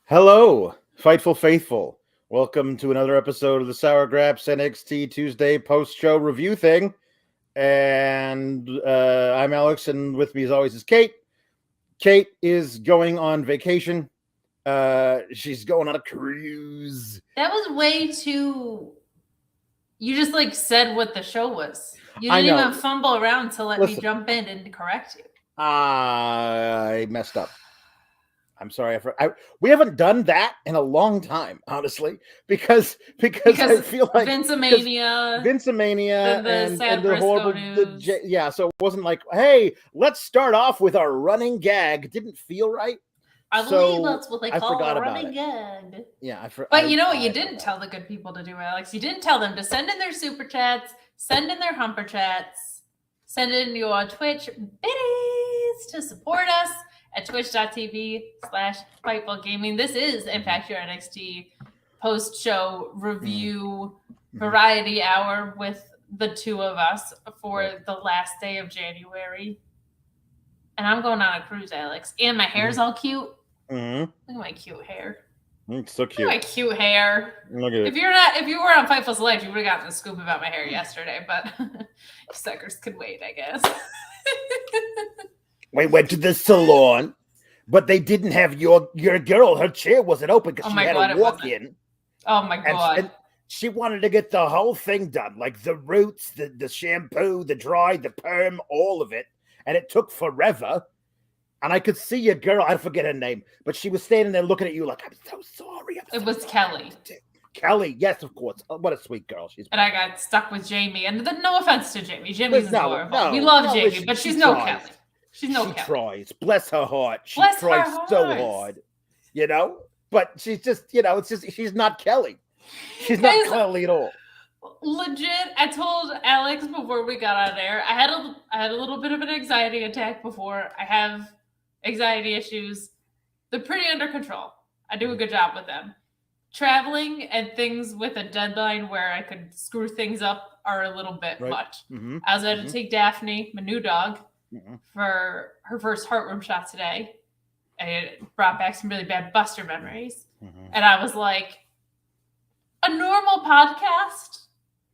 Hello, Fightful Faithful. Welcome to another episode of the Sour Graps NXT Tuesday post-show review thing. And I'm Alex, and with me as always is Kate. Kate is going on vacation. She's going on a cruise. That was way too... You just said what the show was. You I didn't know. even fumble around to let Listen. me jump in and correct you. I messed up. I'm sorry. We haven't done that in a long time, honestly, because I feel like Vince-a-mania, and the horrible news. So it wasn't like, hey, let's start off with our running gag. It didn't feel right. I believe that's what they call a running gag. Yeah, But you know what you didn't tell the good people to do, Alex? You didn't tell them to send in their super chats, send in their humper chats, send in your Twitch biddies to support us at twitch.tv/FightfulGaming. This is, in fact, your NXT post-show review variety hour with the two of us for the last day of January. And I'm going on a cruise, Alex. And my hair's all cute. Mm-hmm. Look at my cute hair. It's so cute. Look at my cute hair. Look at it. If you were on Fightful's Life, you would have gotten the scoop about my hair yesterday, but you suckers could wait, I guess. We went to the salon, but they didn't have your girl. Her chair wasn't open because she had to walk in. Oh my God. And she wanted to get the whole thing done, like the roots, the shampoo, the dry, the perm, all of it. And it took forever. And I could see your girl, I forget her name, but she was standing there looking at you like, I'm so sorry. It was Kelly. Kelly, yes, of course. Oh, what a sweet girl. And I got stuck with Jamie. And no offense to Jamie. Jamie's adorable. No, we love Jamie, but she's no Kelly. She's no Kelly. She tries. Bless her heart. She tries so hard. But she's just, it's just, she's not Kelly. She's not Kelly at all. Legit, I told Alex before we got on air, I had a little bit of an anxiety attack before. I have anxiety issues. They're pretty under control. I do a good job with them. Traveling and things with a deadline where I could screw things up are a little bit much. Mm-hmm. I was able to take Daphne, my new dog, for her first heartworm shot today. And it brought back some really bad Buster memories. Mm-hmm. And I was like, a normal podcast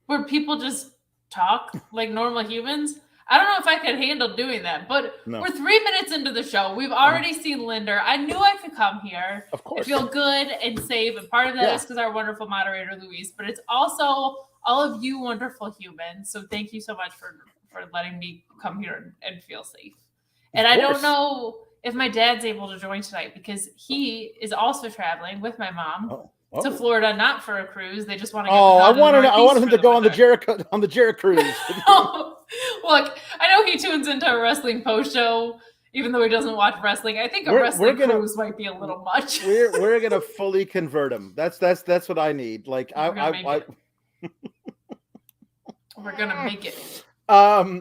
where people just talk like normal humans, I don't know if I could handle doing that, but We're 3 minutes into the show. We've already seen Linder. I knew I could come here. Of course. I feel good and safe. And part of that is because our wonderful moderator, Luis, but it's also all of you wonderful humans. So thank you so much for letting me come here and feel safe. And I don't know if my dad's able to join tonight because he is also traveling with my mom. To Florida, not for a cruise. They just want to. I wanted him to go on the Jericho cruise. Look, I know he tunes into a wrestling post show, even though he doesn't watch wrestling. I think wrestling cruise might be a little much. We're gonna fully convert him. That's what I need. Like we're gonna make it. I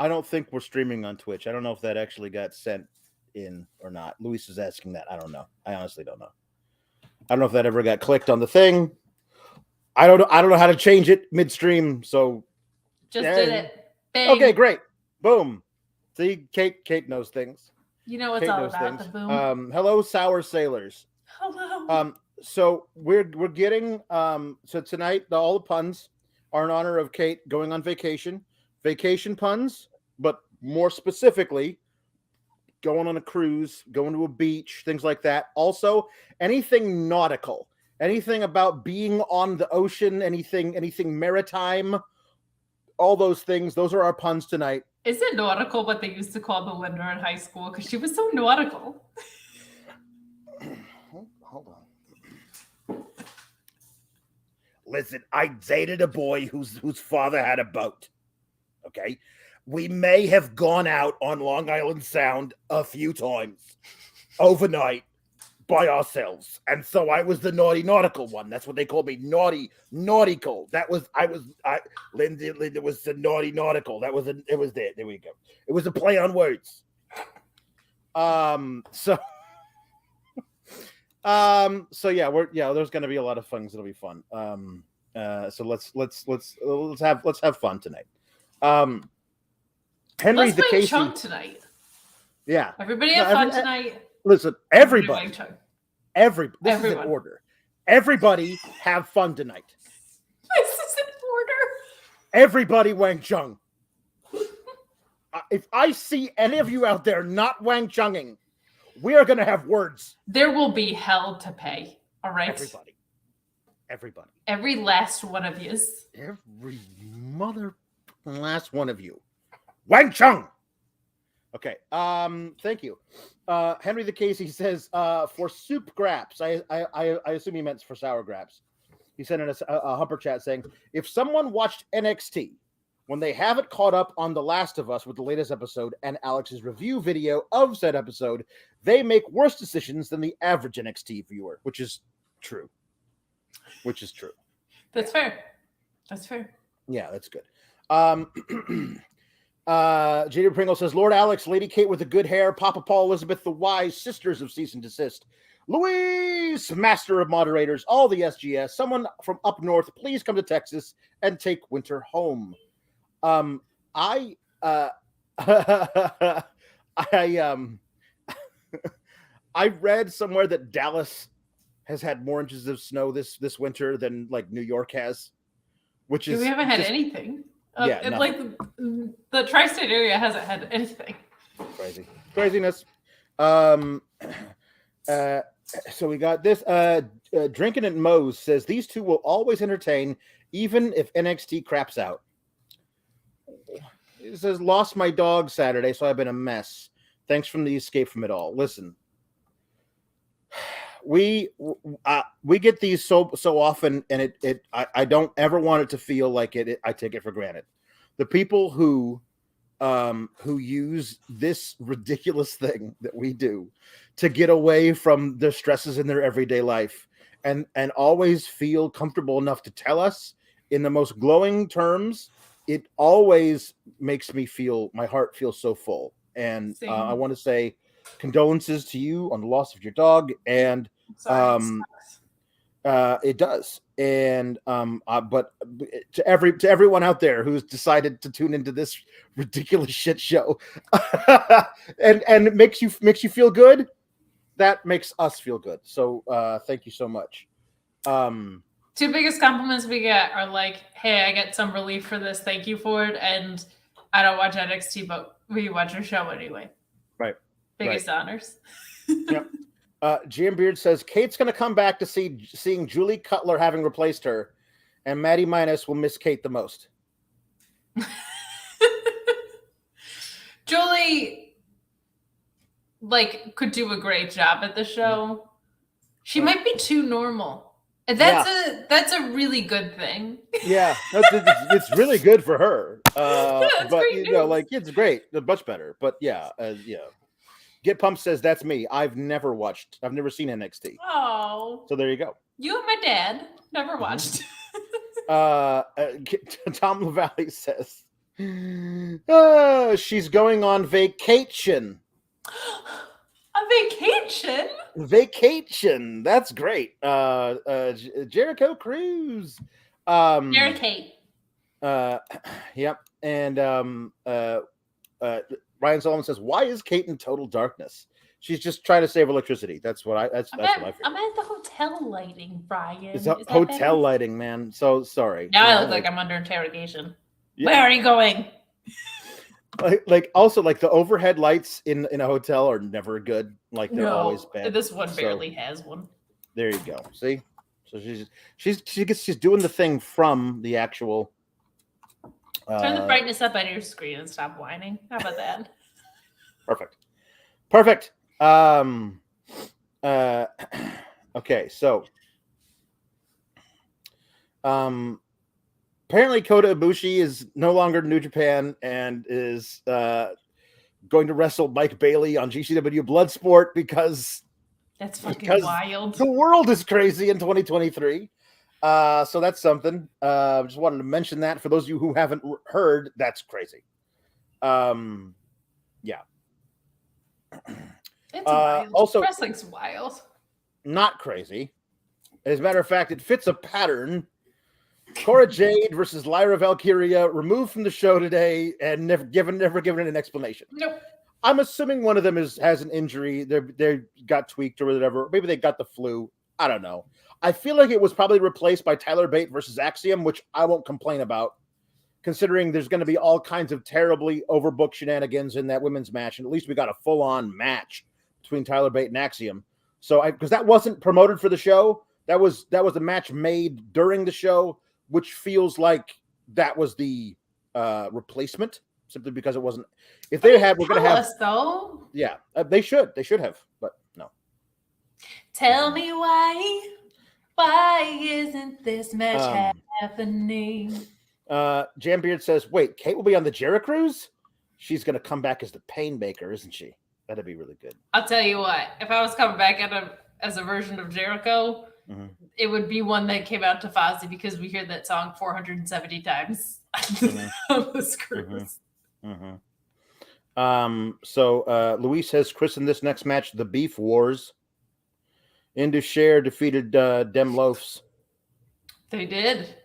don't think we're streaming on Twitch. I don't know if that actually got sent in or not. Luis is asking that. I don't know. I honestly don't know. I don't know if that ever got clicked on the thing. I don't know how to change it midstream. So just did it. Bang. Okay, great. Boom. See, Kate knows things. You know what's all about the boom. Hello, Sour Sailors. Hello. So we're getting so tonight all the puns are in honor of Kate going on vacation. Vacation puns, but more specifically, going on a cruise, going to a beach, things like that. Also, anything nautical, anything about being on the ocean, anything maritime, all those things. Those are our puns tonight. Is it nautical what they used to call Belinda in high school? Because she was so nautical. Hold on. Listen, I dated a boy whose father had a boat. Okay? We may have gone out on Long Island Sound a few times overnight by ourselves. And so I was the naughty nautical one. That's what they called me. Nautical. Linda was the naughty nautical. It was there. There we go. It was a play on words. So yeah, there's going to be a lot of things that'll be fun. So let's have fun tonight. Henry Let's the bring Casey Chunk tonight. Yeah. Everybody have fun tonight. Listen, everybody. This is in Everyone. order. Everybody have fun tonight. This is in order. Everybody Wang Chung. If I see any of you out there not Wang Chunging, we are going to have words. There will be hell to pay. All right. Everybody. Every last one of yous. Every mother last one of you. Wang Chung. Okay. Thank you. Henry the Casey says, for soup graps. I assume he meant for sour graps. He sent in a Humper chat saying, if someone watched NXT when they haven't caught up on The Last of Us with the latest episode and Alex's review video of said episode, they make worse decisions than the average NXT viewer, which is true. That's fair. Yeah, that's good. JD Pringle says, Lord Alex, Lady Kate with the good hair, Papa Paul, Elizabeth the Wise, Sisters of Cease and Desist, Louise, Master of Moderators, all the SGS, someone from up north, please come to Texas and take winter home. I read somewhere that Dallas has had more inches of snow this winter than like New York has, which is we haven't had anything. Yeah, like the tri-state area hasn't had anything. Craziness. So we got this. Drinking at Moe's says these two will always entertain, even if NXT craps out. It says, lost my dog Saturday, so I've been a mess. Thanks from the escape from it all. Listen, we get these so often, and I don't ever want it to feel like I take it for granted. The people who use this ridiculous thing that we do to get away from the stresses in their everyday life and always feel comfortable enough to tell us in the most glowing terms, it always makes me feel, my heart feels so full. And I want to say condolences to you on the loss of your dog. And it does. And but to everyone out there who's decided to tune into this ridiculous shit show, and it makes you feel good, that makes us feel good. So thank you so much. Two biggest compliments we get are like, hey, I get some relief for this. Thank you for it. And I don't watch NXT, but we watch your show anyway. Right. Biggest honors. Yep. GM Beard says Kate's going to come back to seeing Julie Cutler having replaced her, and Maddie Minus will miss Kate the most. Julie, could do a great job at the show. She might be too normal. And that's a really good thing. Yeah, it's really good for her. But it's great, much better. But yeah. Get Pumped says that's me. I've never seen NXT. Oh, so there you go. You and my dad never watched. Tom LaValle says she's going on vacation. A vacation. That's great. Jericho Cruz. Kate. Yep. And Ryan Solomon says, why is Kate in total darkness? She's just trying to save electricity. That's what I figured. I'm at the hotel lighting, Brian. It's hotel better? Lighting, man. So sorry. Now I look like I'm under interrogation. Yeah. Where are you going? Also the overhead lights in a hotel are never good. They're always bad. This one barely has one. There you go. See? So she's doing the thing from the actual. Turn the brightness up on your screen and stop whining. How about that? Perfect. Okay, so apparently Kota Ibushi is no longer in New Japan and is going to wrestle Mike Bailey on GCW Bloodsport because that's fucking wild. The world is crazy in 2023. So that's something. Just wanted to mention that for those of you who haven't heard. That's crazy. Yeah. It's wild. Also, wrestling's wild. Not crazy. As a matter of fact, it fits a pattern. Cora Jade versus Lyra Valkyria removed from the show today and never given an explanation. Nope. I'm assuming one of them has an injury. They got tweaked or whatever. Maybe they got the flu. I don't know. I feel like it was probably replaced by Tyler Bate versus Axiom, which I won't complain about, considering there's going to be all kinds of terribly overbooked shenanigans in that women's match. And at least we got a full-on match between Tyler Bate and Axiom. So because that wasn't promoted for the show, that was a match made during the show, which feels like that was the replacement, simply because it wasn't. If they had, we're going to have us though. Yeah, they should have, but no. Tell me why isn't this match happening? Jambeard says, "Wait, Kate will be on the Jericho Cruise? She's going to come back as the Painmaker, isn't she? That'd be really good." I'll tell you what. If I was coming back as a version of Jericho, it would be one that came out to Fozzy, because we hear that song 470 times on this cruise. So Luis has christened this next match the Beef Wars. Indus defeated Dem Loafs. They did.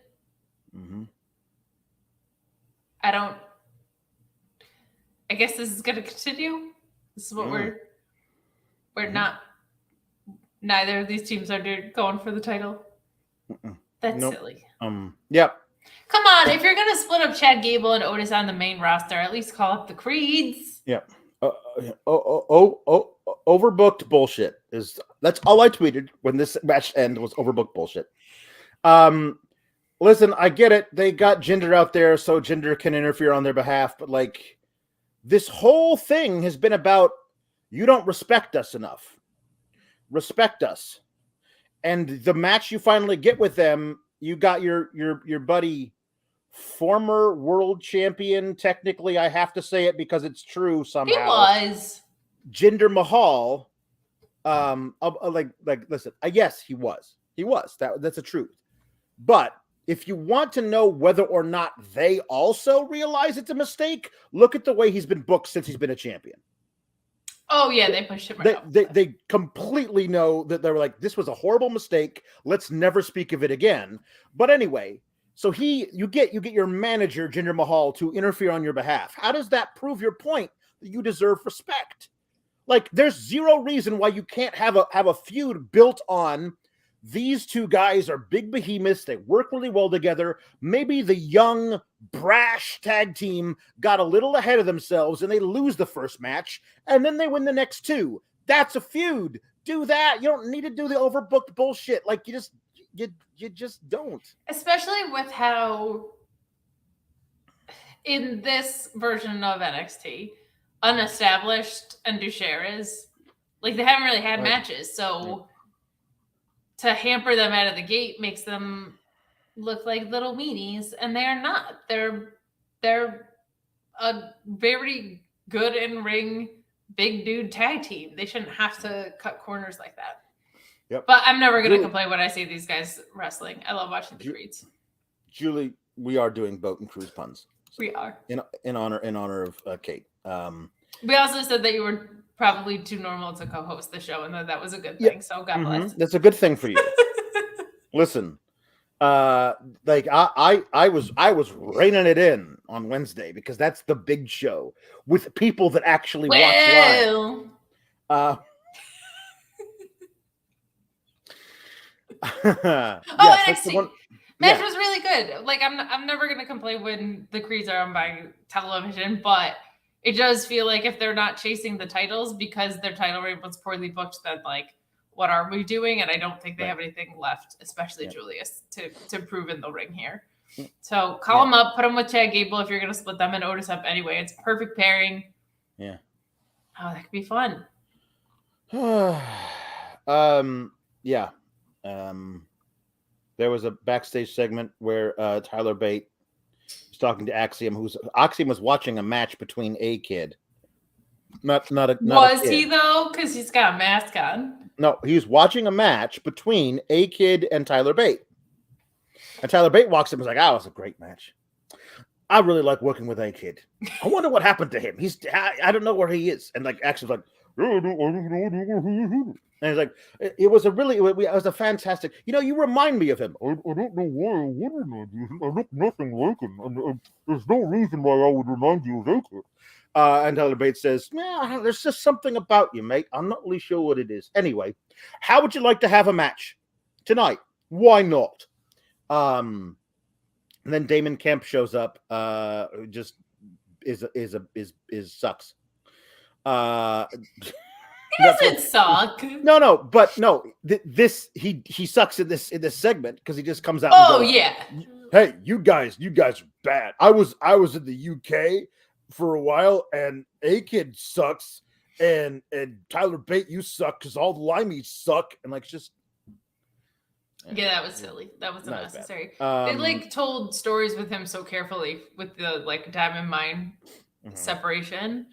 I guess this is going to continue. This is what we're not. Neither of these teams are going for the title. That's silly. Yep. Come on, if you're gonna split up Chad Gable and Otis on the main roster, at least call up the Creeds. Yep. Overbooked bullshit that's all I tweeted when this match ended, was overbooked bullshit. Listen, I get it. They got Jinder out there so Jinder can interfere on their behalf, but like, this whole thing has been about, you don't respect us enough. Respect us. And the match you finally get with them, you got your buddy, former world champion, technically I have to say it because it's true somehow. He was. Jinder Mahal. Listen, yes, he was. That's the truth. But if you want to know whether or not they also realize it's a mistake, look at the way he's been booked since he's been a champion. Oh yeah, they pushed him right up. They completely know that. They were like, this was a horrible mistake. Let's never speak of it again. But anyway, so you get your manager Jinder Mahal to interfere on your behalf. How does that prove your point that you deserve respect? Like, there's zero reason why you can't have a feud built on these two guys are big behemoths. They work really well together. Maybe the young, brash tag team got a little ahead of themselves and they lose the first match, and then they win the next two. That's a feud. Do that. You don't need to do the overbooked bullshit. Like, you just don't. Especially with how, in this version of NXT, unestablished and Dushare is. Like, they haven't really had matches, so to hamper them out of the gate makes them look like little meanies, and they are not. They're a very good in-ring big dude tag team. They shouldn't have to cut corners like that. Yep. But I'm never going to complain when I see these guys wrestling. I love watching the Creeds. Julie, we are doing boat and cruise puns. So we are. In honor of Kate. We also said that you were probably too normal to co-host the show, and that was a good thing. So God bless. That's a good thing for you. Listen, like I was reining it in on Wednesday because that's the big show with people that actually watch live. NXT match was really good. Like, I'm never gonna complain when the Creeds are on my television, but it does feel like if they're not chasing the titles because their title reign was poorly booked, then like, what are we doing? And I don't think they have anything left, especially Julius, to prove in the ring here. So call them up, put them with Chad Gable if you're gonna split them and Otis up anyway. It's a perfect pairing. Yeah. Oh, that could be fun. There was a backstage segment where Tyler Bate was talking to Axiom, Axiom was watching a match between A-Kid. Not was he though? Because he's got a mask on. No, he was watching a match between A-Kid and Tyler Bate. And Tyler Bate walks in and was like, "Oh, it's a great match. I really like working with A-Kid. I wonder what happened to him. I don't know where he is." And like, Axiom's like, and he's like, it was a fantastic, you remind me of him. I don't know why I would remind you. I look nothing like him. And there's no reason why I would remind you of A-Kid. And Tyler Bate says, "Yeah, there's just something about you, mate. I'm not really sure what it is. Anyway, how would you like to have a match tonight? Why not?" And then Damon Kemp shows up. Just is sucks. He doesn't suck. No, but no. This he sucks in this segment because he just comes out. Oh and goes, yeah. "Hey, you guys are bad. I was in the UK for a while, and A-Kid sucks, and Tyler Bate, you suck because all the limeys suck." And like just yeah, that was silly. That was unnecessary. They like told stories with him so carefully with the like Diamond Mine separation.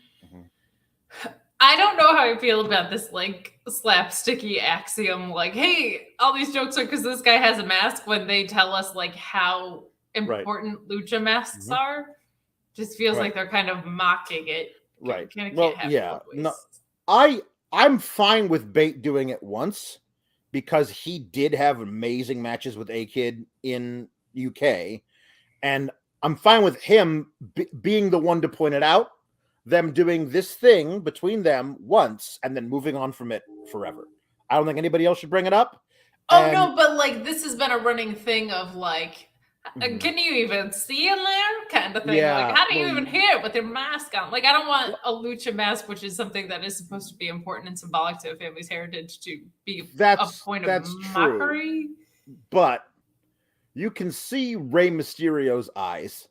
I don't know how I feel about this like slapsticky axiom, like, hey, all these jokes are because this guy has a mask, when they tell us like how important lucha masks are. Just feels like they're kind of mocking it. Right. Well, yeah. No, I'm fine with Bate doing it once because he did have amazing matches with A-Kid in UK, and I'm fine with him being the one to point it out. Them doing this thing between them once and then moving on from it forever. I don't think anybody else should bring it up. No, but like this has been a running thing of like, can you even see in there kind of thing? Yeah, like, how do you even hear it with your mask on? Like, I don't want a lucha mask, which is something that is supposed to be important and symbolic to a family's heritage, to be a point of mockery. True. But you can see Rey Mysterio's eyes.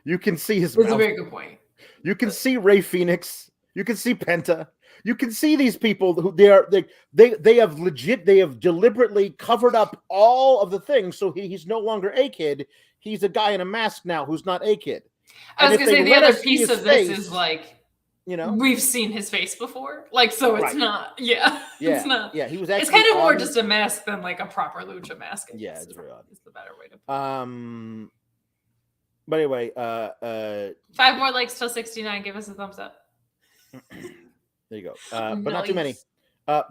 You can see his mouth. That's a very good point. You can see Rey Fenix. You can see Penta. You can see these people who they have deliberately covered up all of the things, so he's no longer A-Kid. He's a guy in a mask now who's not A-Kid. I was gonna say the other piece of this is like, we've seen his face before, like, so it's not. It's not. Yeah, he was actually. It's kind of more just a mask than like a proper lucha mask. Yeah, it's very odd. It's the better way to put it. But anyway, 5 more likes till 69. Give us a thumbs up. There you go. But not too many.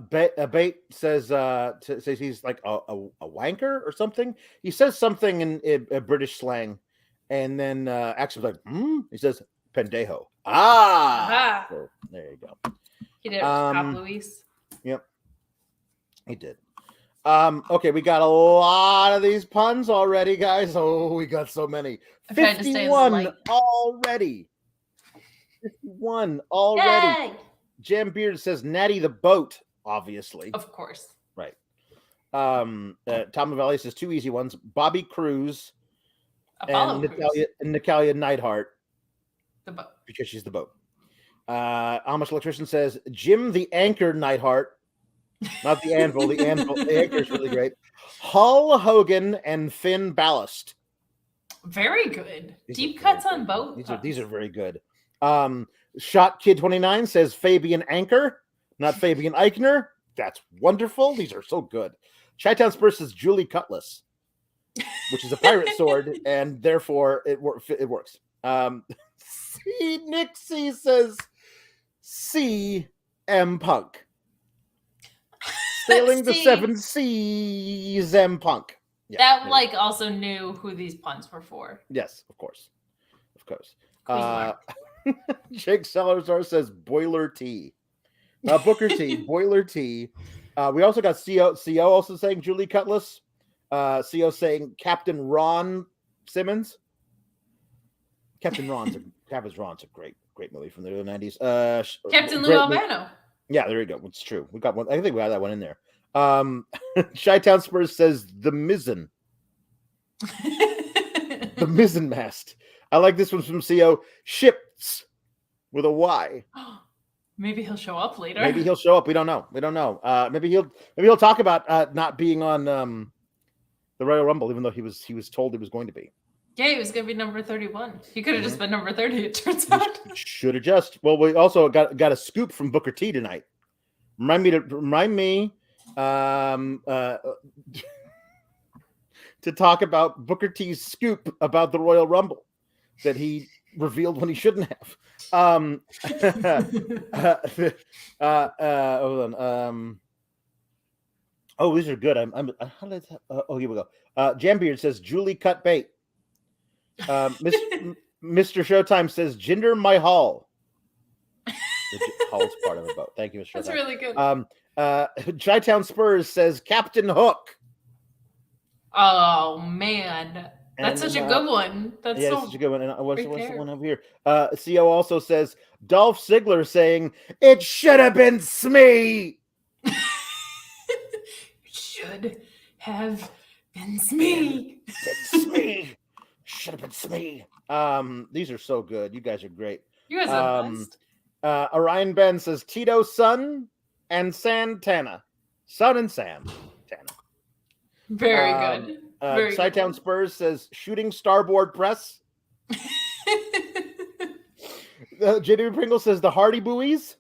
Bate says he's like a wanker or something. He says something in British slang, and then Axel's like, he says pendejo. So, there you go. He did it with Pop Luis. Yep, he did. Okay, we got a lot of these puns already, guys. Oh, we got so many. 51 already. 51 already. Yay! Jam Beard says Natty the Boat, obviously. Of course. Right. Tom Valley says 2 easy ones. Bobby Cruz and Natalia Neidhart. The boat. Because she's the boat. Amish Electrician says Jim the Anchor Neidhart. Not the anvil. The anvil. The anchor is really great. Hull Hogan and Finn Ballast. Very good. Deep cuts on both. These are very good. Shot Kid 29 says Fabian Anchor, not Fabian Eichner. That's wonderful. These are so good. Chi-Town Spurs says Julie Cutlass, which is a pirate sword, and therefore it works. Nixie says CM Punk. Sailing the 7 seas, M Punk. Yeah, that also knew who these puns were for. Yes, of course. Jake Salazar says Boiler T. Booker T. Boiler T. We also got CO also saying Julie Cutlass. CO saying Captain Ron Simmons. Captain Ron's a great movie from the early 90s. Captain Lou Albano. Yeah, there you go. It's true. We got one. I think we had that one in there. Chi-Town Spurs says the mizzen. The mizzen mast. I like this one from CO. Ships with a Y. Maybe he'll show up later. Maybe he'll show up. We don't know. Maybe he'll talk about not being on the Royal Rumble, even though he was told he was going to be. Yeah, he was going to be number 31. He could have just been number 30, it turns out. Should have just. Well, we also got a scoop from Booker T tonight. Remind me to talk about Booker T's scoop about the Royal Rumble that he revealed when he shouldn't have. Hold on. Oh, these are good. Here we go. Jambeard says Julie cut bait. Mr. Showtime says Jinder Mahal. Hall's part of a boat. Thank you, Mr. That's Showtime. really good. Chi-Town Spurs says Captain Hook. Oh man, that's And, such a good one. That's yeah, so it's such a good one. And what's right the there. one over here? CO also says Dolph Ziggler saying it should have been Smee. Should have been Smee. Smee. Should have been Smee. These are so good. You guys are great. You guys are the best. Orion Ben says Tito Sun and Santana. Sun and Sam. Tana. Very good. Very Chi-Town good. Spurs says shooting starboard press. JW Pringle says the Hardy Buoys.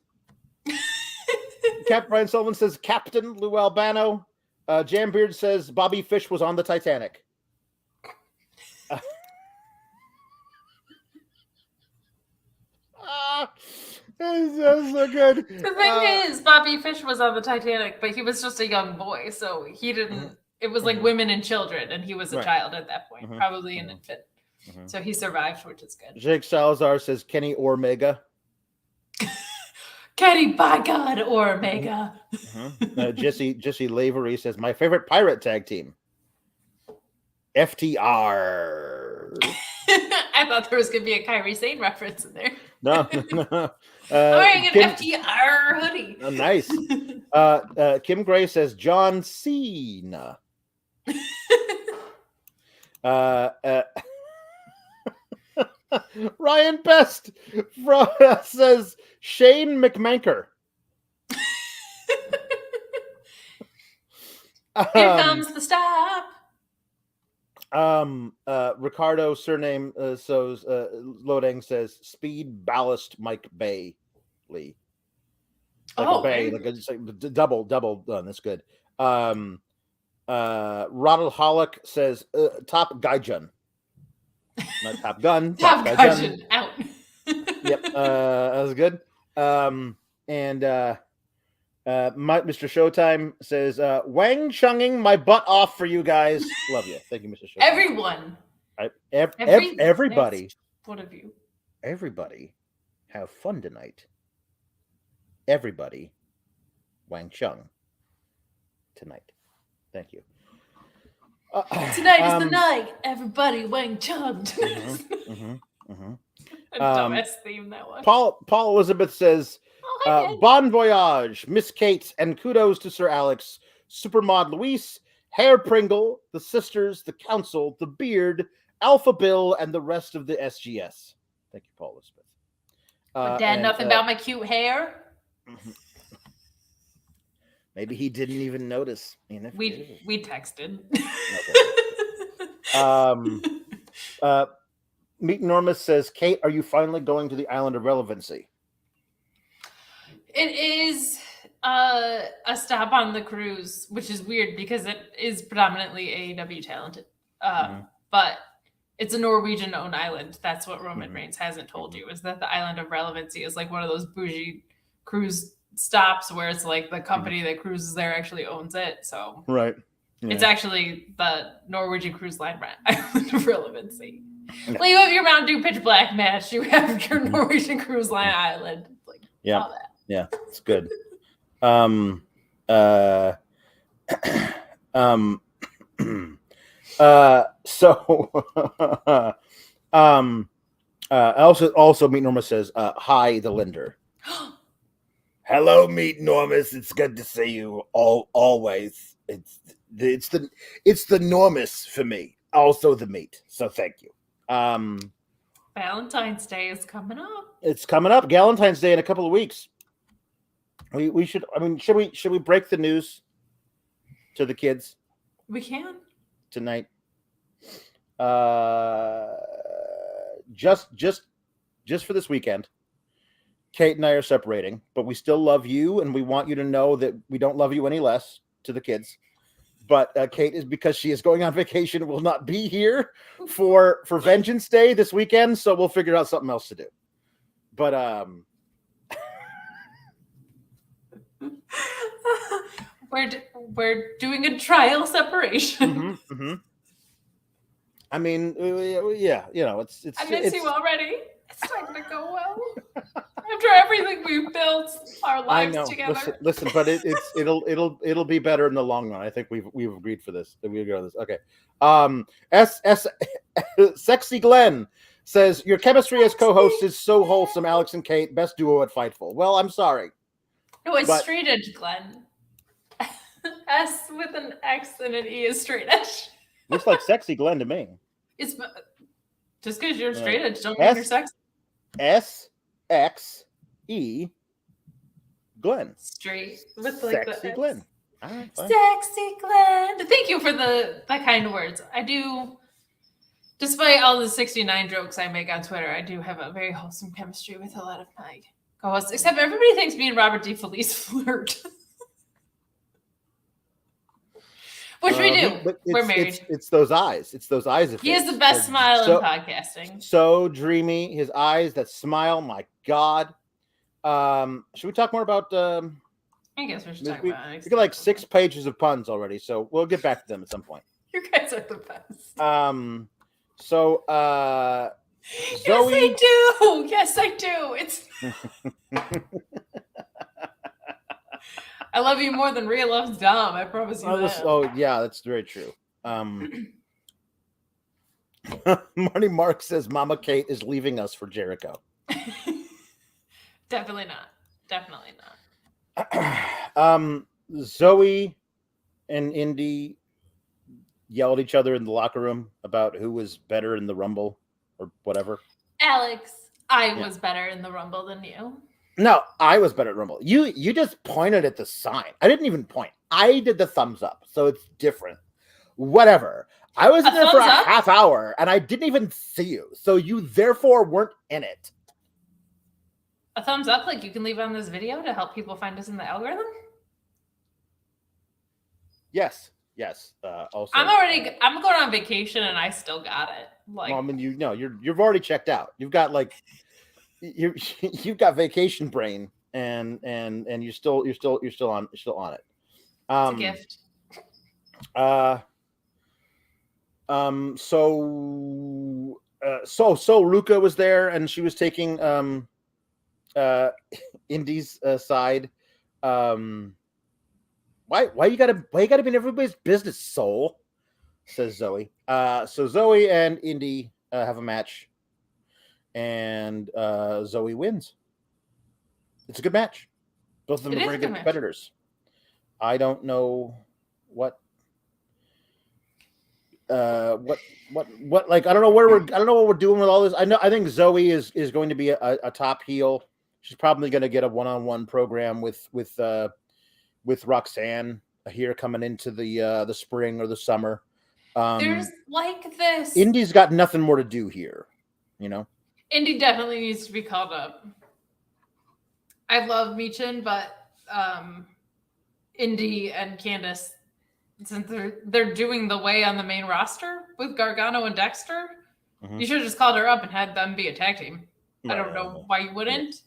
Cap Brian Sullivan says Captain Lou Albano. Jambeard says Bobby Fish was on the Titanic. That's so good. The thing is, Bobby Fish was on the Titanic, but he was just a young boy, so he didn't. It was like women and children, and he was a child at that point, probably an infant. So he survived, which is good. Jake Salazar says Kenny Omega. Kenny, by God, Omega. Jesse Lavery says my favorite pirate tag team. FTR. I thought there was going to be a Kyrie Sane reference in there. No. I'm wearing an FTR hoodie. Nice. Kim Gray says John Cena. Ryan Best says Shane McManker. Here comes the stop. Ricardo surname Lodang says Speed Ballast Mike Bailey. Like Bay, like it's like double done. That's good. Ronald Hollick says Top Gaijun. Not Top Gun. Top Gaijun out. Yep, that was good. Mr. Showtime says Wang Chunging my butt off for you guys. Love you. Thank you, Mr. Showtime. Everyone. Everybody. One of you. Everybody have fun tonight. Everybody Wang Chung tonight. Thank you. Tonight is the night. Everybody Wang Chung. Dumbass theme, that one. Paul Elizabeth says Bon Voyage, Miss Kate, and kudos to Sir Alex, Supermod Luis, Hair Pringle, the sisters, the council, the beard, Alpha Bill, and the rest of the SGS. Thank you, Paul Elizabeth. Dad, nothing about my cute hair. Maybe he didn't even notice. We texted. Meet Normus says, Kate, are you finally going to the Island of Relevancy? It is a stop on the cruise, which is weird because it is predominantly AEW talented. But it's a Norwegian-owned island. That's what Roman Reigns hasn't told you, is that the Island of Relevancy is like one of those bougie cruise stops where it's like the company that cruises there actually owns it. So it's actually the Norwegian Cruise Line Island of Relevancy. Yeah. Well, you have your Mountain Dew Pitch Black match. You have your Norwegian Cruise Line Island. Like, all that. Yeah, it's good. Also Meet Normus says, hi, the Linder. Hello, Meet Normus. It's good to see you always. It's the Normus for me. Also the meat. So thank you. Valentine's Day is coming up. It's coming up. Valentine's Day in a couple of weeks. We should. I mean, should we break the news to the kids? We can tonight. Just for this weekend, Kate and I are separating, but we still love you, and we want you to know that we don't love you any less. To the kids. But Kate is, because she is going on vacation, will not be here for Vengeance Day this weekend. So we'll figure out something else to do. But we're doing a trial separation. I mean, yeah, it's I miss it's you already. It's not gonna go well. After everything we've built our I lives know. together. Listen, but it'll be better in the long run. I think we've agreed for this. We agree on this. Okay. S Sexy Glenn says your chemistry as co-hosts is so wholesome. Alex and Kate, best duo at Fightful. Well, I'm sorry. No, it's But- straight edge, Glenn. S with an X and an E is straight edge. Looks like Sexy Glenn to me. It's just because you're straight edge, don't S- mean you're sexy. SXE Glenn. Straight with like Sexy the Glenn. All right, fine. Sexy Glenn. Thank you for the kind words. I do, despite all the 69 jokes I make on Twitter, I do have a very wholesome chemistry with a lot of my co-hosts. Except everybody thinks me and Robert D. Felice flirt. Which we do. But We're married. It's those eyes. It's those eyes. Of He has his. the best smile So- in podcasting. So dreamy. His eyes, that smile. My God. Should we talk more about? I guess we should talk We about it. got like 6 pages of puns already, so we'll get back to them at some point. You guys are the best. So Zoe. Yes, I do. Yes, I do. It's. I love you more than Rhea loves Dom. I promise you that. Yeah, that's very true. Marty Mark says Mama Kate is leaving us for Jericho. Definitely not. Definitely not. Zoe and Indy yelled at each other in the locker room about who was better in the Rumble or whatever. Alex, I was better in the Rumble than you. No, I was better at Rumble. You just pointed at the sign. I didn't even point. I did the thumbs up, so it's different. Whatever. I was in there for a half hour, and I didn't even see you, so you therefore weren't in it. A thumbs up, like you can leave on this video to help people find us in the algorithm? Yes. Also, I'm going on vacation, and I still got it. Like, well, I mean, you've already checked out. You've got like you've got vacation brain, and you're still on it. it's a gift. So Ruka was there, and she was taking Indy's side. Why you gotta be in everybody's business, soul? Says Zoe. So Zoe and Indy have a match, and Zoe wins. It's a good match. Both of them are very good competitors. I don't know what like I don't know what we're doing with all this. I think Zoe is going to be a top heel. She's probably going to get a one-on-one program with Roxanne here coming into the spring or the summer. There's like this. Indy's got nothing more to do here, Indy definitely needs to be called up. I love Michin, but Indy and Candice, since they're doing the way on the main roster with Gargano and Dexter, you should have just called her up and had them be a tag team. I don't know why you wouldn't.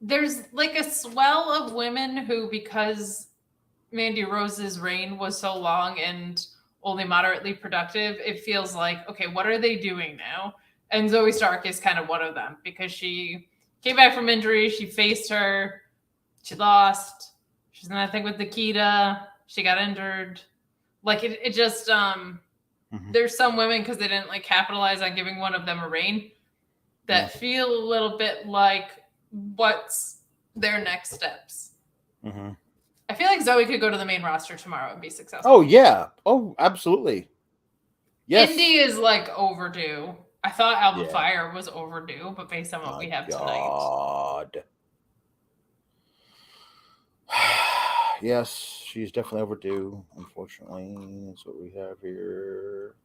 There's like a swell of women who, because Mandy Rose's reign was so long and only moderately productive, it feels like, okay, what are they doing now? And Zoe Stark is kind of one of them because she came back from injury. She faced her. She lost. She's in that thing with Nikita. She got injured. Like it just, there's some women, because they didn't like capitalize on giving one of them a reign, that feel a little bit like, what's their next steps? I feel like Zoe could go to the main roster tomorrow and be successful. Oh yeah. Oh, absolutely. Yes. Indy is like overdue. I thought Alba Fire was overdue, but based on what we have tonight. Yes, she's definitely overdue. Unfortunately, that's what we have here.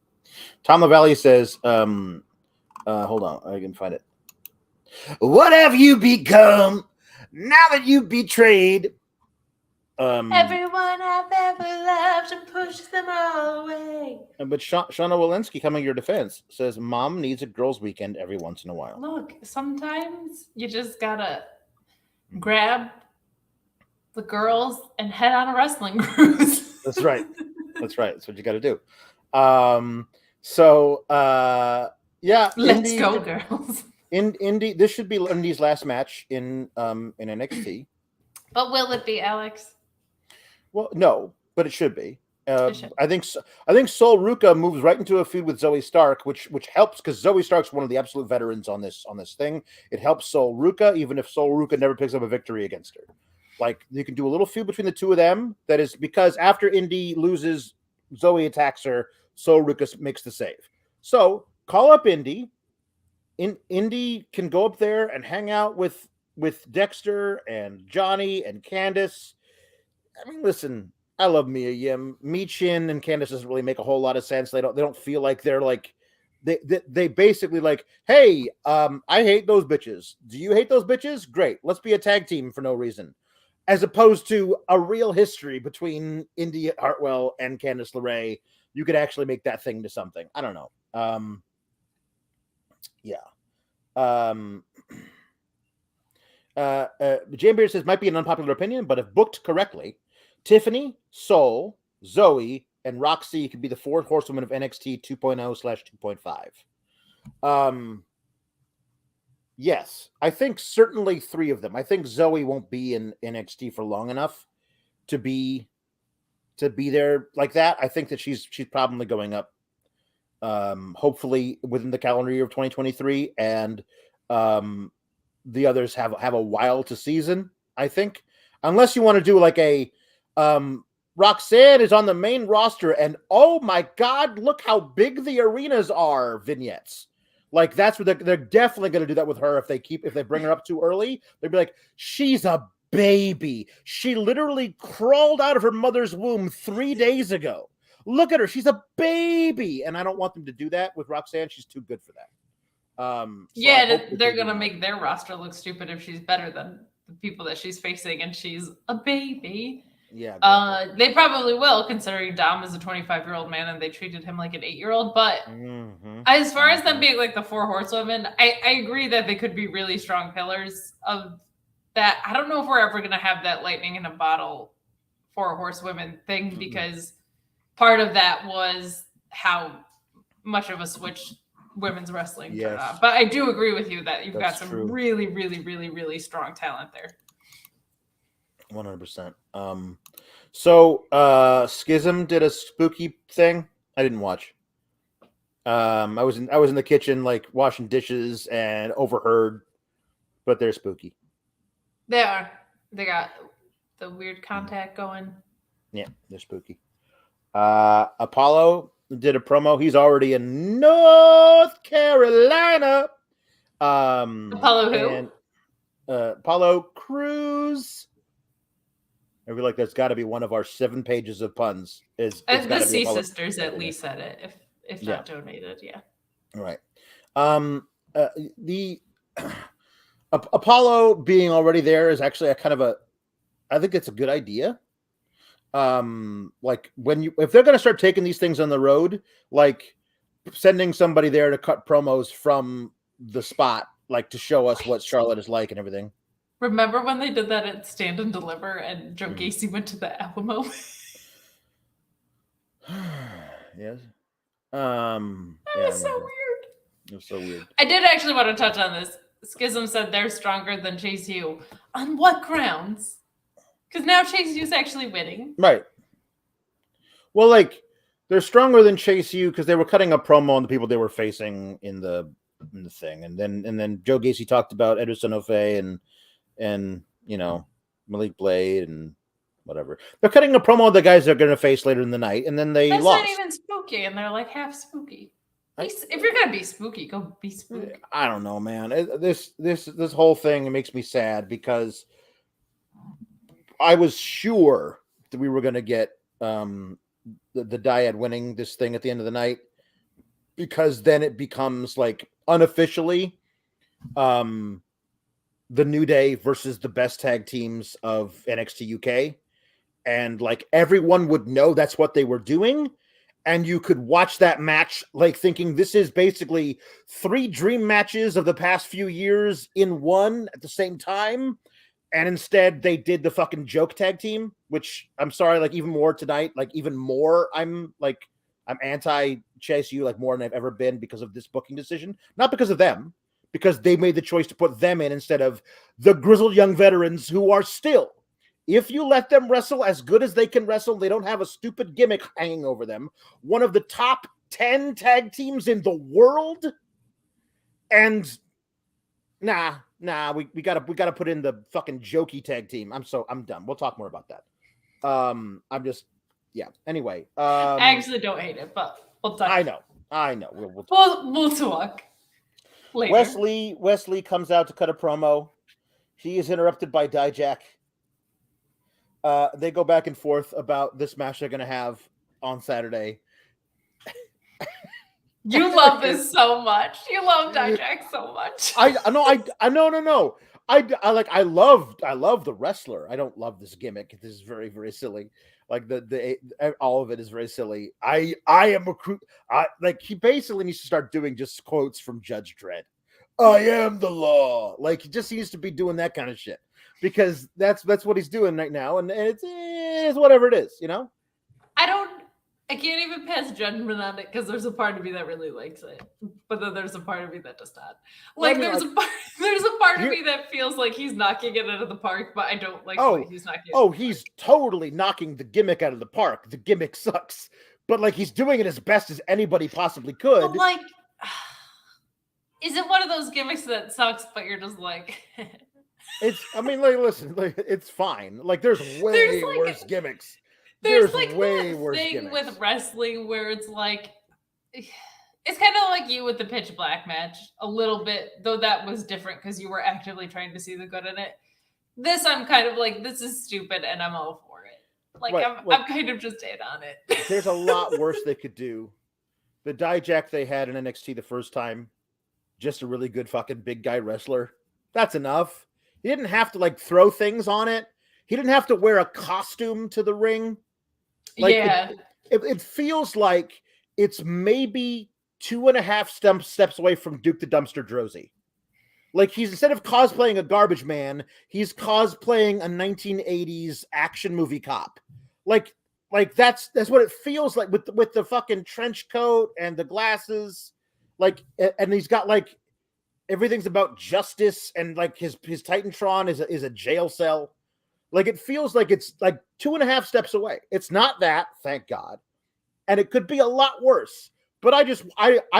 Tom LaValle says, hold on, I can find it. What have you become now that you've betrayed? Everyone I've ever loved and pushed them all away. But Shauna Walensky, coming to your defense, says mom needs a girls' weekend every once in a while. Look, sometimes you just gotta grab the girls and head on a wrestling cruise. That's right. That's what you got to do. Yeah, Let's go, girls. Indy. This should be Indy's last match in NXT. But will it be, Alex? Well, no, but it should be. It should. I think Sol Ruka moves right into a feud with Zoe Stark, which helps because Zoe Stark's one of the absolute veterans on this thing. It helps Sol Ruka, even if Sol Ruka never picks up a victory against her. Like, you can do a little feud between the two of them. That is because after Indy loses, Zoe attacks her. Sol Ruka makes the save. So call up Indy. Indy can go up there and hang out with Dexter and Johnny and Candice. I mean, listen, I love Mia Yim. Michin and Candice doesn't really make a whole lot of sense. They don't feel like they're like they basically like, hey, I hate those bitches. Do you hate those bitches? Great. Let's be a tag team for no reason. As opposed to a real history between Indy Hartwell and Candice LeRae. You could actually make that thing to something. I don't know. Jane Beard says, might be an unpopular opinion, but if booked correctly, Tiffany, Sol, Zoe, and Roxy could be the fourth horsewoman of NXT 2.0/2.5. Yes, I think certainly three of them. I think Zoe won't be in NXT for long enough to be there like that. I think that she's probably going up, hopefully within the calendar year of 2023, and the others have a while to season. I think, unless you want to do like a Roxanne is on the main roster, and oh my God, look how big the arenas are vignettes. Like, that's what they're definitely going to do that with her if they bring her up too early. They'd be like, she's a baby. She literally crawled out of her mother's womb 3 days ago. Look at her. She's a baby. And I don't want them to do that with Roxanne. She's too good for that. They're going to make their roster look stupid if she's better than the people that she's facing and she's a baby. Yeah. They probably will, considering Dom is a 25-year-old man and they treated him like an 8-year-old. But as far as them being like the four horsewomen, I agree that they could be really strong pillars of that. I don't know if we're ever going to have that lightning in a bottle four horsewomen thing, because part of that was how much of a switch women's wrestling turned on. But I do agree with you that you've got some really, really, really, really strong talent there. 100%. So Schism did a spooky thing. I didn't watch. I was in the kitchen, like, washing dishes, and overheard, but they're spooky. They are. They got the weird contact going. Yeah, they're spooky. Apollo did a promo. He's already in North Carolina. Apollo who? And, Apollo Crews. I feel like that's got to be one of our 7 pages of puns. The C Sisters at least said it, if not donated. Yeah. All right. The Apollo being already there is actually I think it's a good idea. Like, if they're going to start taking these things on the road, like sending somebody there to cut promos from the spot, like to show us what Charlotte is like and everything. Remember when they did that at Stand and Deliver and Joe Gacy went to the Alamo? Yes. That was so weird. It was so weird. I did actually want to touch on this. Schism said they're stronger than Chase U. On what grounds? Because now Chase U's actually winning. Right. Well, like, they're stronger than Chase U because they were cutting a promo on the people they were facing in the thing, and then Joe Gacy talked about Edison Ofe and Malik Blade and whatever. They're cutting a promo on the guys they're going to face later in the night, and then they lost. That's not even spooky, and they're like half spooky. If you're going to be spooky, go be spooky. I don't know, man. This whole thing makes me sad because I was sure that we were going to get the Dyad winning this thing at the end of the night, because then it becomes like unofficially the New Day versus the best tag teams of NXT UK. And like, everyone would know that's what they were doing. And you could watch that match like thinking this is basically 3 dream matches of the past few years in one at the same time. And instead they did the fucking joke tag team, which I'm sorry, like, even more tonight, like, even more, I'm like I'm anti Chase U like more than I've ever been because of this booking decision. Not because of them, because they made the choice to put them in instead of the grizzled young veterans who are still, if you let them wrestle as good as they can wrestle, they don't have a stupid gimmick hanging over them, one of the top 10 tag teams in the world. And we gotta put in the fucking jokey tag team. I'm done. We'll talk more about that. Anyway. I actually don't hate it, but we'll talk. I know. We'll talk. We'll talk later. Wesley comes out to cut a promo. He is interrupted by Dijak. They go back and forth about this match they're gonna have on Saturday. You love this so much. You love Dijak so much. No. I love the wrestler. I don't love this gimmick. This is very, very silly. Like the all of it is very silly. I am like he basically needs to start doing just quotes from Judge Dredd. I am the law. Like he just needs to be doing that kind of shit because that's what he's doing right now, and it's whatever it is, you know. I can't even pass judgment on it because there's a part of me that really likes it, but then there's a part of me that does not. Like there's a part of me that feels like he's knocking it out of the park, but I don't like the way he's knocking it. Oh, he's totally knocking the gimmick out of the park. The gimmick sucks, but like he's doing it as best as anybody possibly could. But like, is it one of those gimmicks that sucks, but you're just like? Listen, it's fine. Like there's way worse gimmicks. There's like way worse thing with wrestling where it's like it's kind of like you with the Pitch Black match a little bit, though that was different because you were actively trying to see the good in it. This I'm kind of like, this is stupid and I'm all for it. Like I'm kind of just in on it. There's a lot worse they could do. The Dijak they had in NXT the first time, just a really good fucking big guy wrestler. That's enough. He didn't have to like throw things on it. He didn't have to wear a costume to the ring. Like, yeah. It feels like it's maybe 2.5 steps away from Duke the Dumpster Droese. Like he's, instead of cosplaying a garbage man, he's cosplaying a 1980s action movie cop. Like that's what it feels like with the fucking trench coat and the glasses. Like, and he's got like everything's about justice, and like his Titantron is a jail cell. Like it feels like it's like 2.5 steps away. It's not that, thank God. And it could be a lot worse. But I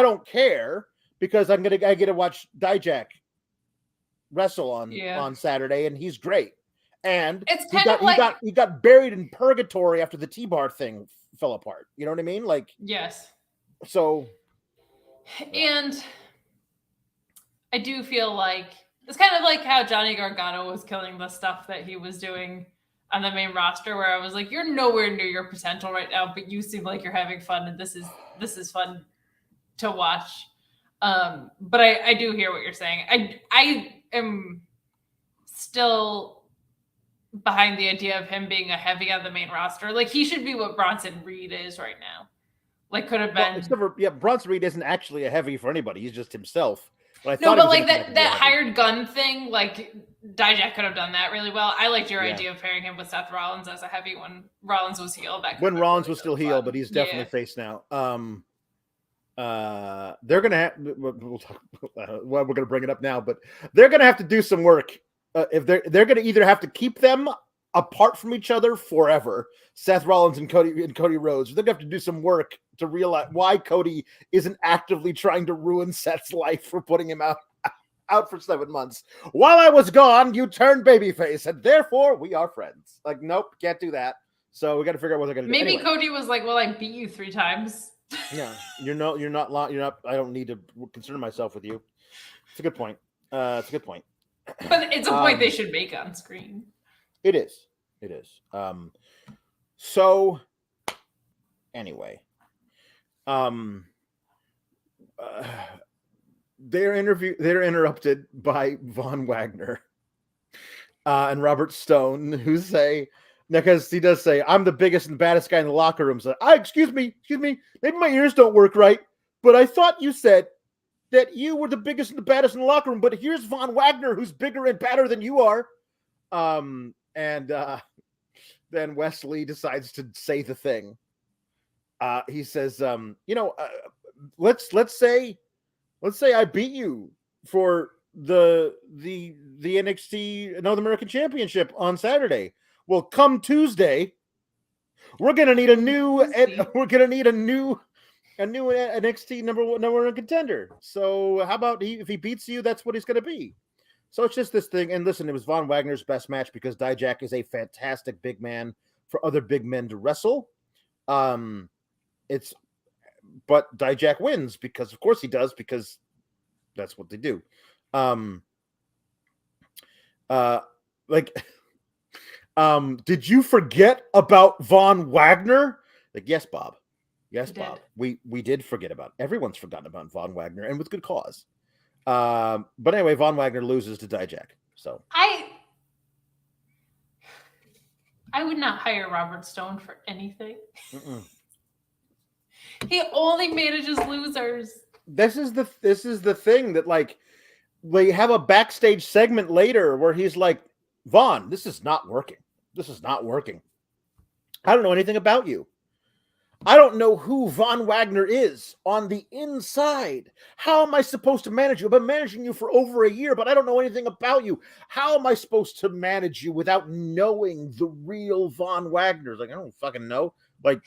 don't care because I get to watch Dijak wrestle on Saturday, and he's great. And it's he got buried in purgatory after the T-bar thing fell apart. You know what I mean? Like, yes. So, and I do feel like it's kind of like how Johnny Gargano was killing the stuff that he was doing on the main roster, where I was like, you're nowhere near your potential right now, but you seem like you're having fun, and this is fun to watch. But I do hear what you're saying. I am still behind the idea of him being a heavy on the main roster. Like he should be what Bronson Reed is right now. Like could have been. Bronson Reed isn't actually a heavy for anybody. He's just himself. But like that hired gun thing, like Dijak could have done that really well. I liked your idea of pairing him with Seth Rollins as a heavy when Rollins was heel. When Rollins was still heel, but he's definitely face now. They're gonna have. We'll talk. We're gonna bring it up now, but they're gonna have to do some work. If they're gonna either have to keep them apart from each other forever, Seth Rollins and Cody Rhodes. They're gonna have to do some work to realize why Cody isn't actively trying to ruin Seth's life for putting him out for 7 months. While I was gone, you turned babyface, and therefore we are friends. Like, nope, can't do that. So we got to figure out what they're gonna do. Maybe Cody was like, "Well, I beat you 3 times." Yeah, you're not. I don't need to concern myself with you. It's a good point. But it's a point they should make on screen. It is. So anyway, they're interrupted by Von Wagner and Robert Stone, who say, because he does say, "I'm the biggest and baddest guy in the locker room." So, excuse me, maybe my ears don't work right, but I thought you said that you were the biggest and the baddest in the locker room. But here's Von Wagner, who's bigger and badder than you are. And then Wesley decides to say the thing. He says, let's say I beat you for the NXT North American Championship on Saturday. Well, come Tuesday, we're gonna need a new NXT number one contender. So how about if he beats you, that's what he's gonna be. So it's just this thing. And listen, it was Von Wagner's best match because Dijak is a fantastic big man for other big men to wrestle. But Dijak wins because of course he does, because that's what they do. Did you forget about Von Wagner? Like, yes, Bob. Yes, Bob. We did forget about it. Everyone's forgotten about Von Wagner, and with good cause. But anyway, Von Wagner loses to Dijak. So I would not hire Robert Stone for anything. He only manages losers. This is the thing that, like, they have a backstage segment later where he's like, Von, this is not working. This is not working. I don't know anything about you. I don't know who Von Wagner is on the inside. How am I supposed to manage you? I've been managing you for over a year, but I don't know anything about you. How am I supposed to manage you without knowing the real Von Wagner? Like, I don't fucking know. Like,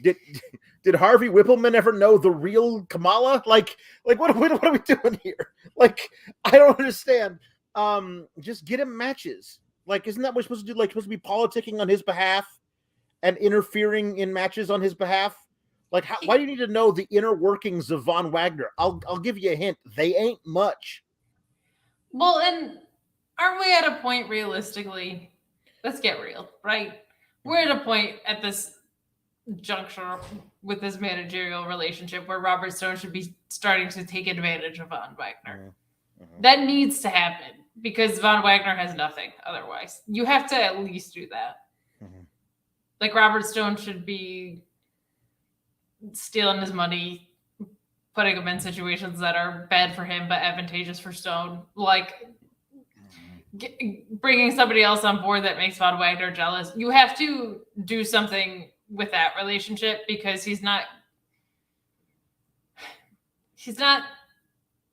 did Harvey Whippleman ever know the real Kamala? Like what are we doing here? Like, I don't understand. Just get him matches. Like, isn't that what we're supposed to do? Like, supposed to be politicking on his behalf and interfering in matches on his behalf? Like, why do you need to know the inner workings of Von Wagner? I'll give you a hint. They ain't much. Well, and aren't we at a point, realistically, let's get real, right? We're at a point at this juncture with this managerial relationship where Robert Stone should be starting to take advantage of Von Wagner. That needs to happen because Von Wagner has nothing otherwise. You have to at least do that. Like, Robert Stone should be stealing his money, putting him in situations that are bad for him but advantageous for Stone. Like, bringing somebody else on board that makes Von Wagner jealous. You have to do something with that relationship because he's not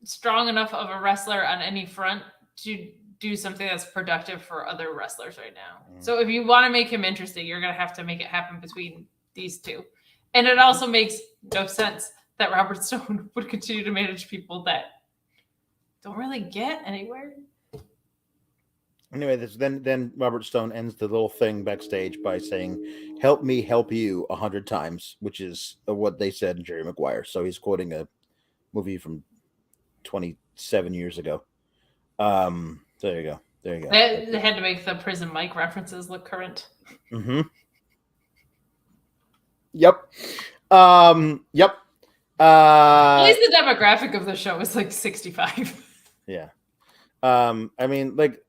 strong enough of a wrestler on any front to do something that's productive for other wrestlers right now. So if you want to make him interesting, you're going to have to make it happen between these two. And it also makes no sense that Robert Stone would continue to manage people that don't really get anywhere. Anyway, then Robert Stone ends the little thing backstage by saying, "Help me help you" 100 times, which is what they said in Jerry Maguire. So he's quoting a movie from 27 years ago. There you go. They had to make the Prison Mike references look current. Yep. At least the demographic of the show is like 65. Yeah. I mean, like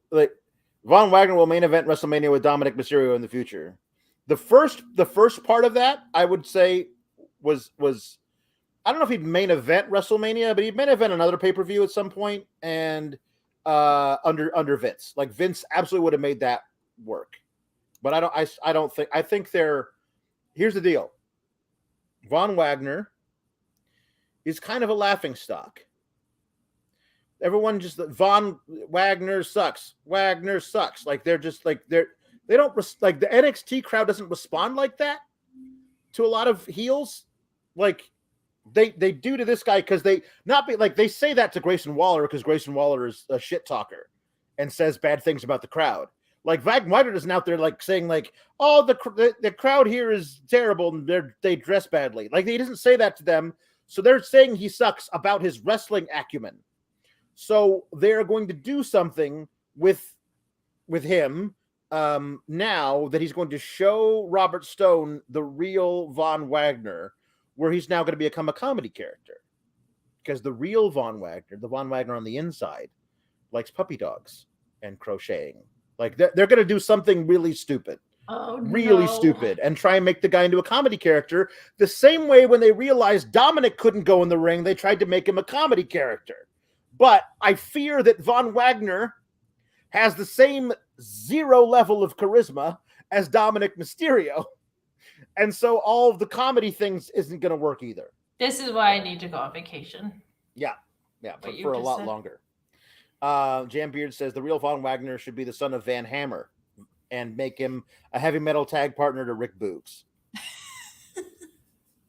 Von Wagner will main event WrestleMania with Dominic Mysterio in the future. The first part of that, I would say, was I don't know if he'd main event WrestleMania, but he'd main event another pay-per-view at some point, and under Vince. Like, Vince absolutely would have made that work. But I think here's the deal. Von Wagner is kind of a laughingstock. Everyone just, Von Wagner sucks. Wagner sucks. Like, they're just like, they don't, like, the NXT crowd doesn't respond like that to a lot of heels. Like, they do to this guy because they say that to Grayson Waller because Grayson Waller is a shit talker and says bad things about the crowd. Like, Wagner isn't out there like saying like, oh, the crowd here is terrible and they dress badly. Like, he doesn't say that to them. So they're saying he sucks about his wrestling acumen. So they're going to do something with him now that he's going to show Robert Stone the real Von Wagner, where he's now going to become a comedy character. Because the real Von Wagner, the Von Wagner on the inside, likes puppy dogs and crocheting. Like, they're going to do something really stupid. Really stupid, and try and make the guy into a comedy character. The same way when they realized Dominic couldn't go in the ring, they tried to make him a comedy character. But I fear that Von Wagner has the same zero level of charisma as Dominic Mysterio. And so all of the comedy things isn't going to work either. This is why I need to go on vacation. Yeah, but you for a just lot said. longer. Jam Beard says the real Von Wagner should be the son of Van Hammer and make him a heavy metal tag partner to Rick Boogs.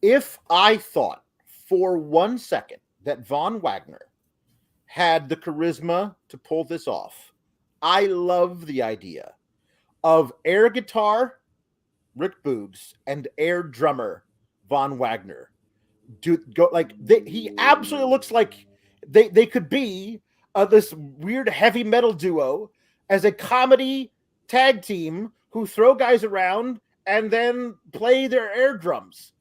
If I thought for 1 second that Von Wagner had the charisma to pull this off, I love the idea of air guitar Rick Boogs and air drummer Von Wagner. He absolutely looks like they could be this weird heavy metal duo as a comedy tag team who throw guys around and then play their air drums.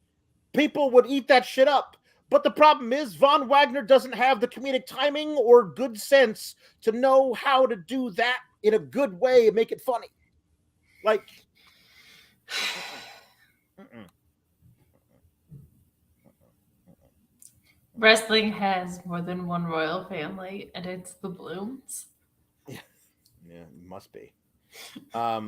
People would eat that shit up. But the problem is Von Wagner doesn't have the comedic timing or good sense to know how to do that in a good way and make it funny. Like, Wrestling has more than one royal family, and it's the Blooms. Yeah, it must be. All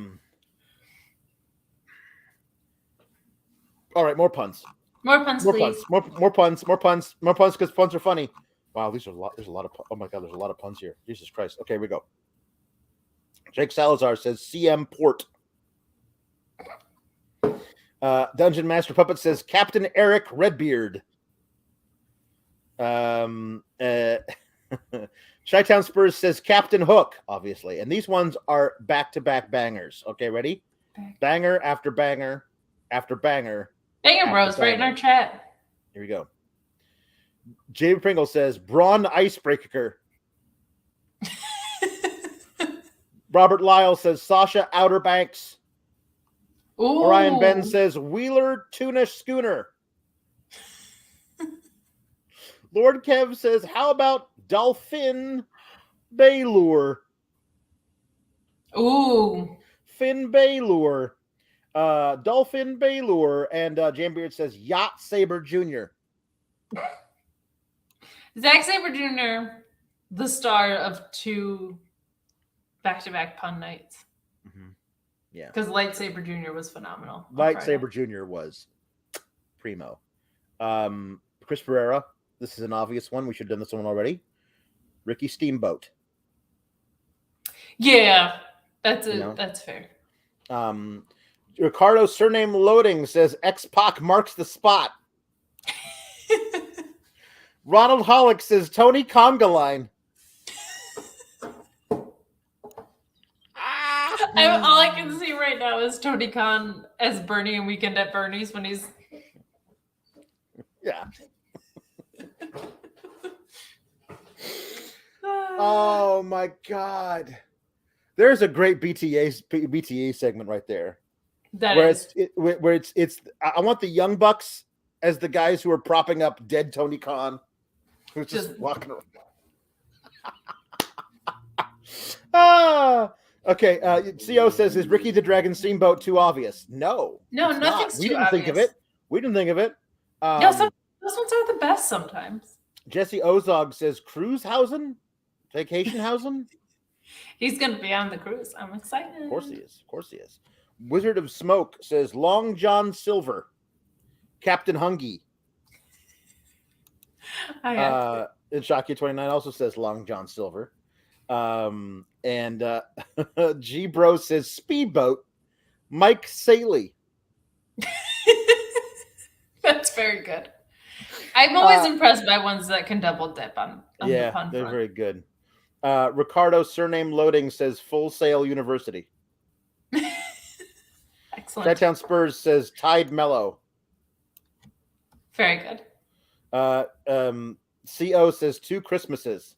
right, more puns. More puns, please. More puns because puns are funny. Wow, there's a lot of. Oh my god, there's a lot of puns here. Jesus Christ. Okay, here we go. Jake Salazar says CM Port. Dungeon Master Puppet says Captain Eric Redbeard. Chi-Town Spurs says Captain Hook, obviously. And these ones are back-to-back bangers. Okay, ready? Banger after banger after banger. Banger Bros, right in our chat. Here we go. Jay Pringle says Braun Icebreaker. Robert Lyle says Sasha Outer Banks. Ooh. Orion Ben says Wheeler Tuna Schooner. Lord Kev says, how about Dolphin Baylor? Ooh. Finn Baylor. Dolphin Baylor. And Jambeard says Yacht Saber Jr. Zack Sabre Jr., the star of 2 back-to-back pun nights. Mm-hmm. Yeah. Because Lightsaber Jr. was phenomenal. Lightsaber Jr. was primo. Chris Pereira. This is an obvious one. We should have done this one already. Ricky Steamboat. Yeah, that's fair. Ricardo Surname Loading says X-Pac marks the spot. Ronald Hollick says Tony Conga line. All I can see right now is Tony Khan as Bernie in Weekend at Bernie's when he's... Yeah. Oh my God! There's a great BTA segment right there. Where it's. I want the Young Bucks as the guys who are propping up dead Tony Khan, who's just walking around. Okay. Co says, "Is Ricky the Dragon Steamboat too obvious?" No, nothing's too obvious. We didn't think of it. No, those ones are the best sometimes. Jesse Ozog says Cruisehausen. Vacationhausen? He's going to be on the cruise. I'm excited. Of course he is. Wizard of Smoke says Long John Silver. Captain Hungy. And Shaki 29 also says Long John Silver. And G Bro says Speedboat. Mike Saley. That's very good. I'm always impressed by ones that can double dip on the pun they're front. very good. Ricardo Surname Loading says Full Sail University. Excellent. Tri-Town Spurs says Tide Mellow. Very good. CO says 2 Christmases.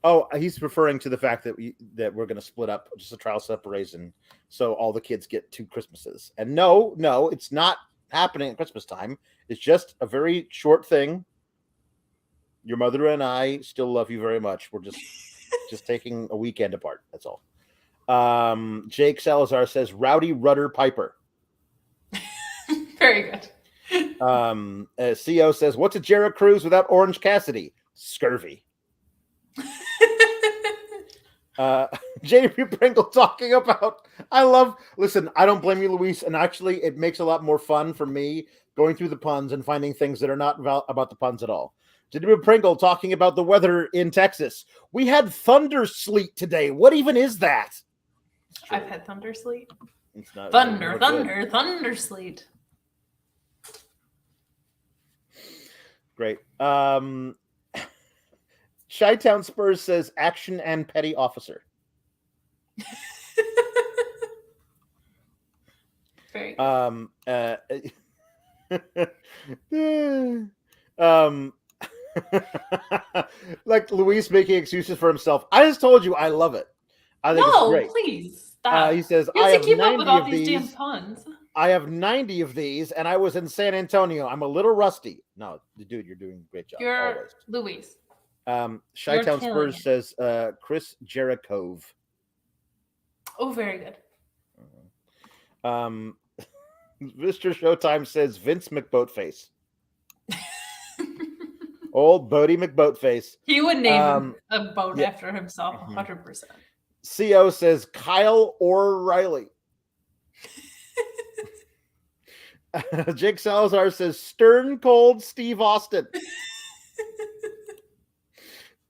Oh, he's referring to the fact that we're going to split up just a trial separation, so all the kids get 2 Christmases. And no, it's not happening at Christmas time. It's just a very short thing. Your mother and I still love you very much. We're just taking a weekend apart. That's all. Jake Salazar says Rowdy Rudder Piper. Very good. CO says, what's a Jarrah Cruz without Orange Cassidy? Scurvy. JP Pringle talking about. Listen, I don't blame you, Luis, and actually, it makes a lot more fun for me going through the puns and finding things that are not about the puns at all. JP Pringle talking about the weather in Texas. We had thunder sleet today. What even is that? I've had thunder sleet. It's not Thunder sleet. Great. Chi-Town Spurs says action and petty officer. Very like Luis making excuses for himself. I just told you I love it. I think it's great. Please stop. He says You I have have to keep up 90 with all of these damn these. puns. I have 90 of these, and I was in San Antonio. I'm a little rusty. No, dude, you're doing a great job. You're always. Luis. Chi-Town killing Spurs says Chris Jericho. Oh, very good. Mr. Showtime says Vince McBoatface. Old Bodie McBoatface. He would name a boat yeah. after himself 100%. CO says Kyle O'Reilly. Jake Salazar says Stern Cold Steve Austin.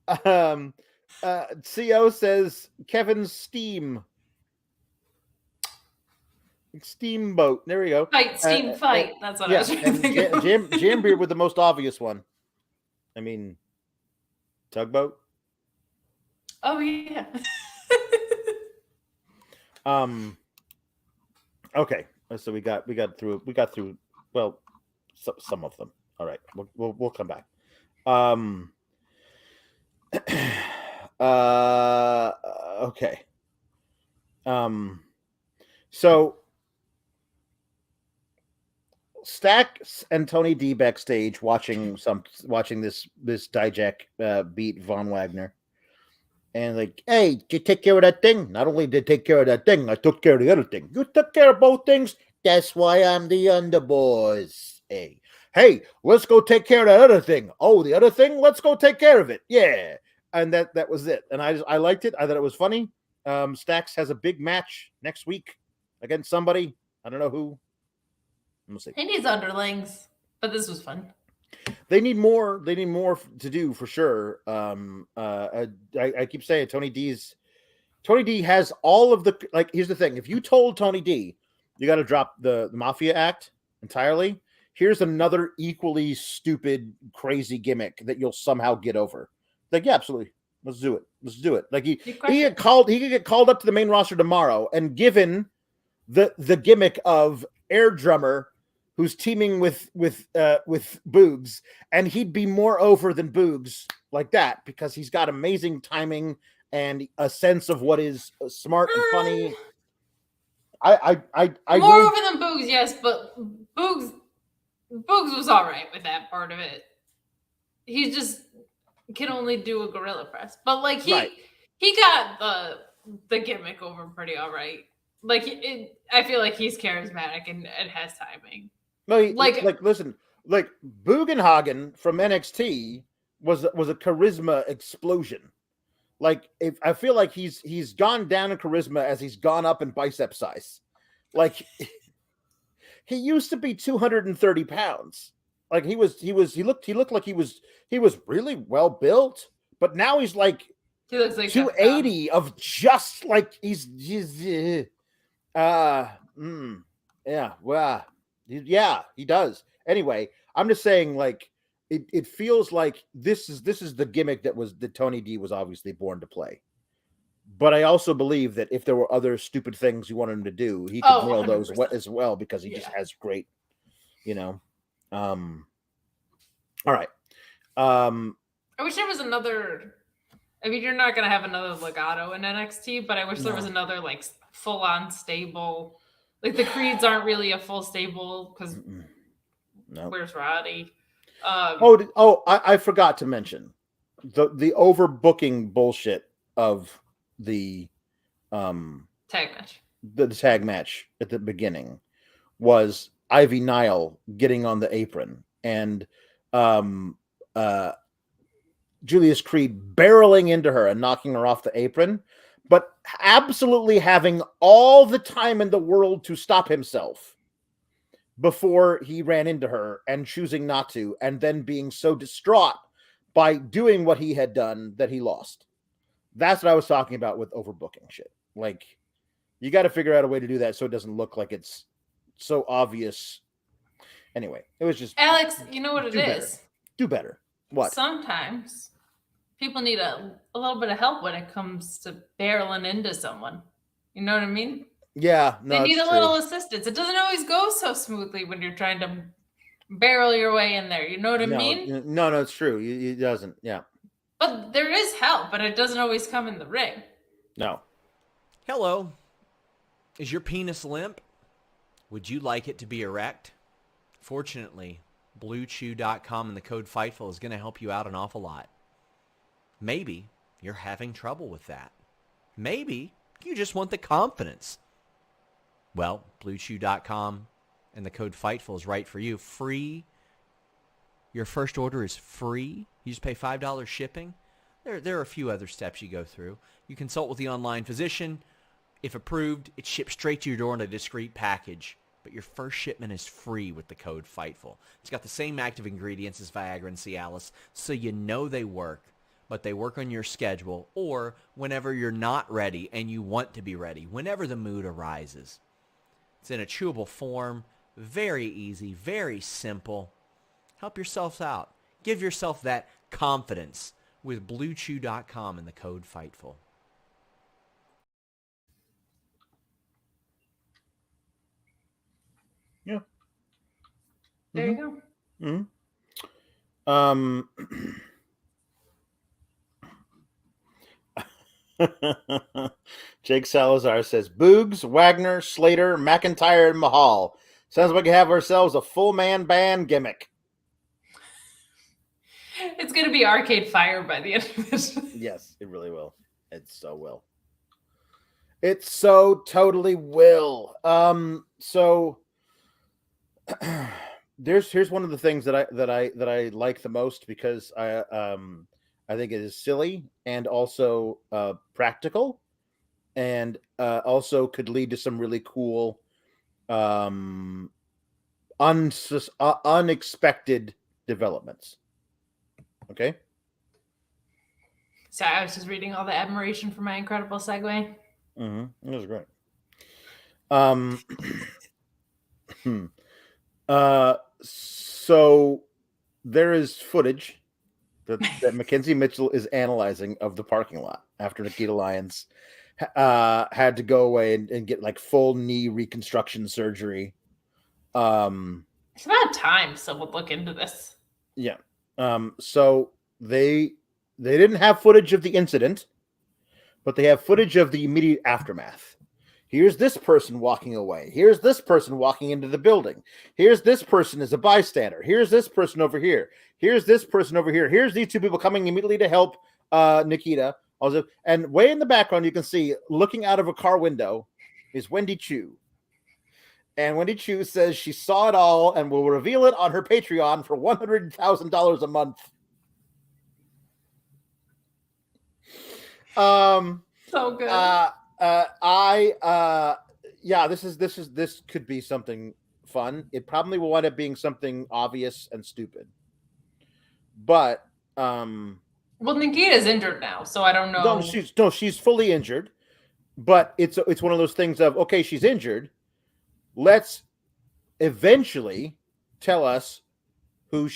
CO says Kevin Steam. Steamboat. There we go. Fight. That's what I was trying to think of. Jambeard with the most obvious one. I mean, tugboat. Oh yeah. Okay. So we got through. Well, some of them. All right. We'll come back. Okay. So Stacks and Tony D backstage watching this Dijak beat Von Wagner, and like, hey, did you take care of that thing? Not only did I take care of that thing, I took care of the other thing. You took care of both things. That's why I'm the underboss. Hey, let's go take care of that other thing. Oh, the other thing, let's go take care of it. Yeah, and that was it. And I liked it. I thought it was funny. Stacks has a big match next week against somebody. I don't know who. We'll see. He needs underlings, but this was fun. They need more to do for sure. I keep saying Tony D has all of the, like, here's the thing. If you told Tony D you got to drop the Mafia Act entirely, here's another equally stupid, crazy gimmick that you'll somehow get over. Like, yeah, absolutely. Let's do it. Like he could get called up to the main roster tomorrow and given the gimmick of air drummer who's teaming with Boogs, and he'd be more over than Boogs like that because he's got amazing timing and a sense of what is smart and funny. I more over than Boogs, yes, but Boogs was all right with that part of it. He just can only do a gorilla press, but like he got the gimmick over pretty all right. Like I feel like he's charismatic and has timing. No, listen, like Bugenhagen from NXT was a charisma explosion. Like, if I feel like he's gone down in charisma as he's gone up in bicep size. Like, he used to be 230 pounds. Like he looked like he was really well built, but now he looks like 280 of just like he's he does. Anyway, I'm just saying, like, it feels like this is the gimmick that Tony D was obviously born to play. But I also believe that if there were other stupid things you wanted him to do, he could nail 100%. Those as well because he just has great, all right. I wish there was another. I mean, you're not gonna have another Legato in NXT, but I wish there was another like full-on stable. Like the Creeds aren't really a full stable because where's Roddy? I forgot to mention the overbooking bullshit of the tag match. The tag match at the beginning was Ivy Nile getting on the apron and Julius Creed barreling into her and knocking her off the apron. but absolutely having all the time in the world to stop himself before he ran into her and choosing not to, and then being so distraught by doing what he had done that he lost. That's what I was talking about with overbooking shit. Like, you got to figure out a way to do that so it doesn't look like it's so obvious. Anyway, it was just Alex, you know what it is? Do better. What? Sometimes people need a little bit of help when it comes to barreling into someone. You know what I mean? Yeah, no, they need it's a true. little assistance. It doesn't always go so smoothly when you're trying to barrel your way in there. You know what I mean? No, it's true. It doesn't. Yeah. But there is help, but it doesn't always come in the ring. No. Hello. Is your penis limp? Would you like it to be erect? Fortunately, BlueChew.com and the code FIGHTFUL is going to help you out an awful lot. Maybe you're having trouble with that. Maybe you just want the confidence. Well, BlueChew.com and the code FIGHTFUL is right for you. Free. Your first order is free. You just pay $5 shipping. There are a few other steps you go through. You consult with the online physician. If approved, it's shipped straight to your door in a discreet package. But your first shipment is free with the code FIGHTFUL. It's got the same active ingredients as Viagra and Cialis, so you know they work, but they work on your schedule or whenever you're not ready and you want to be ready, whenever the mood arises. It's in a chewable form, very easy, very simple. Help yourself out. Give yourself that confidence with BlueChew.com and the code FIGHTFUL. Yeah. There you go. Jake Salazar says, Boogs, Wagner, Slater, McIntyre, and Mahal. Sounds like we have ourselves a full man band gimmick. It's going to be Arcade Fire by the end of this. Yes, it really will. It so will. It so totally will. So here's one of the things that I like the most, because I think it is silly and also practical, and also could lead to some really cool unexpected developments. Okay. So I was just reading all the admiration for my incredible segue. It was great. So there is footage that Mackenzie Mitchell is analyzing of the parking lot after Nikita Lyons had to go away and get like full knee reconstruction surgery. It's about time someone look into this. Yeah. So they didn't have footage of the incident, but they have footage of the immediate aftermath. Here's this person walking away. Here's this person walking into the building. Here's this person as a bystander. Here's this person over here. Here's this person over here. Here's these two people coming immediately to help Nikita. Also, and way in the background, you can see, looking out of a car window, is Wendy Chu. And Wendy Chu says she saw it all and will reveal it on her Patreon for $100,000 a month. So good. This could be something fun. It probably will wind up being something obvious and stupid. But well, Nikita's injured now, so I don't know. She's fully injured. But it's one of those things of, okay, she's injured. Let's eventually tell us who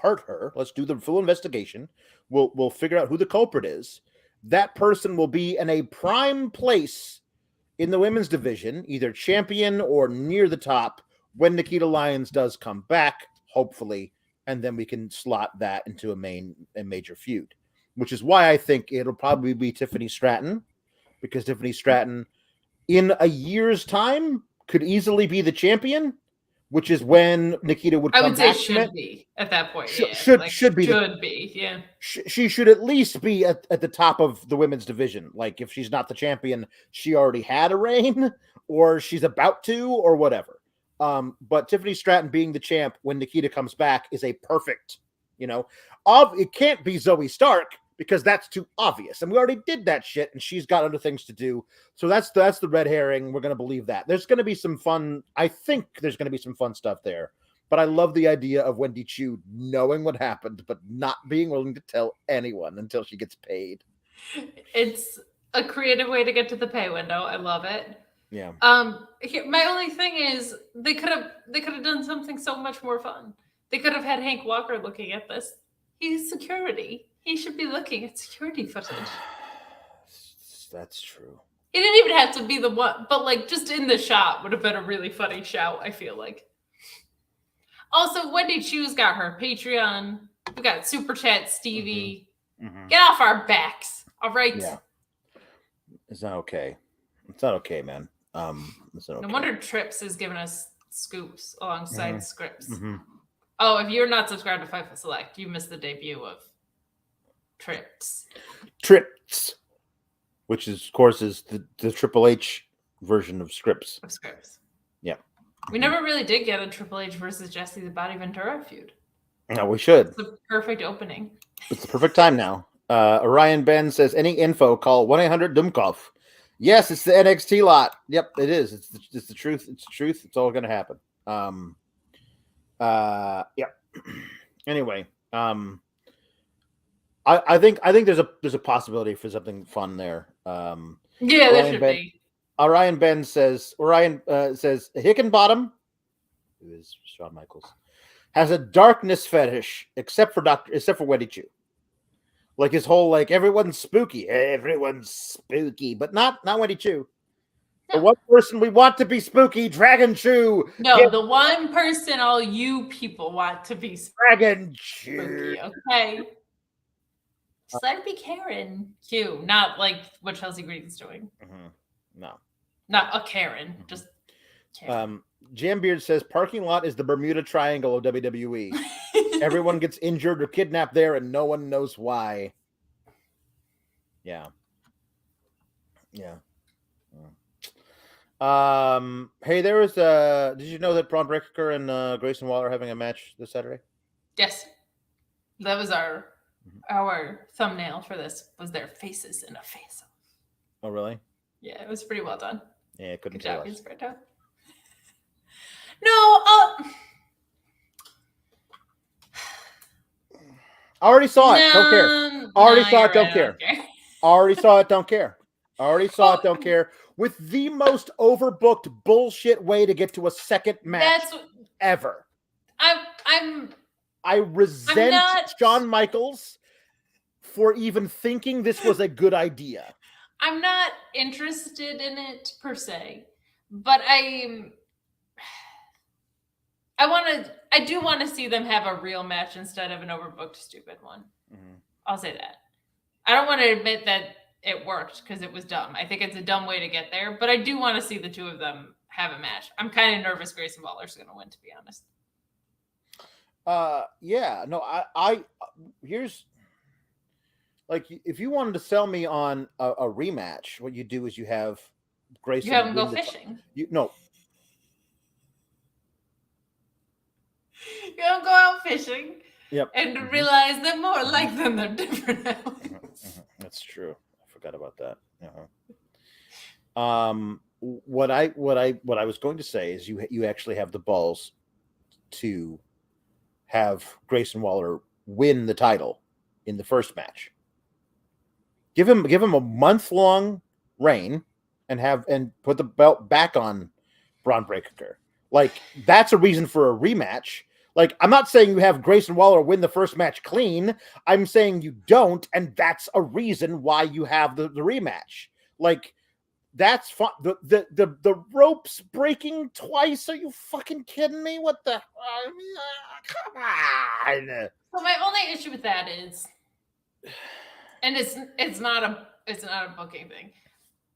hurt her. Let's do the full investigation. We'll figure out who the culprit is. That person will be in a prime place in the women's division, either champion or near the top, when Nikita Lyons does come back, hopefully, and then we can slot that into a major feud, which is why I think it'll probably be Tiffany Stratton, because Tiffany Stratton, in a year's time, could easily be the champion, which is when Nikita would come back. I would say should be at that point. Should be. Yeah. She should at least be at the top of the women's division. Like, if she's not the champion, she already had a reign, or she's about to, or whatever. But Tiffany Stratton being the champ when Nikita comes back is a perfect, it can't be Zoe Stark, because that's too obvious. And we already did that shit, and she's got other things to do. So that's the red herring. We're going to believe that. There's going to be some fun. I think there's going to be some fun stuff there. But I love the idea of Wendy Chu knowing what happened, but not being willing to tell anyone until she gets paid. It's a creative way to get to the pay window. I love it. Yeah. My only thing is they could have done something so much more fun. They could have had Hank Walker looking at this. He's security. He should be looking at security footage. That's true. He didn't even have to be the one, but like just in the shot would have been a really funny shout, I feel like. Also, Wendy Chu's got her Patreon. We got Super Chat Stevie. Mm-hmm. Get off our backs. All right. Yeah. It's not okay. It's not okay, man. It's not okay. No wonder Trips is giving us scoops alongside scripts. Mm-hmm. Oh, if you're not subscribed to FIFA Select, you missed the debut of Trips. Trips, which is, of course, is the Triple H version of Scripps. Of Scripps. Yeah. We never really did get a Triple H versus Jesse the Body Ventura feud. No, we should. It's the perfect opening. It's the perfect time now. Orion Ben says, any info, call 1-800-DUMKOV. Yes, it's the NXT lot. Yep, it is. It's the truth. It's the truth. It's all going to happen. Yeah. Anyway, I think there's a possibility for something fun there. Yeah, there should be. Orion Ben says, Hickenbottom, who is Shawn Michaels, has a darkness fetish, except for Wendy Chu. Like his whole, like, everyone's spooky, but not Wendy Chu. No. The one person we want to be spooky, Dragon Chu. No, the one person all you people want to be Dragon Chu. spooky, okay? Just let it be Karen Q, not like what Chelsea Green's doing. Mm-hmm. No. Not a Karen, just Karen. Jambeard says parking lot is the Bermuda Triangle of WWE. Everyone gets injured or kidnapped there, and no one knows why. Yeah. Hey, there was did you know that Braun Breaker and Grayson Waller are having a match this Saturday? Yes. That was our thumbnail for this, was their faces in a face-off. Oh, really? Yeah, it was pretty well done. Yeah, couldn't Good care job, less. Isberto. No, Already saw it. Don't care. Already saw it. Don't care. Already saw it. Don't care. Already saw it. Don't care. With the most overbooked bullshit way to get to a second match ever. I resent Shawn Michaels for even thinking this was a good idea. I'm not interested in it per se, but I do want to see them have a real match instead of an overbooked stupid one. Mm-hmm. I'll say that. I don't want to admit that it worked because it was dumb. I think it's a dumb way to get there, but I do want to see the two of them have a match. I'm kind of nervous Grayson Waller's going to win, to be honest. Yeah, no, I here's, like, if you wanted to sell me on a rematch, what you do is you have Grayson. You have him go fishing. You have him go out fishing. Yep. And realize they're more alike than they're different now. That's true. I forgot about that. What I was going to say is you actually have the balls to have Grayson Waller win the title in the first match. Give him a month-long reign and put the belt back on Braun Breaker. Like, that's a reason for a rematch. Like, I'm not saying you have Grayson Waller win the first match clean. I'm saying you don't, and that's a reason why you have the rematch. Like, that's fun. The ropes breaking twice. Are you fucking kidding me? What the? Come on. So my only issue with that is, and it's not a booking thing.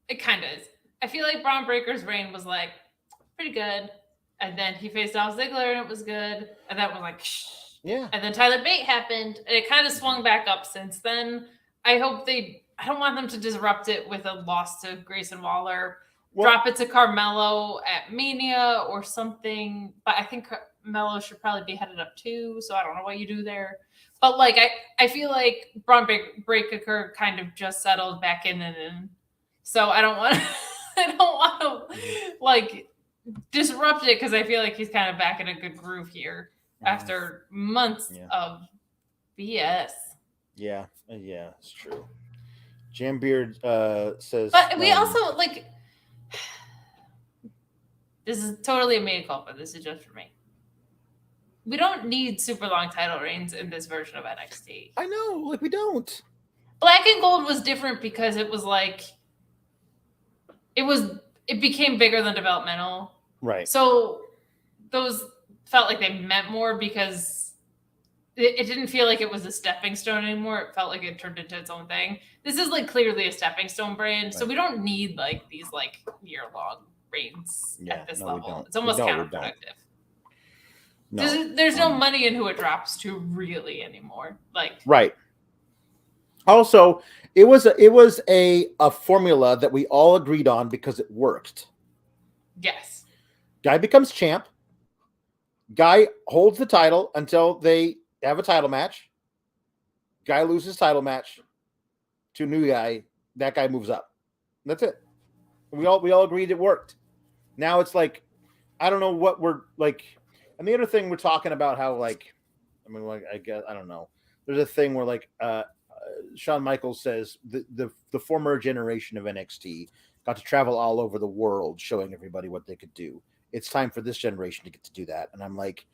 It kind of is. I feel like Braun Breaker's reign was like pretty good. And then he faced Dolph Ziggler and it was good. And that was like, shh. Yeah. And then Tyler Bate happened and it kind of swung back up since then. I don't want them to disrupt it with a loss to Grayson Waller drop it to Carmelo at Mania or something. But I think Carmelo should probably be headed up too. So I don't know what you do there. But like I feel like Braun Breaker kind of just settled back in and so I don't want I don't want to like disrupt it because I feel like he's kind of back in a good groove here after months of BS. Yeah, it's true. Jambeard says, but we also like. This is totally a mea culpa. This is just for me. We don't need super long title reigns in this version of NXT. I know, like we don't. Black and Gold was different because it was like it became bigger than developmental. Right. So those felt like they meant more because it didn't feel like it was a stepping stone anymore. It felt like it turned into its own thing. This is like clearly a stepping stone brand. Right. So we don't need like these like year-long reigns at this level. It's almost counterproductive. No. There's no money in who it drops to really anymore. Like right. Also, it was a formula that we all agreed on because it worked. Yes. Guy becomes champ. Guy holds the title until they have a title match. Guy loses title match to a new guy. That guy moves up. That's it. We all agreed it worked. Now it's like, I don't know what we're like. And the other thing we're talking about how like, I mean, like I guess I don't know. There's a thing where like Shawn Michaels says the former generation of NXT got to travel all over the world, showing everybody what they could do. It's time for this generation to get to do that. And I'm like,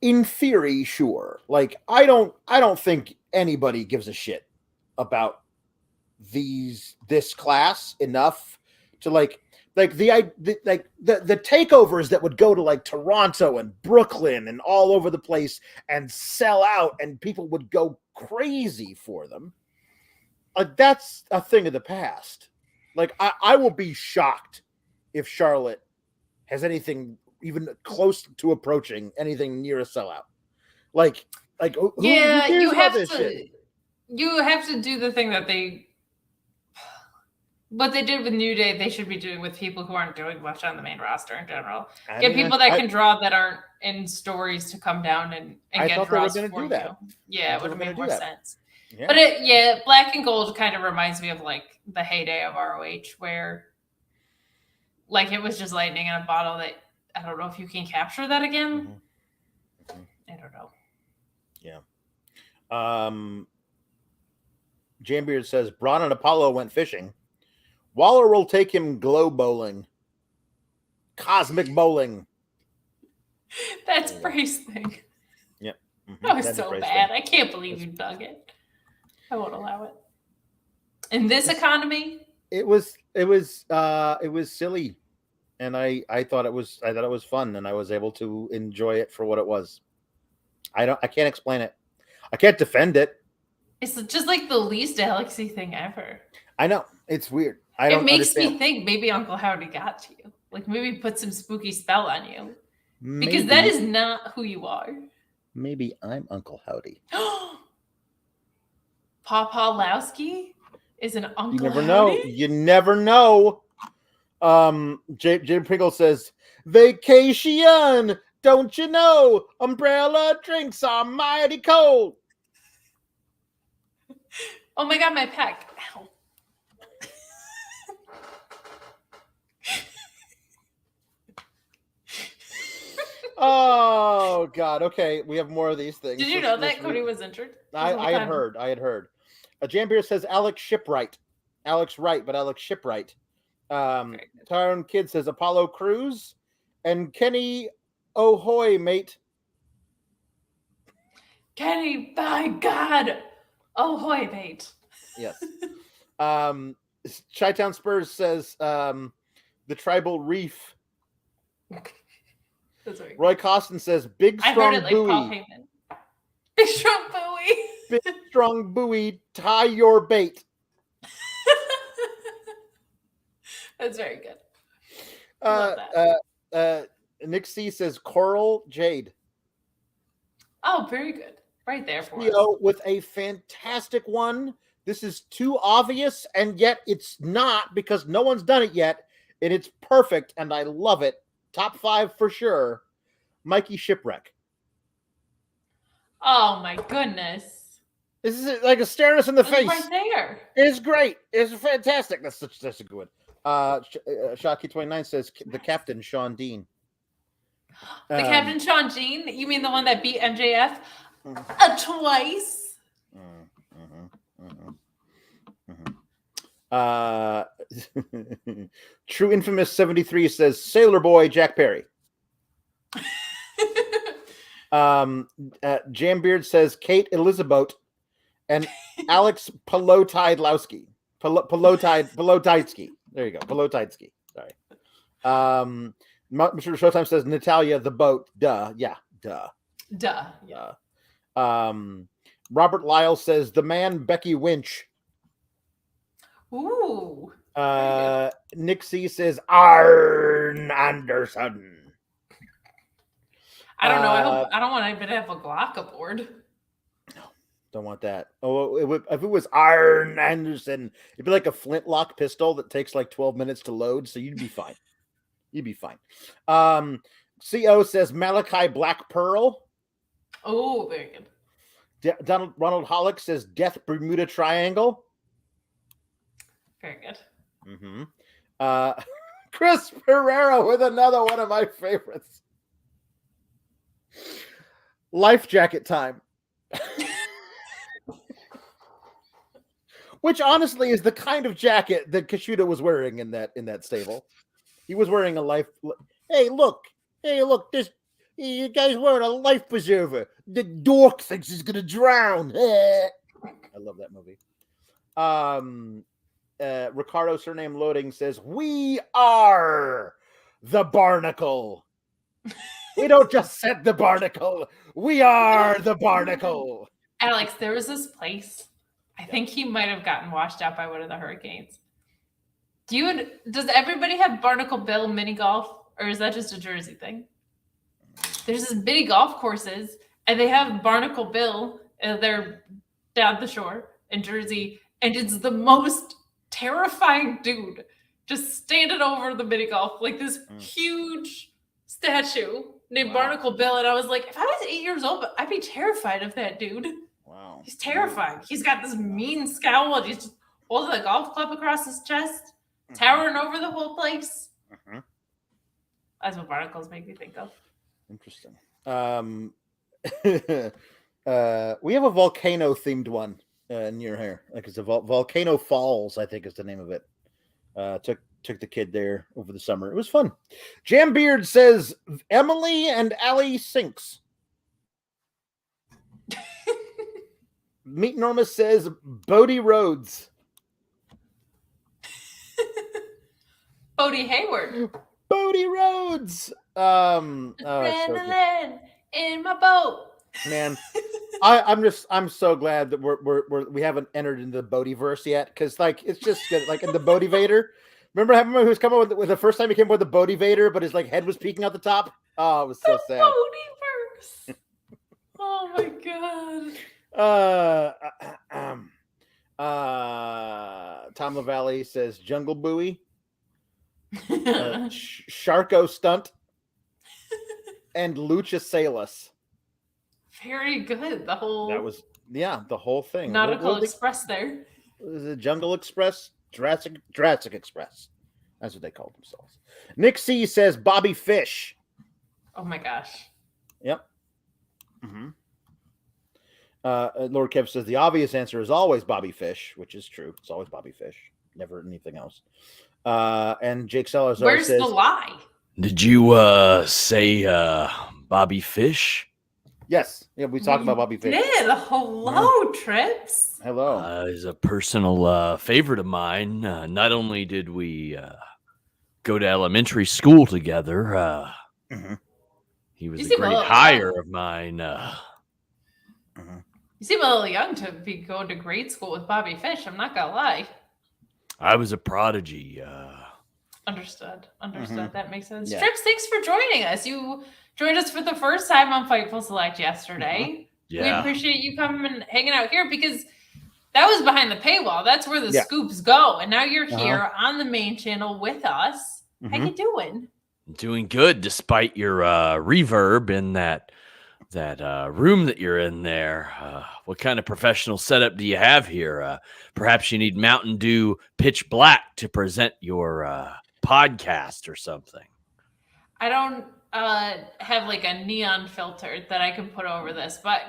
in theory, sure. Like I don't think anybody gives a shit about this class enough to like the takeovers that would go to like Toronto and Brooklyn and all over the place and sell out and people would go crazy for them. Like that's a thing of the past. Like I will be shocked if Charlotte has anything even close to approaching anything near a sellout. Like who you have to you have to do the thing that what they did with New Day, they should be doing with people who aren't doing much on the main roster in general. Get people that can draw that aren't in stories to come down and get draws for you. Yeah, it would have made more sense. Yeah. But Black and Gold kind of reminds me of like the heyday of ROH where like it was just lightning in a bottle that I don't know if you can capture that again. Mm-hmm. I don't know. Yeah. Jambeard says Braun and Apollo went fishing. Waller will take him glow bowling. Cosmic bowling. That's Bray's thing. Yep. Mm-hmm. That was so bad. I can't believe you dug it. I won't allow it. In this economy? It was silly. And I thought it was fun and I was able to enjoy it for what it was. I can't explain it. I can't defend it. It's just like the least Alexy thing ever. I know. It's weird. It makes me think maybe Uncle Howdy got to you. Like maybe put some spooky spell on you. Maybe. Because that is not who you are. Maybe I'm Uncle Howdy. Papa Lowski is an Uncle You never Howdy? know. You never know. Jim Pringle says, vacation. Don't you know? Umbrella drinks are mighty cold. Oh my God, my pec. Ow. Oh God. Okay, we have more of these things. Did you know that Cody was injured? I had heard. Jambeer says Alex Shipwright. Alex Wright, but Alex Shipwright. Tyrone Kid says Apollo Crews and Kenny Ahoy, mate. Kenny, by God. Ahoy, mate. Yes. Chi-Town Spurs says the Tribal Reef. That's right. Roy Costin says big strong buoy. Paul Heyman. Big strong buoy. Big strong buoy, tie your bait. That's very good. Nick C says Coral Jade. Oh, very good. Right there for us. With a fantastic one This is too obvious, and yet it's not because no one's done it yet, and it's perfect, and I love it. Top 5 for sure. Mikey Shipwreck. Oh my goodness. This is like a staring us in the It's face. right there. It's great. It's fantastic. That's a good one. Shocky29 says the captain, Sean Dean. The Captain Sean Dean? You mean the one that beat MJF twice? True Infamous 73 says Sailor Boy Jack Perry. Jambeard says Kate Elizabeth and Alex Pelotidlowski. Pelotidski. There you go. Pelotidski. Sorry. Mr. Showtime says Natalia the boat. Duh. Yeah. Duh. Yeah. Robert Lyle says the man Becky Winch. Ooh. Nick C says Arn Anderson. I don't know. I don't want anybody to have a Glock aboard. Don't want that. Oh, if it was Arn Anderson, it'd be like a flintlock pistol that takes like 12 minutes to load, so you'd be fine. You'd be fine. CO says Malachi Black Pearl. Oh, very good. Ronald Hollick says Death Bermuda Triangle. Very good. Chris Pereira with another one of my favorites. Life Jacket Time. Which honestly is the kind of jacket that Kashuda was wearing in that stable. He was wearing a life. Hey, look, this you guys wearing a life preserver. The dork thinks he's gonna drown. I love that movie. Ricardo surname loading says we are the Barnacle. We don't just set the Barnacle. We are the Barnacle. Alex, there was this place. I think he might have gotten washed out by one of the hurricanes. Does everybody have Barnacle Bill mini golf, or is that just a Jersey thing? There's this mini golf courses, and they have Barnacle Bill, and they're down the shore in Jersey, and it's the most terrifying dude just standing over the mini golf, like this huge statue named Barnacle Bill. And I was like, if I was 8 years old, I'd be terrified of that dude. Wow. He's terrifying. He's got this mean scowl, and he's just holding a golf club across his chest, towering over the whole place. That's what barnacles make me think of. Interesting. We have a volcano themed one near here. Like it's a Volcano Falls, I think is the name of it. Took the kid there over the summer. It was fun. Jambeard says Emily and Allie Sinks. Meat Normus says Bodie Rhodes. Bodie Hayward. Bodie Rhodes. Adrenaline in my boat. Man, I'm so glad that we haven't entered into the Bodieverse yet, because like it's just good. Like in the Bodie Vader. Remember who was coming with the first time he came with the Bodie Vader, but his like head was peeking out the top. Oh, it was so sad. Bodieverse. Oh my god. Tom LaValle says Jungle Buoy. Sharko Stunt and Lucha Salas. Very good. The whole thing. Nautical Express there. Was it Jungle Express? Jurassic Express. That's what they called themselves. Nick C says Bobby Fish. Oh my gosh. Yep. Lord Kev says the obvious answer is always Bobby Fish, which is true. It's always Bobby Fish, never anything else. And Jake Salazar Where's says, the lie? Did you say Bobby Fish? Yes. Yeah, we talked about Bobby Fish. Yeah, hello, Trips. Hello. He's a personal favorite of mine. Not only did we go to elementary school together, he was a great hire of mine. You seem a little young to be going to grade school with Bobby Fish. I'm not gonna lie. I was a prodigy. Understood. That makes sense. Yeah. Trips, thanks for joining us. You joined us for the first time on Fightful Select yesterday. Yeah. We appreciate you coming and hanging out here because That was behind the paywall. That's where the Yeah. scoops go. And now you're Uh-huh. here on the main channel with us. How you doing? Doing good despite your reverb in that room that you're in there. What kind of professional setup do you have here? Perhaps you need Mountain Dew Pitch Black to present your podcast or something. I don't have like a neon filter that I can put over this, but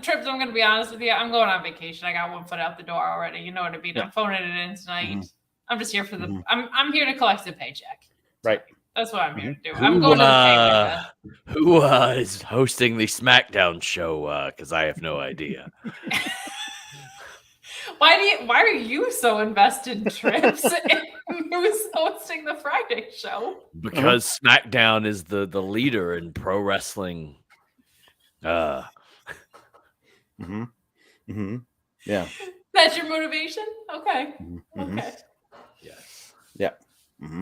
Trips, I'm going to be honest with you. I'm going on vacation. I got one foot out the door already. You know what I mean? Yeah. I'm phoning it in tonight. Mhm. I'm just here for the. Mhm. I'm here to collect the paycheck. Right. That's what I'm here to do. Who, I'm going to the paycheck. Who is hosting the SmackDown show? Because I have no idea. Why are you so invested in Trips? And who's hosting the Friday show? Because SmackDown is the leader in pro wrestling. Yeah. That's your motivation? Okay. Mhm. Okay. Yes. Yeah.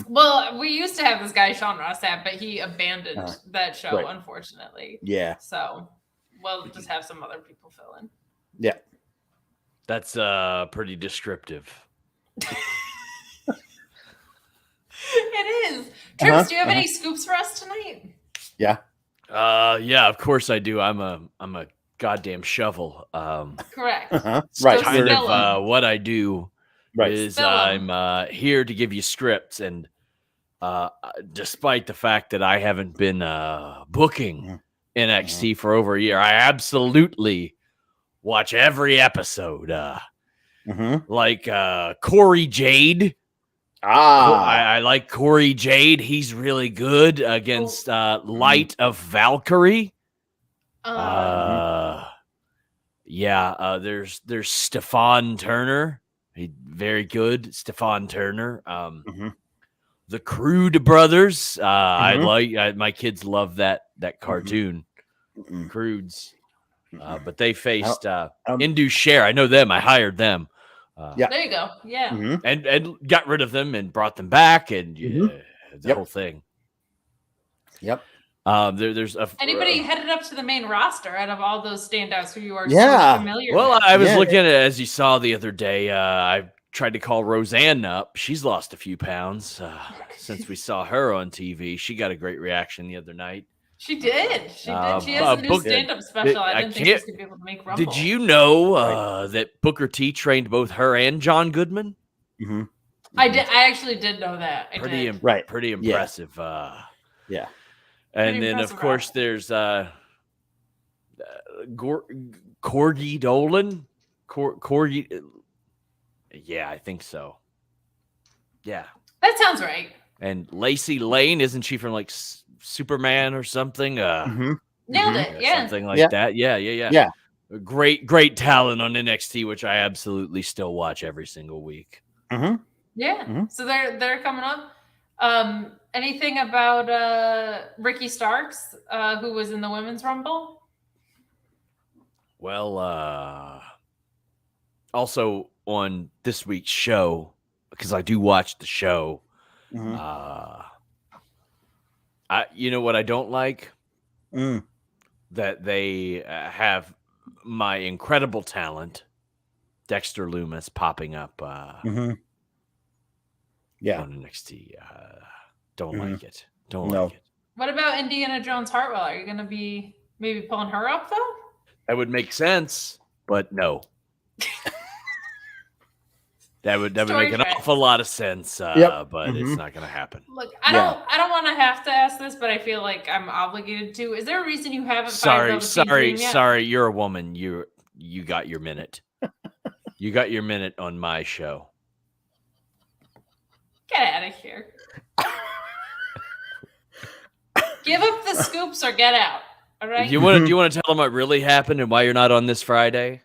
Well, we used to have this guy Sean Rossap, but he abandoned that show, right. unfortunately. Yeah. So we'll just have some other people fill in. Yeah. That's pretty descriptive. It is. Trips, do you have any scoops for us tonight? Yeah. Yeah, of course I do. I'm a goddamn shovel. Correct. Right. So Kind spill 'em. of what I do Right. is Spill 'em. I'm here to give you scripts, and despite the fact that I haven't been booking NXT for over a year, I absolutely watch every episode. Like Corey Jade. I like Corey Jade. He's really good against Light of Valkyrie. There's Stefan Turner. Very good, Stefan Turner. The Crude Brothers. I like. My kids love that cartoon, Crudes. But they faced Indu Share. I know them. I hired them. Yeah. There you go. Yeah. And got rid of them and brought them back, and the whole thing. Yep. There's Anybody headed up to the main roster out of all those standouts who you are Yeah. so familiar Well, with? I was Yeah. looking at it as you saw the other day. I tried to call Roseanne up. She's lost a few pounds since we saw her on TV. She got a great reaction the other night. She did. She did. She has a new Book- stand-up special. I I didn't think she was can't- going to be able to make Rumble. Did you know that Booker T trained both her and John Goodman? I did. I actually did know that. I Pretty did. Right. pretty Yeah. impressive. Yeah. And Pretty then, of impressive, course, Rob. there's Corgi Dolan. Corgi. Yeah, I think so. Yeah. That sounds right. And Lacey Lane, isn't she from like Superman or something? Nailed it. Or Yeah. something like Yeah. that. Yeah. Yeah. Great talent on NXT, which I absolutely still watch every single week. Yeah. Mhm. So they're coming up. Anything about Ricky Starks, who was in the Women's Rumble? Well, also on this week's show, because I do watch the show, you know what I don't like? That they have my incredible talent, Dexter Loomis, popping up Yeah. on NXT. Don't Mhm. like it. Don't No. like it. What about Indiana Jones Hartwell? Are you going to be maybe pulling her up though? That would make sense, but no. That would Story make an track. awful lot of sense, Yep. but it's Mhm. not going to happen. Look, I don't want to have to ask this, but I feel like I'm obligated to. Is there a reason you haven't? fired Velveteen Dream yet? Sorry. You're a woman. You got your minute. You got your minute on my show. Get out of here. Give up the scoops or get out. All right. Do you want to tell them what really happened and why you're not on this Friday?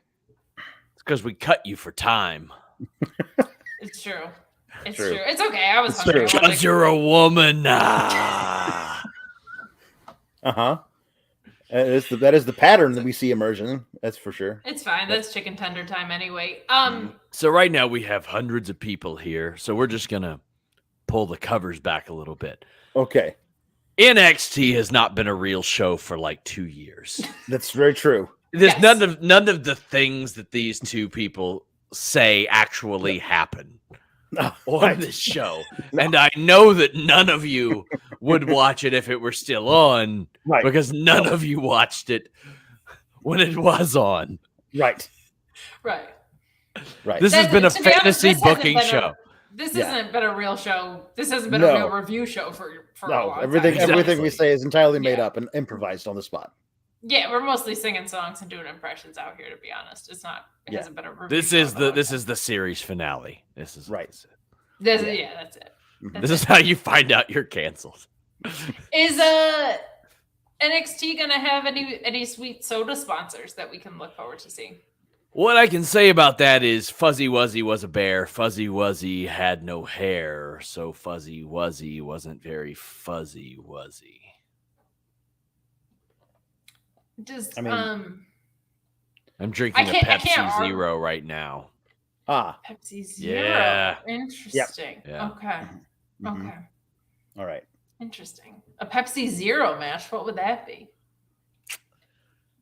It's because we cut you for time. It's true. It's True. true. It's okay. I was It's hungry. true. I wanted Because to- you're a woman. That is the pattern that we see emerging. That's for sure. It's fine. That's chicken tender time anyway. So right now we have hundreds of people here, so we're just gonna pull the covers back a little bit. Okay. NXT has not been a real show for like 2 years. That's very true. There's Yes. none of the things that these two people say actually happen No, on right. this show. And I know that none of you would watch it if it were still on, Right. because none of you watched it when it was on. Right. Right. Right. This has been a To be honest, fantasy this hasn't booking been show. This Yeah. hasn't been a real show. This hasn't been No. a real review show for a No, long everything time. everything we Exactly. say is entirely made Yeah. up and improvised on the spot. Yeah, we're mostly singing songs and doing impressions out here. To be honest, it Yeah. hasn't been a review. This show is in a the long this time. is the series finale. This is Right. This, yeah. yeah, that's it. Mhm. This is how you find out you're canceled. Is NXT gonna have any sweet soda sponsors that we can look forward to seeing? What I can say about that is Fuzzy Wuzzy was a bear. Fuzzy Wuzzy had no hair, so Fuzzy Wuzzy wasn't very fuzzy wuzzy. Does I mean- I'm drinking a I can't Pepsi argue. Zero right now. Pepsi Zero? Yeah. Interesting. Yeah. Okay. Mhm. Okay. All right. Interesting. A Pepsi Zero match. What would that be?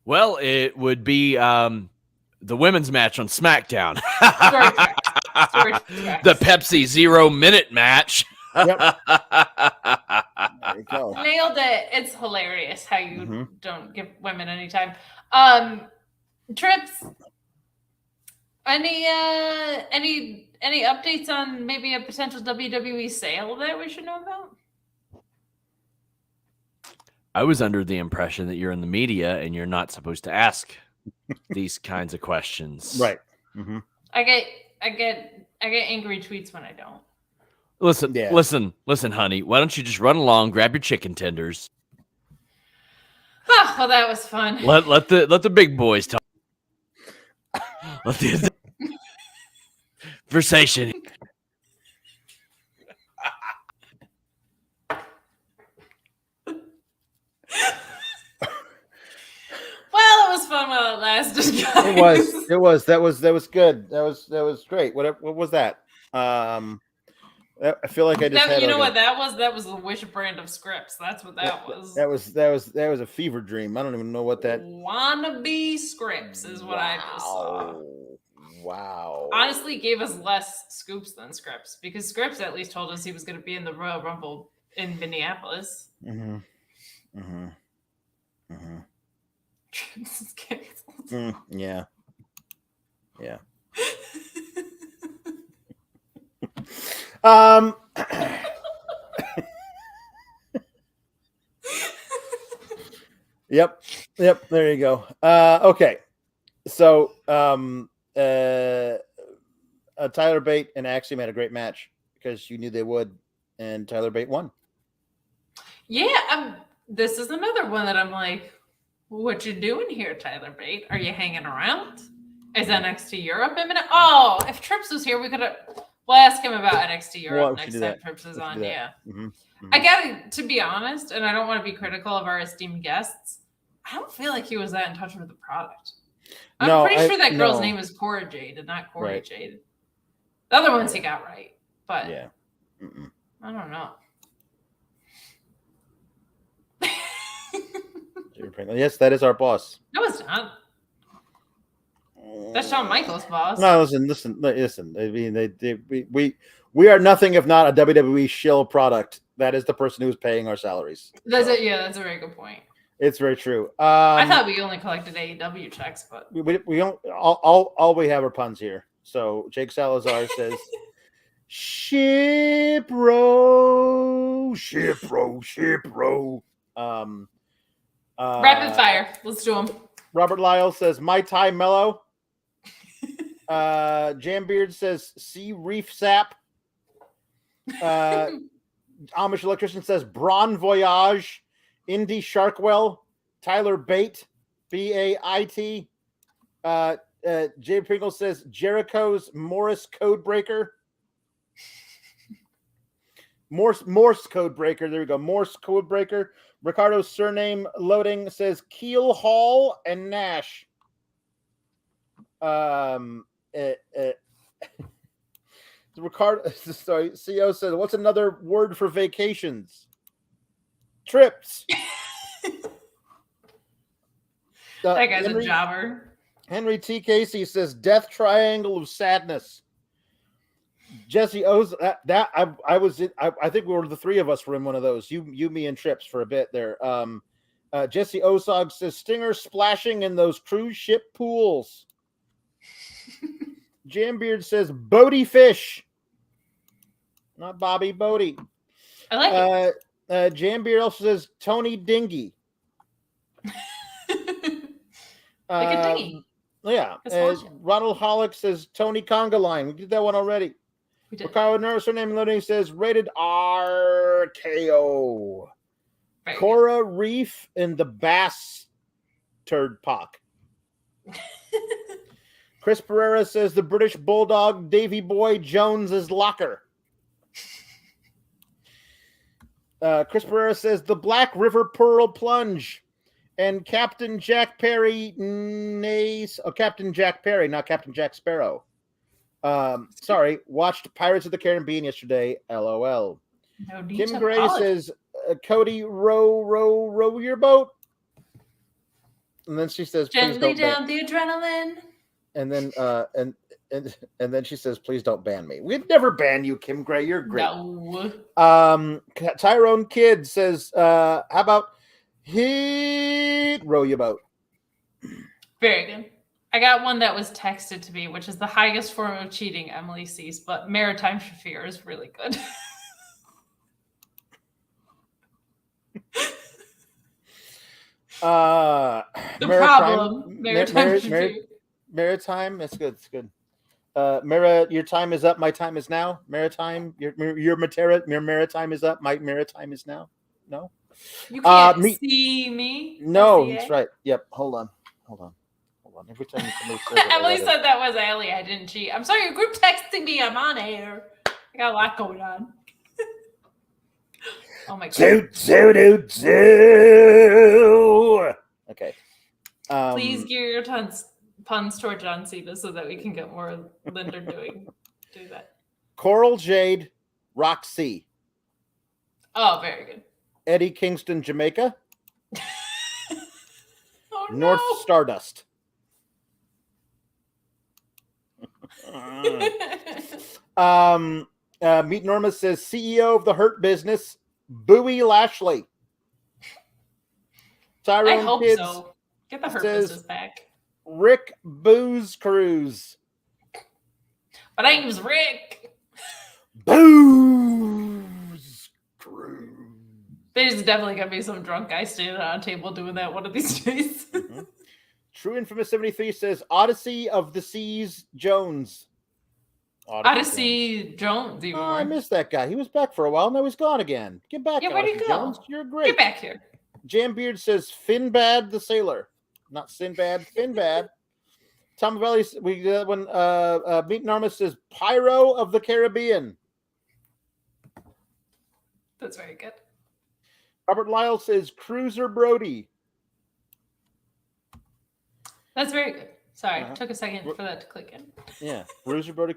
Well, it would be the women's match on SmackDown. Story tracks. Story tracks. The Pepsi 0 minute match. Yep. There you go. Nailed it. It's hilarious how you Mhm. don't give women any time. Trips. Any updates on maybe a potential WWE sale that we should know about? I was under the impression that you're in the media and you're not supposed to ask these kinds of questions. Right. Mhm. I get angry tweets when I don't. Listen, Yeah. listen, honey. Why don't you just run along, grab your chicken tenders, Oh, well, that was fun. let the big boys talk. Let the conversation. Well, it was fun while it lasted, guys. It was. That was good. That was great. What was that? I feel like I just That, had you know like what that was? That was the Wish brand of scripts. That's what that was. that was a fever dream. I don't even know what that Wannabe scripts is what I just saw. Wow. Honestly, gave us less scoops than scripts because scripts at least told us he was going to be in the Royal Rumble in Minneapolis. Mm-hmm. Mm-hmm. Mm-hmm. Trips is canceled. Yeah. Yeah. Yep. There you go. Okay. So, Tyler Bate and Axiom had a great match because you knew they would, and Tyler Bate won. Yeah, this is another one that I'm like, what you doing here, Tyler Bate? Are you hanging around? Is NXT Europe imminent? Oh, if Trips was here, we could have. We'll ask him about NXT Well, Europe we should next do time that. Trips is Let's on. do that. Yeah. Mm-hmm. I gotta, to be honest, and I don't want to be critical of our esteemed guests. I don't feel like he was that in touch with the product. I'm pretty sure that girl's name is Cora Jade and not Corey Right. Jade. The other ones he got right, but Yeah. Mm-mm. I don't know. Yes, that is our boss. No, it's not. That's Shawn Michaels' boss. No, listen. I mean, we are nothing if not a WWE shill product. That is the person who's paying our salaries. That's it. Yeah, that's a very good point. It's very true. I thought we only collected AEW checks, but we don't. All we have are puns here. So Jake Salazar says, "Ship row." rapid fire. Let's do them. Robert Lyle says, "My Thai mellow." Jambeard says, "Sea reef sap." Amish electrician says, "Braun voyage." Indy Sharkwell, Tyler Bate, BAIT. Jay Pringle says, "Jericho's Morris Codebreaker." Morse Codebreaker. There we go. Morse Codebreaker. Ricardo's surname loading says Keel Hall and Nash. Ricardo, sorry, CO says, "What's another word for vacations?" Trips. That guy's Henry, a jobber. Henry T. Casey says Death Triangle of Sadness. Jesse O's I was in, I think we were the three of us were in one of those. You, me, and Trips for a bit there. Jesse Osog says Stinger splashing in those cruise ship pools. Jambeard says Bodie fish. Not Bobby, Bodie. I like it. Jambeard also says Tony Dingy. Like a dinghy. Yeah. That's awesome. Ronald Hollick says Tony Conga line. We did that one already. We did. Ricardo Nurse, her name loading says rated RKO. Very Cora Reef in the Bass Turd Pock. Chris Pereira says the British Bulldog Davy Boy Jones's locker. Chris Pereira says the Black River Pearl Plunge. And Captain Jack Perry, Captain Jack Perry, not Captain Jack Sparrow. Sorry, watched Pirates of the Caribbean yesterday. LOL. No need Kim to Gray apologize. says, Cody, row your boat. And then she says, please Gently don't ban. down the adrenaline. And then and then she says, please don't ban me. We'd never ban you, Kim Gray. You're great. No. Tyrone Kidd says, how about row your boat? Very good. I got one that was texted to me, which is the highest form of cheating Emily sees, but Maritime Shafir is really good. The problem, Maritime Shafir. Maritime, that's good. It's good. Your time is up. My time is now. Maritime, your maritime is up. My maritime is now. No. You can't see me. No, SCA? that's right. Yep. Hold on. Every time somebody says it, Emily said that was Ellie. I didn't cheat. I'm sorry, you're group texting me. I'm on air. I got a lot going on. Oh my god. Okay. Please gear your puns toward John Cena so that we can get more Linder do that. Coral Jade, Roxy, Oh, very good. Eddie Kingston, Jamaica, Oh North no. Stardust. Meet Norma says CEO of the Hurt Business, Bowie Lashley. I Tyrone hope Kids so. Get the Hurt says- Business back. Rick Booze Cruise. My name's Rick. Booze Cruise. There's definitely gonna be some drunk guy standing on a table doing that one of these days. Mhm. True Infamous 73 says Odyssey of the Seas Jones. Odyssey Jones. Oh, I missed that guy. He was back for a while. Now he's gone again. Get back, Yeah, where'd he Odyssey go? Jones. You're great. Get back here. Jambeard says Finbad the Sailor. Not Sinbad, Finbad. Tom Valley, Meet Norma says Pyro of the Caribbean. That's very good. Robert Lyle says Cruiser Brody. That's very good. Sorry, Uh-huh. took a second for that to click in. Yeah, Cruiser Brody.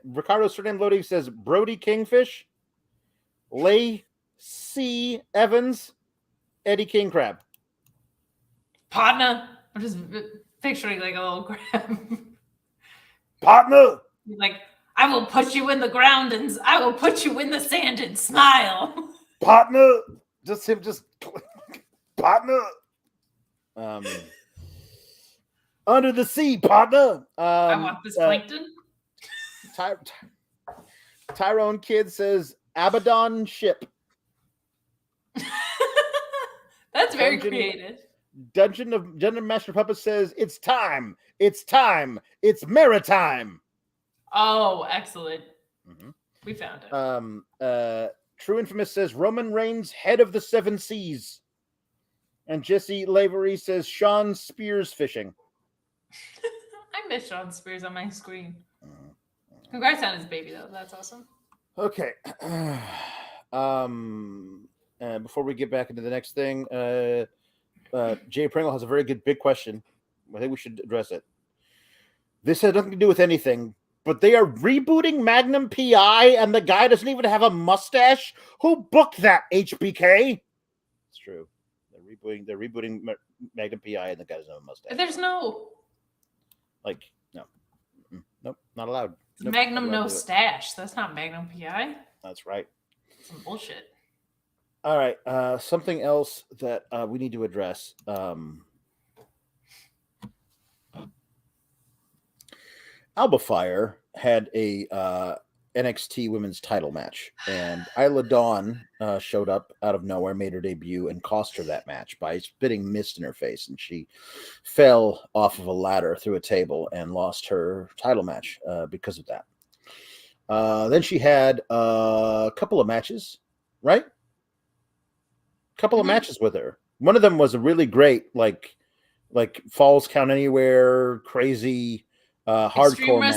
Ricardo Surname Loading says Brody Kingfish. Lay C. Evans. Eddie King Crab. Partner. I'm just picturing like a little crab. Partner. Like, I will put you in the ground and I will put you in the sand and smile. Partner. Just partner. Under the sea, partner. I want this plankton. Tyrone Kidd says Abaddon ship. That's very Dungeon- creative. Dungeon Master Puppet says it's time. It's time. It's maritime. Oh, excellent. Mhm. We found it. True Infamous says Roman Reigns, head of the seven seas. And Jesse Lavery says Sean Spears fishing. I miss Sean Spears on my screen. Congrats on his baby, though. That's awesome. Okay. Before we get back into the next thing, Jay Pringle has a very good big question. I think we should address it. This has nothing to do with anything, but they are rebooting Magnum PI, and the guy doesn't even have a mustache. Who booked that, HBK? It's true. They're They're rebooting Magnum PI, and the guy's no mustache. There's no Like, no. Nope, not allowed. it's Nope, Magnum not no allowed to do it. stash. That's not Magnum PI. That's right. Some bullshit. All right. Something else that we need to address. Alba Fire had a NXT Women's Title match, and Isla Dawn showed up out of nowhere, made her debut, and cost her that match by spitting mist in her face, and she fell off of a ladder through a table and lost her title match because of that. Then she had a couple of matches, right? Couple of matches with her. One of them was a really great, like Falls Count Anywhere, crazy hardcore match.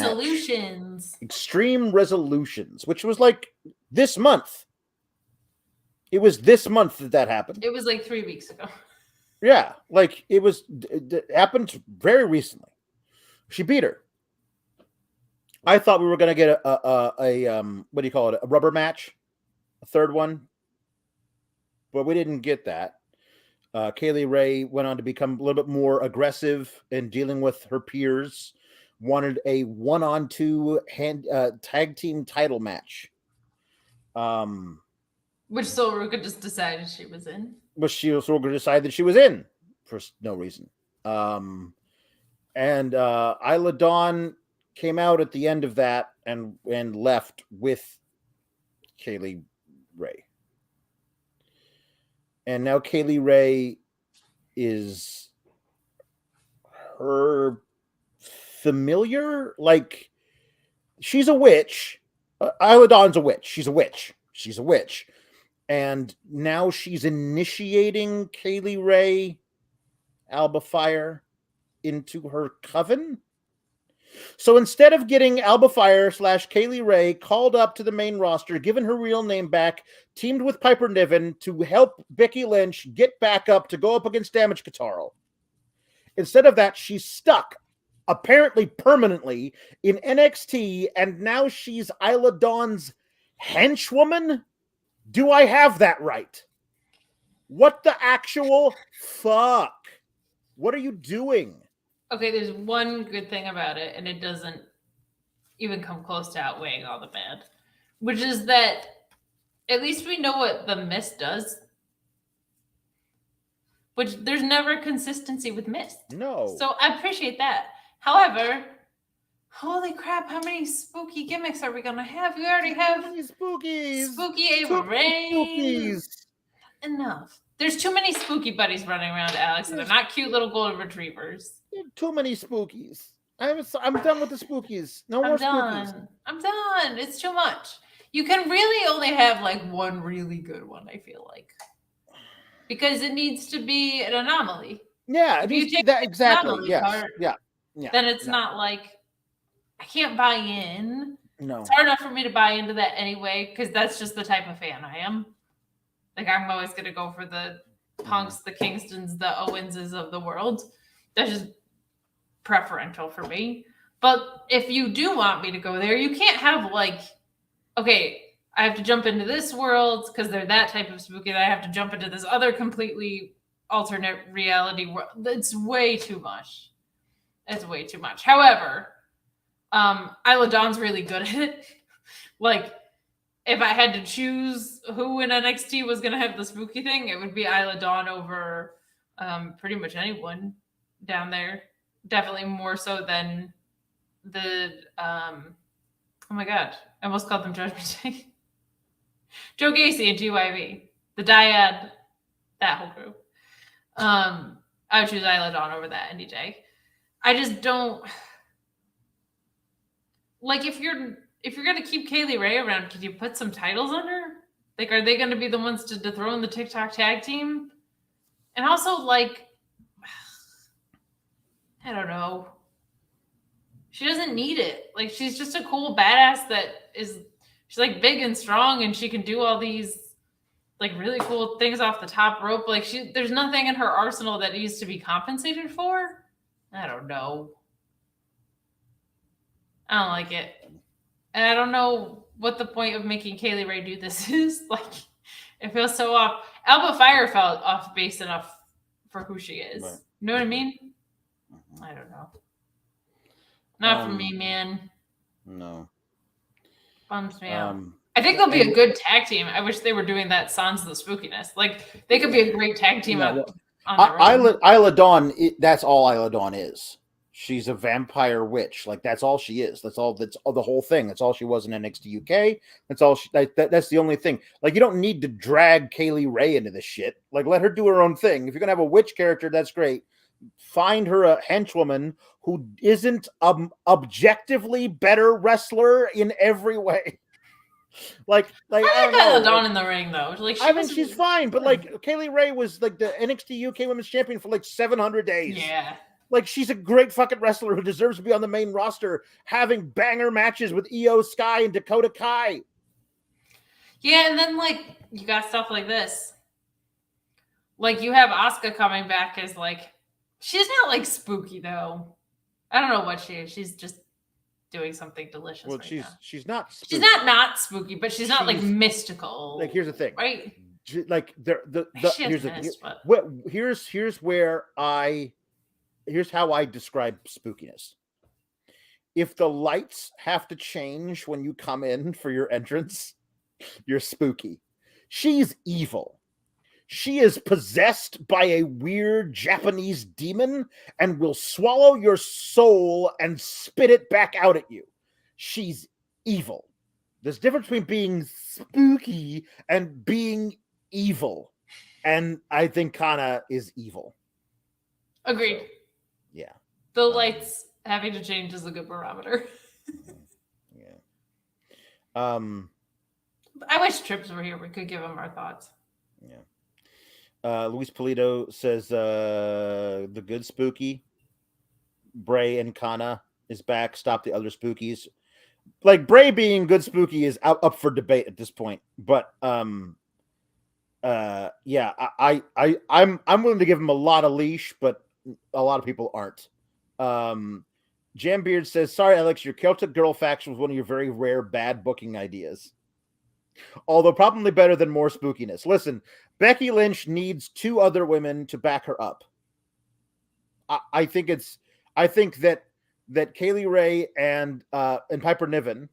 Extreme Resolutions, which was like this month. It was this month that happened. It was like 3 weeks ago. Yeah, like it happened very recently. She beat her. I thought we were going to get a what do you call it? A rubber match, a third one, but we didn't get that. Kaylee Ray went on to become a little bit more aggressive in dealing with her peers. Wanted a 1-on-2 tag team title match. Which Solruka just decided she was in. But she also decided she was in for no reason. And Isla Dawn came out at the end of that and left with Kaylee Ray. And now Kaylee Ray is her familiar. Like, she's a witch. Isla Dawn's a witch. She's a witch. She's a witch. And now she's initiating Kaylee Ray, Alba Fire, into her coven. So instead of getting Alba Fire / Kaylee Ray called up to the main roster, given her real name back, teamed with Piper Niven to help Becky Lynch get back up to go up against Damage Katara. Instead of that, she's stuck, apparently permanently, in NXT, and now she's Isla Dawn's henchwoman? Do I have that right? What the actual fuck? What are you doing? Okay, there's one good thing about it, and it doesn't even come close to outweighing all the bad, which is that at least we know what the Mist does. Which there's never consistency with Mist. No. So I appreciate that. However, holy crap, how many spooky gimmicks are we going to have? We already have spookies. Spooky Ava Rain. Enough. There's too many spooky buddies running around, Alex, and they're not cute little golden retrievers. Too many spookies. I'm done with the spookies. No more spookies. I'm done. It's too much. You can really only have like one really good one, I feel like. Because it needs to be an anomaly. Yeah, if you take that exactly. anomaly Yes. part, Yeah. Then it's not like I can't buy in. No. It's hard enough for me to buy into that anyway, because that's just the type of fan I am. Like, I'm always going to go for the Punks, the Kingstons, the Owenses of the world. That's just preferential for me. But if you do want me to go there, you can't have like, okay, I have to jump into this world because they're that type of spooky, and I have to jump into this other completely alternate reality world. It's way too much. It's way too much. However, Isla Dawn's really good at it. Like, if I had to choose who in NXT was going to have the spooky thing, it would be Isla Dawn over pretty much anyone down there. Definitely more so than the, oh my God, I almost called them Judgment Day. Joe Gacy and GYV, the dyad, that whole group. I would choose Isla Dawn over that any day. I just don't like if you're gonna keep Kaylee Ray around, could you put some titles on her? Like, are they gonna be the ones to dethrone the TikTok tag team? And also, like, I don't know. She doesn't need it. Like, she's just a cool badass she's like big and strong, and she can do all these like really cool things off the top rope. Like, there's nothing in her arsenal that needs to be compensated for. I don't know. I don't like it. And I don't know what the point of making Kaylee Ray do this is. Like, it feels so off. Alba Fire felt off base enough for who she is. Right. You know what I mean? Mhm. I don't know. Not for me, man. No. Bums me out. Um, I think they'll be and- a good tag team. I wish they were doing that Sons of the Spookiness. Like they could be a great tag team No, on their own. Isla Dawn, that's all Isla Dawn is. She's a vampire witch. Like that's all she is. That's the whole thing. That's all she was in NXT UK. That's all she. That's the only thing. Like you don't need to drag Kaylee Ray into this shit. Like let her do her own thing. If you're gonna have a witch character, that's great. Find her a henchwoman who isn't objectively better wrestler in every way. Like I don't like Isla know. Dawn in the ring though. Like I mean, she's fine, but like Kaylee Ray was like the NXT UK Women's Champion for like 700 days. Yeah. Like she's a great fucking wrestler who deserves to be on the main roster, having banger matches with Io Sky and Dakota Kai. Yeah, and then like you got stuff like this. Like you have Asuka coming back as like she's not like spooky though. I don't know what she is. She's just doing something delicious. Well, right she's now. she's not. Spooky. She's not spooky, but she's not like She's- mystical. Like here's the thing. right? Like the She here's has the missed, but here's how I describe spookiness. If the lights have to change when you come in for your entrance, you're spooky. She's evil. She is possessed by a weird Japanese demon and will swallow your soul and spit it back out at you. She's evil. There's a difference between being spooky and being evil. And I think Kana is evil. Agreed. Yeah. The lights having to change is a good barometer. Yeah. I wish Trips were here. We could give him our thoughts. Yeah. Luis Polito says the good spooky. Bray and Kana is back. Stop the other spookies. Like Bray being good spooky is up for debate at this point. But yeah, I'm willing to give him a lot of leash, but a lot of people aren't. Jambeard says, sorry, Alex, your Celtic Girl faction was one of your very rare bad booking ideas. Although probably better than more spookiness. Listen, Becky Lynch needs 2 other women to back her up. I think that Kaylee Ray and Piper Niven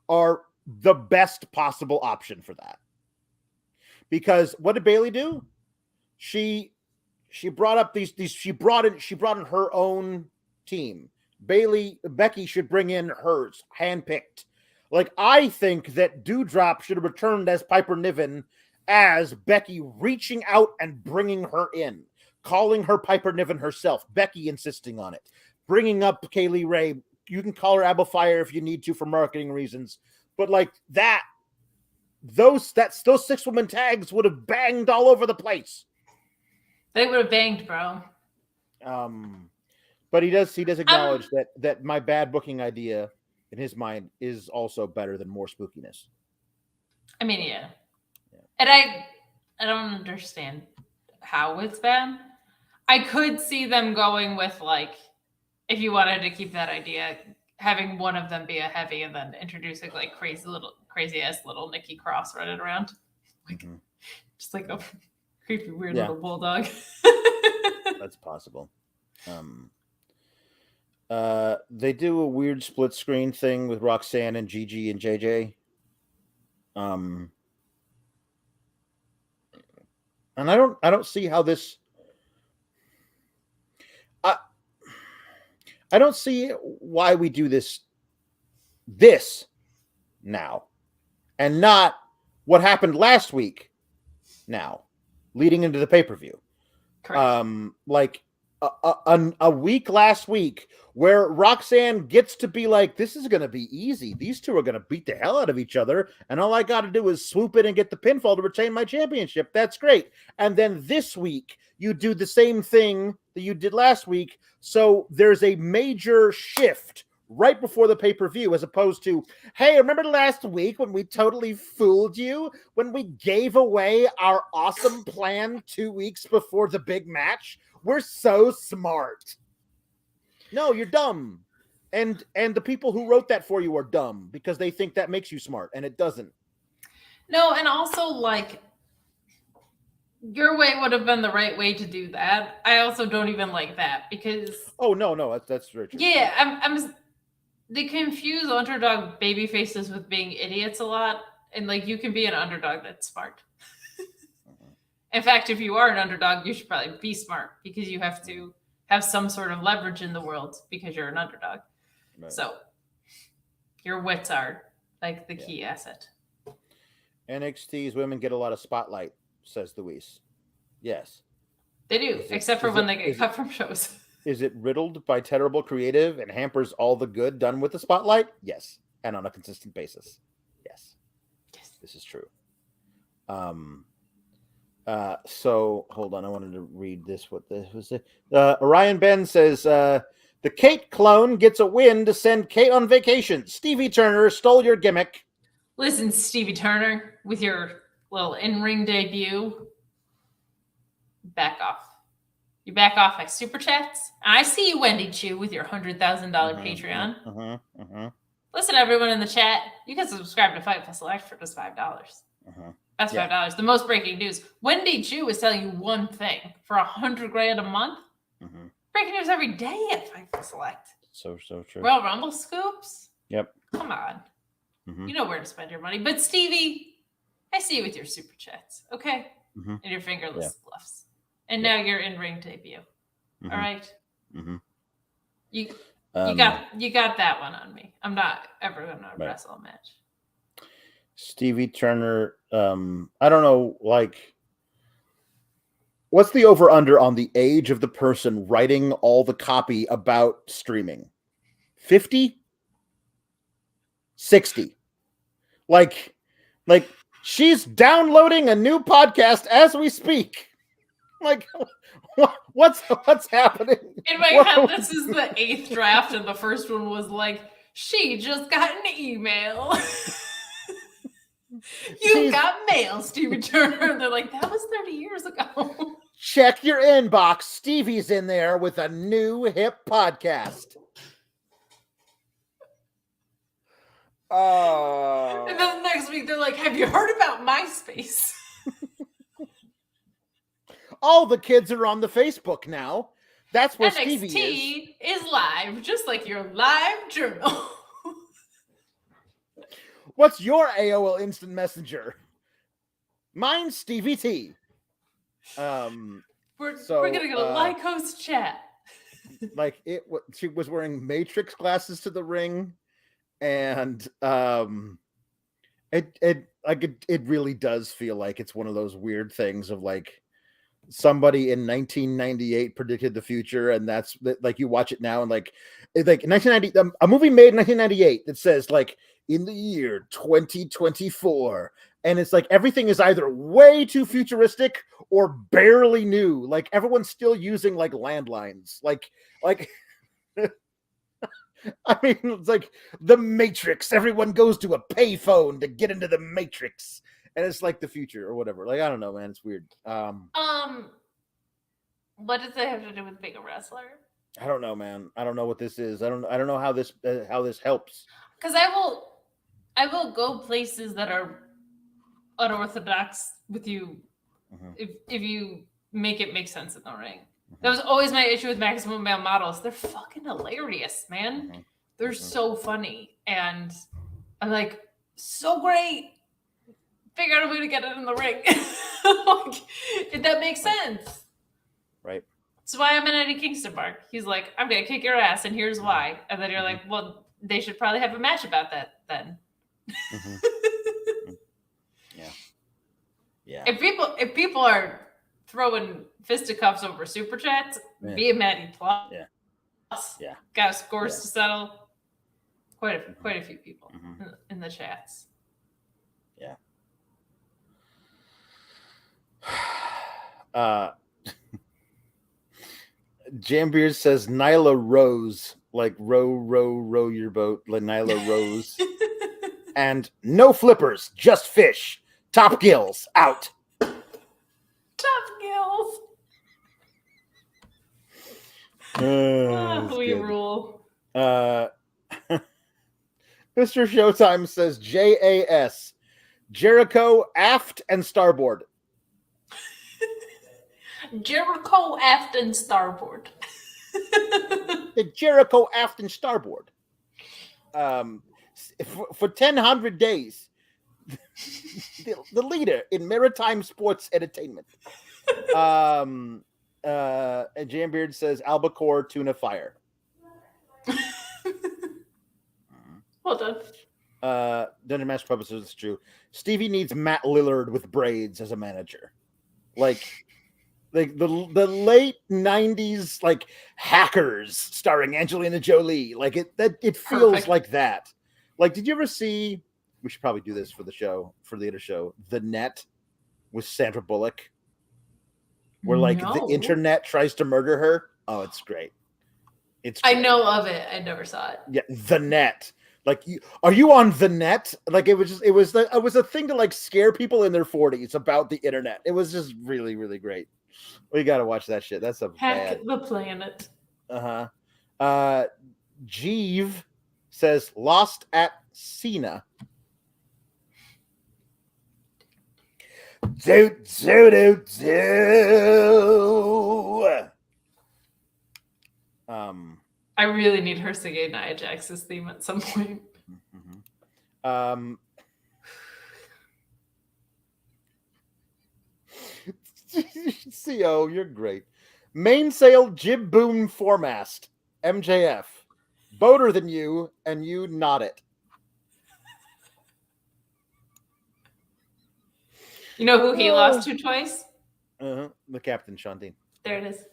are the best possible option for that. Because what did Bayley do? She brought up she brought in her own team. Becky should bring in hers, handpicked. Like, I think that Doudrop should have returned as Piper Niven as Becky reaching out and bringing her in, calling her Piper Niven herself, Becky insisting on it, bringing up Kaylee Ray. You can call her Abba Fire if you need to for marketing reasons, but like that, those 6-woman tags would have banged all over the place. They would have banged, bro. But he does acknowledge that my bad booking idea in his mind is also better than more spookiness. I mean, yeah. And I don't understand how it's bad. I could see them going with like, if you wanted to keep that idea, having one of them be a heavy and then introducing like crazy ass little Nikki Cross running around, like just like a creepy weird little bulldog. That's possible. They do a weird split screen thing with Roxanne and Gigi and JJ. And I don't see how this. I don't see why we do this now, and not what happened last week. Now, leading into the pay-per-view, like a week last week where Roxanne gets to be like, this is going to be easy. These two are going to beat the hell out of each other. And all I got to do is swoop in and get the pinfall to retain my championship. That's great. And then this week, you do the same thing that you did last week. So there's a major shift right before the pay-per-view, as opposed to, hey, remember last week when we totally fooled you? When we gave away our awesome plan 2 weeks before the big match? We're so smart. No, you're dumb. And the people who wrote that for you are dumb because they think that makes you smart, and it doesn't. No, and also like Your way would have been the right way to do that. I also don't even like that because Oh no, that's very true. yeah, I'm they confuse underdog baby faces with being idiots a lot, and like you can be an underdog that's smart. In fact, if you are an underdog, you should probably be smart because you have to have some sort of leverage in the world because you're an underdog. Right. So your wits are like the key asset. NXT's women get a lot of spotlight, says Luis. Yes. They do, Is it- except for is when it- they get is cut from shows. Is it riddled by terrible creative and hampers all the good done with the spotlight? Yes. And on a consistent basis. Yes. Yes. This is true. So hold on, I wanted to read this. What this was it? Orion Ben says the Kate clone gets a win to send Kate on vacation. Stevie Turner stole your gimmick. Listen, Stevie Turner, with your little in-ring debut, back off. You back off my super chats. And I see you, Wendy Chu, with your $100,000 Patreon. Listen, everyone in the chat, you can subscribe to Fight Fest Select for just $5. That's $5. The most breaking news. Wendy Chu is telling you one thing for $100,000 a month. Breaking news every day at Fight Fest Select. So true. Royal Rumble scoops. Yep. Come on. You know where to spend your money. But Stevie, I see you with your super chats, okay? And your fingerless bluffs. And now you're in ring debut. All right. You got that one on me. I'm not ever gonna wrestle a match. Stevie Turner, I don't know, like, what's the over under on the age of the person writing all the copy about streaming? 50? 60? Like she's downloading a new podcast as we speak. Like, what's happening? In my head, this is the 8th draft, and the first one was like, she just got an email. You got mail, Stevie Turner. And they're like, that was 30 years ago. Check your inbox. Stevie's in there with a new hip podcast. And then next week, they're like, have you heard about MySpace? All the kids are on the Facebook now. That's where Stevie NXT is live, just like your live journal. What's your AOL Instant Messenger? Mine's Stevie T. We're gonna go Lycos chat. Like she was wearing Matrix glasses to the ring, and it really does feel like it's one of those weird things of like somebody in 1998 predicted the future, and that's like you watch it now and like 1990, a movie made in 1998 that says like in the year 2024, and it's like everything is either way too futuristic or barely new. Like everyone's still using like landlines, like I mean, it's like the Matrix. Everyone goes to a payphone to get into the Matrix, and it's like the future or whatever. Like I don't know, man. It's weird. What does it have to do with being a wrestler? I don't know, man. I don't know what this is. I don't know how this helps. Because I will go places that are unorthodox with you if you make it make sense in the ring. That was always my issue with Maximum Male Models. They're fucking hilarious, man. They're so funny. And I'm like, so great. Figure out a way to get it in the ring. Like, that makes sense. Right. That's why I'm in Eddie Kingston Mark. He's like, I'm going to kick your ass, and here's why. And then you're like, well, they should probably have a match about that then. Yeah. If people are throwing fisticuffs over super chats, be a Maddie Plus. Yeah. Got scores to settle. Quite a few people in the chats. Yeah. Jambeard says Nyla Rose, like row your boat, like Nyla Rose. And no flippers, just fish. Top gills out. Top gills. We rule. Mr. Showtime says JAS, Jericho aft and starboard. Jericho Afton Starboard. The Jericho Afton Starboard. For 1,000 days, the leader in maritime sports entertainment. And Jambeard says Albacore Tuna Fire. Well done. Dungeon Master Puppet says it's true. Stevie needs Matt Lillard with braids as a manager. Like the late 90s like Hackers starring Angelina Jolie. Like it feels Perfect. like that. Like, did you ever see, we should probably do this for the show, for the other show, The Net with Sandra Bullock, where like the No. internet tries to murder her? Oh, it's great. It's I great. know of it. I never saw it. Yeah, The Net. Like, are you on The Net? Like, it was a thing to like scare people in their 40s about the internet. It was just really, really great. We got to watch that shit. That's a Hack bad. the planet. Jeeve says Lost at Cena. Do. I really need her singing Nia Jax's theme at some point. CO, you're great. Mainsail Jib Boom Foremast. MJF. Boater than you, and you not it. You know who he lost to twice? The Captain Shunding. There it is.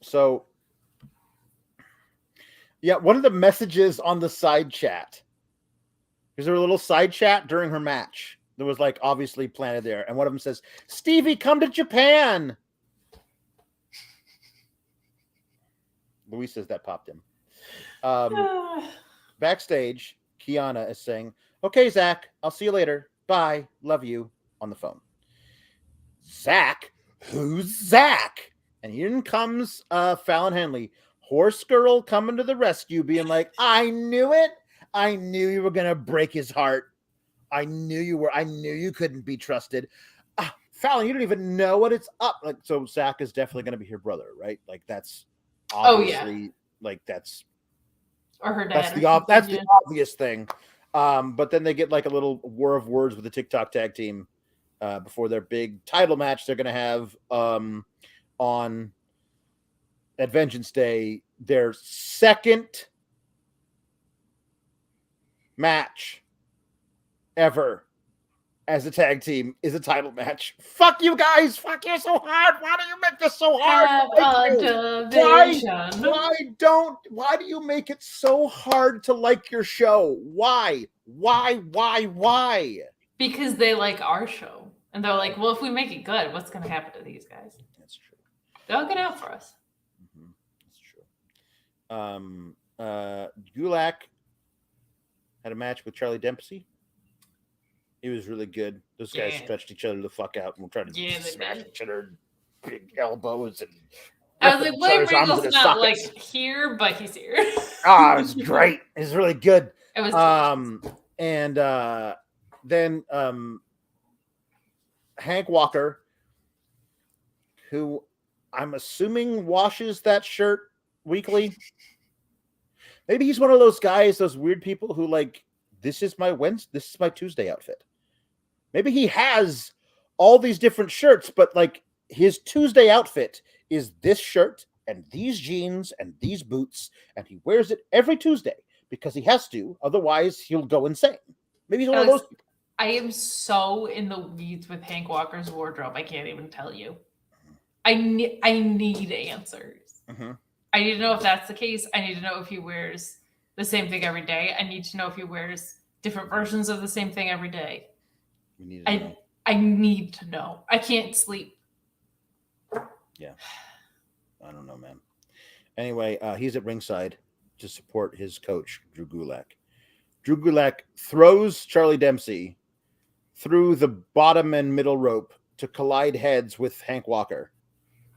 So yeah, one of the messages on the side chat, is there a little side chat during her match that was like obviously planted there, and one of them says, Stevie, come to Japan. Luis says that popped him. Backstage, Kiana is saying, okay, Zach, I'll see you later. Bye. Love you, on the phone. Zach? Who's Zach? And in comes Fallon Henley. Horse girl coming to the rescue, being like, I knew it. I knew you were going to break his heart. I knew you were. I knew you couldn't be trusted. Fallon, you don't even know what it's up. Like, so Zach is definitely going to be her brother, right? Like, that's obviously, like, that's, or her dad. That's the obvious thing. But then they get like a little war of words with the TikTok tag team before their big title match they're going to have on at Vengeance Day. Their second match ever as a tag team is a title match. Fuck you guys. Fuck you so hard. Why do you make this so hard? Why do you make it so hard to like your show? Why? Because they like our show. And they're like, well, if we make it good, what's going to happen to these guys? That's true. They'll get out for us. That's true. Gulak had a match with Charlie Dempsey. It was really good. Those guys stretched each other the fuck out and were trying to smash each other, big elbows. And I was like, William Regal's not like here, but he's here. It was great. It was really good. It was then Hank Walker, who I'm assuming washes that shirt weekly. Maybe he's one of those guys, those weird people who like, this is my Tuesday outfit. Maybe he has all these different shirts, but like his Tuesday outfit is this shirt and these jeans and these boots, and he wears it every Tuesday because he has to. Otherwise, he'll go insane. Maybe he's one of those people. I am so in the weeds with Hank Walker's wardrobe. I can't even tell you. I need answers. Mm-hmm. I need to know if that's the case. I need to know if he wears the same thing every day. I need to know if he wears different versions of the same thing every day. I need to know. I can't sleep. Yeah. I don't know, man. Anyway, he's at ringside to support his coach, Drew Gulak. Drew Gulak throws Charlie Dempsey through the bottom and middle rope to collide heads with Hank Walker,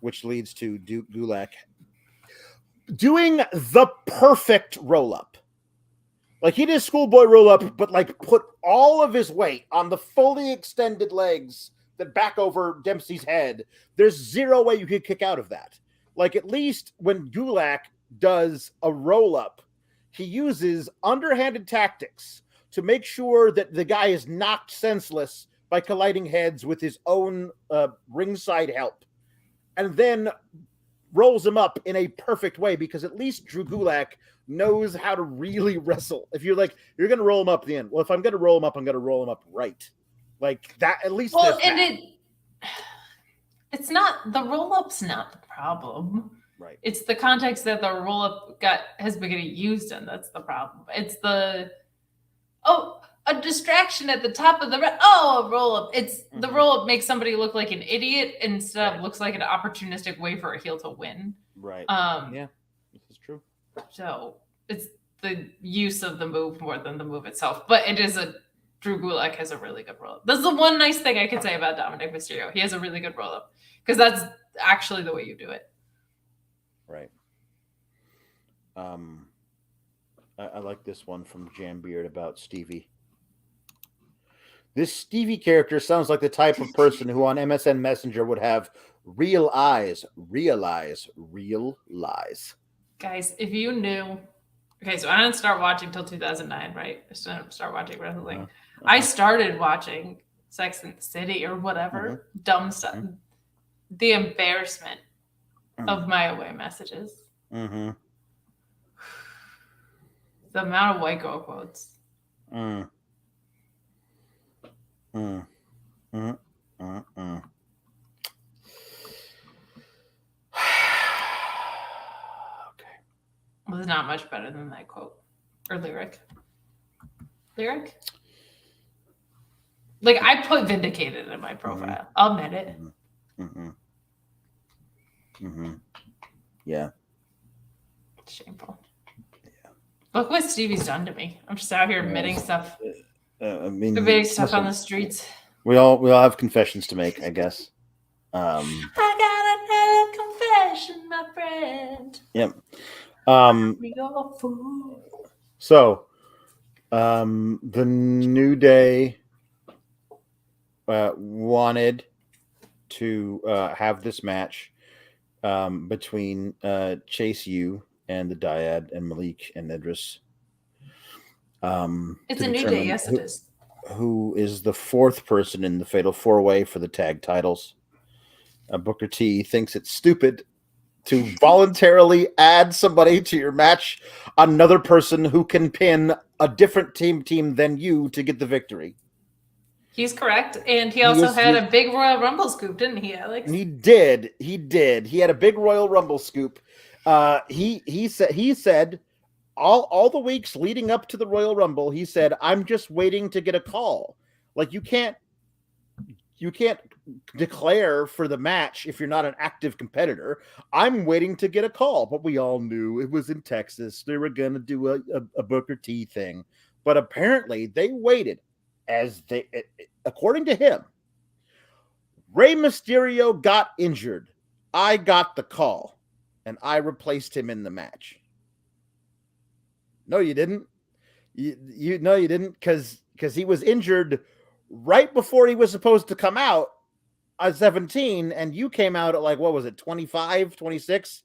which leads to Gulak doing the perfect roll-up. Like, he did a schoolboy roll-up, but like put all of his weight on the fully extended legs that back over Dempsey's head. There's zero way you could kick out of that. Like, at least when Gulak does a roll up, he uses underhanded tactics to make sure that the guy is knocked senseless by colliding heads with his own ringside help, and then rolls him up in a perfect way, because at least Drew Gulak knows how to really wrestle. If you're like, you're going to roll him up at the end. Well, if I'm going to roll him up, I'm going to roll him up right. Like that, at least. Well, and it's not, the roll-up's not the problem. Right. It's the context that the roll-up has been getting used in. That's the problem. It's a distraction at the top of the a roll-up. It's the roll-up makes somebody look like an idiot instead of looks like an opportunistic way for a heel to win. Right. Yeah, this is true. So it's the use of the move more than the move itself. But it is Drew Gulak has a really good roll-up. That's the one nice thing I can say about Dominic Mysterio. He has a really good roll-up, because that's actually the way you do it. Right. I like this one from Jambeard about Stevie. This Stevie character sounds like the type of person who on MSN Messenger would have real eyes, realize real lies. Guys, if you knew... Okay, so I didn't start watching till 2009, right? I didn't start watching wrestling. I started watching Sex and the City or whatever. Dumb stuff. The embarrassment of my away messages. The amount of white girl quotes. Okay. Well, it's not much better than that quote or lyric. Lyric? Like, I put vindicated in my profile. I'll admit it. Yeah. Shameful. Yeah. Look what Stevie's done to me. I'm just out here admitting stuff. Admitting stuff on the streets. We all have confessions to make, I guess. I got another confession, my friend. Yep. You're a fool. So, the New Day wanted to have this match between Chase U and the Dyad and Malik and Idris. It's a New Day, yes, it is. Who is the fourth person in the Fatal 4-Way for the tag titles? Booker T thinks it's stupid to voluntarily add somebody to your match, another person who can pin a different team than you to get the victory. He's correct. And he also had a big Royal Rumble scoop, didn't he, Alex? He did. He had a big Royal Rumble scoop. He said all the weeks leading up to the Royal Rumble, he said, I'm just waiting to get a call. Like, you can't declare for the match if you're not an active competitor. I'm waiting to get a call, but we all knew it was in Texas. They were going to do a Booker T thing, but apparently they waited. According to him, Rey Mysterio got injured. I got the call, and I replaced him in the match. No, you didn't. You didn't, because he was injured right before he was supposed to come out at 17, and you came out at, like, what was it, 25, 26?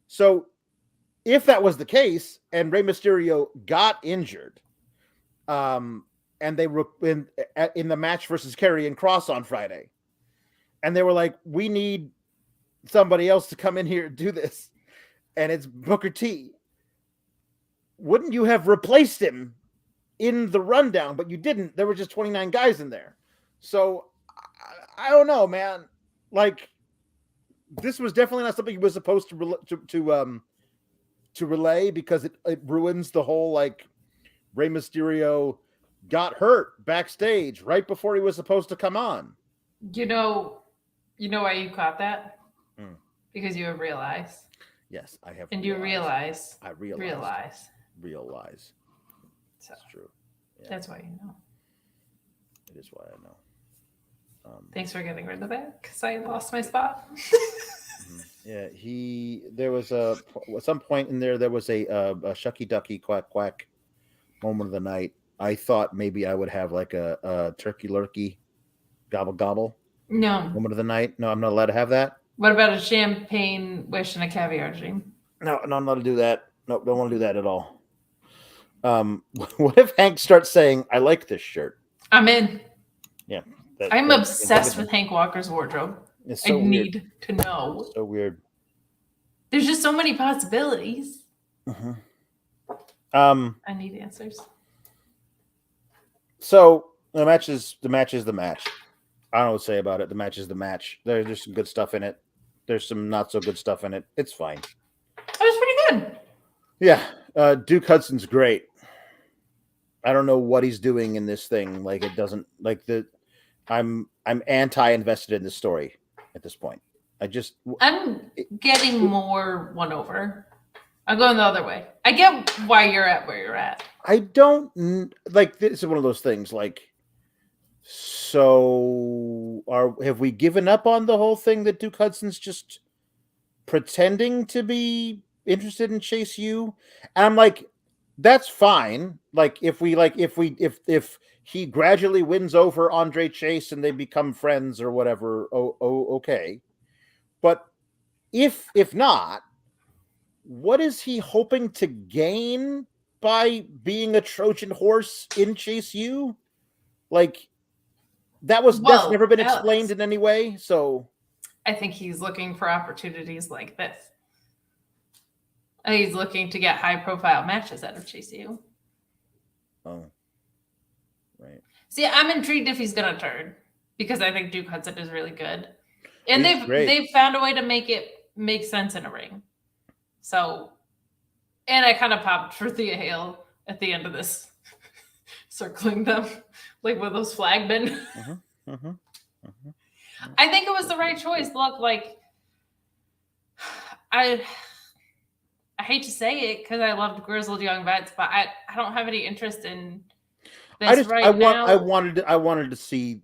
So if that was the case, and Rey Mysterio got injured, and they were in the match versus Karrion Kross on Friday, and they were like, we need somebody else to come in here and do this, and it's Booker T. Wouldn't you have replaced him in the rundown? But you didn't. There were just 29 guys in there. So I don't know, man. Like, this was definitely not something he was supposed to relay, because it ruins the whole, like, Rey Mysterio got hurt backstage right before he was supposed to come on. You know why you caught that? Because you have realized. Yes, I have. And you realize. I realize. So, that's true. Yeah. That's why you know. It is why I know. Thanks for getting rid of that, because I lost my spot. Yeah, there was at some point in there was a shucky ducky quack quack moment of the night. I thought maybe I would have like a turkey lurkey Gobble gobble. No. Moment of the night. No, I'm not allowed to have that. What about a champagne wish and a caviar dream? No, I'm not allowed to do that. No, don't want to do that at all. What if Hank starts saying, "I like this shirt"? I'm in. Yeah, I'm obsessed with Hank Walker's wardrobe. It's I so weird. need to know. So weird. There's just so many possibilities. Mm-hmm. I need answers. So the match is the match. I don't know what to say about it. The match is the match. There's some good stuff in it. There's some not so good stuff in it. It's fine. That was pretty good. Yeah, Duke Hudson's great. I don't know what he's doing in this thing. Like it doesn't like the. I'm anti-invested in this story at this point. I'm getting more won over. I'm going the other way. I get why you're at where you're at. I don't like this is one of those things like so have we given up on the whole thing that Duke Hudson's just pretending to be interested in Chase U? And I'm like, that's fine. Like if he gradually wins over Andre Chase and they become friends or whatever, okay. But if not, what is he hoping to gain by being a Trojan horse in Chase U? Like that's never been explained in any way. So I think he's looking for opportunities like this. He's looking to get high profile matches out of Chase U. Oh. Right. See, I'm intrigued if he's gonna turn because I think Duke Hudson is really good. And He's great. they've found a way to make it make sense in a ring. So, and I kind of popped for Thea Hale at the end of this, circling them like with those flagmen. I think it was the right choice. Look, like I hate to say it because I loved Grizzled Young Vets, but I don't have any interest in this now. I wanted to see,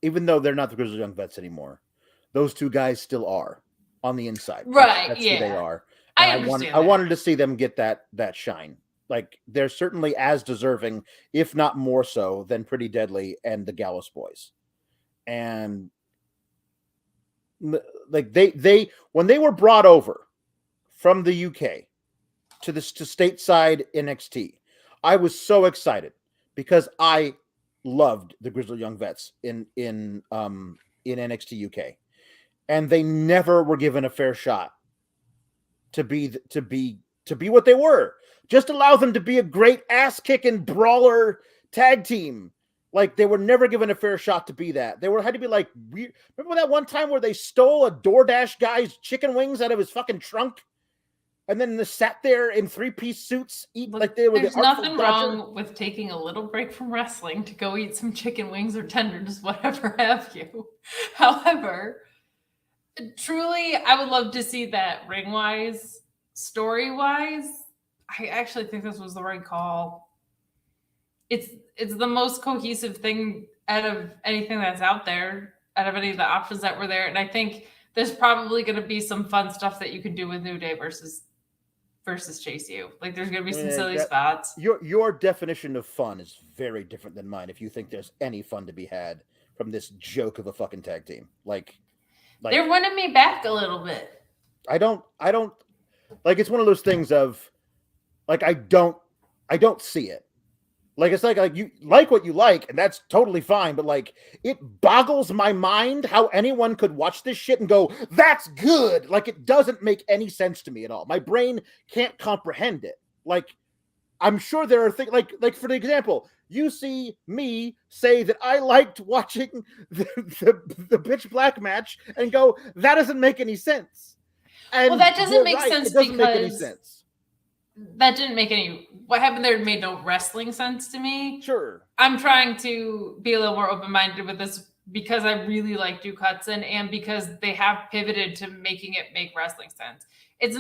even though they're not the Grizzled Young Vets anymore, those two guys still are on the inside. Right. That's yeah. who they are. I understand. I wanted to see them get that shine. Like they're certainly as deserving, if not more so, than Pretty Deadly and the Gallus Boys. And like they when they were brought over from the UK to stateside NXT, I was so excited because I loved the Grizzled Young Vets in NXT UK, and they never were given a fair shot to be what they were. Just allow them to be a great ass kicking brawler tag team. Like they were never given a fair shot to be that. They had to be like weird. Remember that one time where they stole a DoorDash guy's chicken wings out of his fucking trunk, and then they sat there in 3-piece suits, eating like they were. There's nothing wrong with taking a little break from wrestling to go eat some chicken wings or tenders, whatever have you. However, truly, I would love to see that ring-wise, story-wise. I actually think this was the right call. It's the most cohesive thing out of anything that's out there, out of any of the options that were there. And I think there's probably going to be some fun stuff that you can do with New Day versus Chase U. Like there's going to be some silly spots. Your definition of fun is very different than mine. If you think there's any fun to be had from this joke of a fucking tag team, like they're winning me back a little bit. I don't like, it's one of those things of like, I don't see it. Like, it's like you like what you like, and that's totally fine. But like, it boggles my mind how anyone could watch this shit and go, "That's good." Like, it doesn't make any sense to me at all. My brain can't comprehend it. Like, I'm sure there are things like for the example, you see me say that I liked watching the Pitch Black match and go, "That doesn't make any sense." And well, that doesn't make sense. It doesn't make any sense. That didn't make any. What happened there made no wrestling sense to me. Sure. I'm trying to be a little more open-minded with this because I really like Duke Hudson and because they have pivoted to making it make wrestling sense. I'm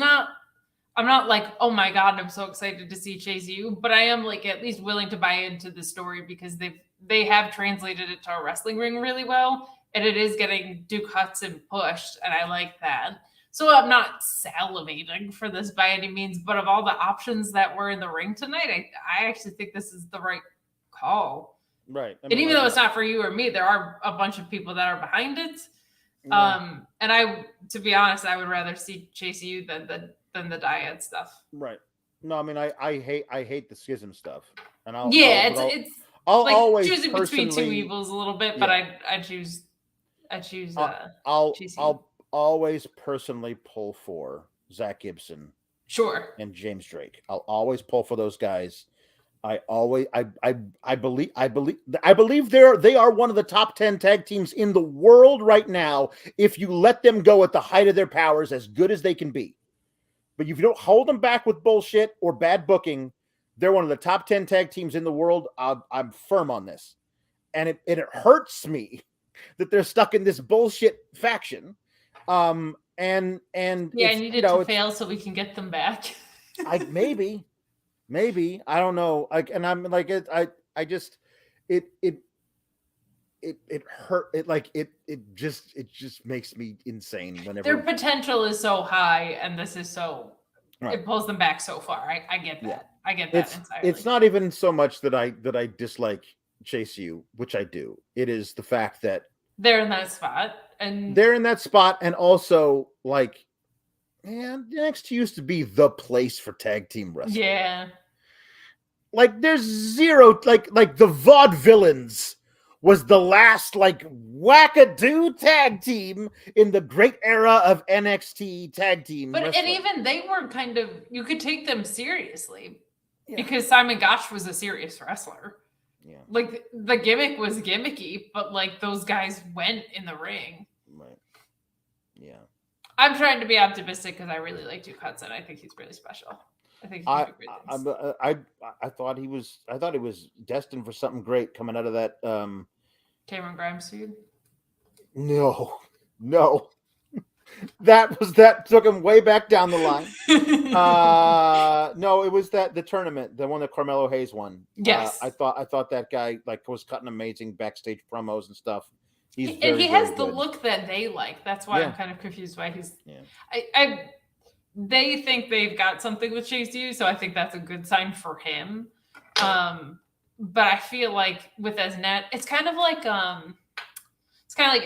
not like, oh my God, I'm so excited to see Chase U, but I am like at least willing to buy into the story because they have translated it to a wrestling ring really well. And it is getting Duke Hudson pushed. And I like that. So I'm not salivating for this by any means, but of all the options that were in the ring tonight, I actually think this is the right call Right. I And mean, even like, though it's not for you or me, there are a bunch of people that are behind it. yeah, And to be honest, I would rather see Chase U than the Dyad stuff. right. No, I mean, I hate the schism stuff, and Yeah, but it's I'll like always choosing between two personally, evils a little bit, but yeah, I choose I'll, I'll Chase U. I'll always personally pull for Zach Gibson Sure. and James Drake. I'll always pull for those guys. I always I believe they are one of the top 10 tag teams in the world right now if you let them go at the height of their powers as good as they can be. But if you don't hold them back with bullshit or bad booking, they're one of the top 10 tag teams in the world. I'm firm on this. And it hurts me that they're stuck in this bullshit faction. And Yeah, I it's, need it to fail so we can get them back. maybe I don't know. Like, and I'm like I just it hurt it like it just makes me insane Their whenever potential is so high, and this is so Right. it pulls them back so far. I get that. Yeah. I get that entirely. It's not even so much that I dislike Chase U, which I do. It is the fact that they're in that spot, and they're in that spot, and also like, man, NXT used to be the place for tag team wrestling. yeah, Like there's zero like the Vaudevillains was the last like wackadoo tag team in the great era of NXT tag team but wrestling. and even they were kind of you could take them seriously Yeah. because Simon Gotch was a serious wrestler. Yeah, Like the gimmick was gimmicky, but like those guys went in the ring. right. Yeah. I'm trying to be optimistic because I really like Duke Hudson. I think he's really special. I think he can do great things. I thought he was destined for something great coming out of that. Cameron Grimes feud. No, that took him way back down the line. No, it was the tournament, the one that Carmelo Hayes won. Yes. I thought that guy like was cutting amazing backstage promos and stuff. He's and very, he has very the good. look that they like. That's why Yeah. I'm kind of confused why he's. Yeah. They think they've got something with Chase U, so I think that's a good sign for him. But I feel like with Esnet, it's kind of like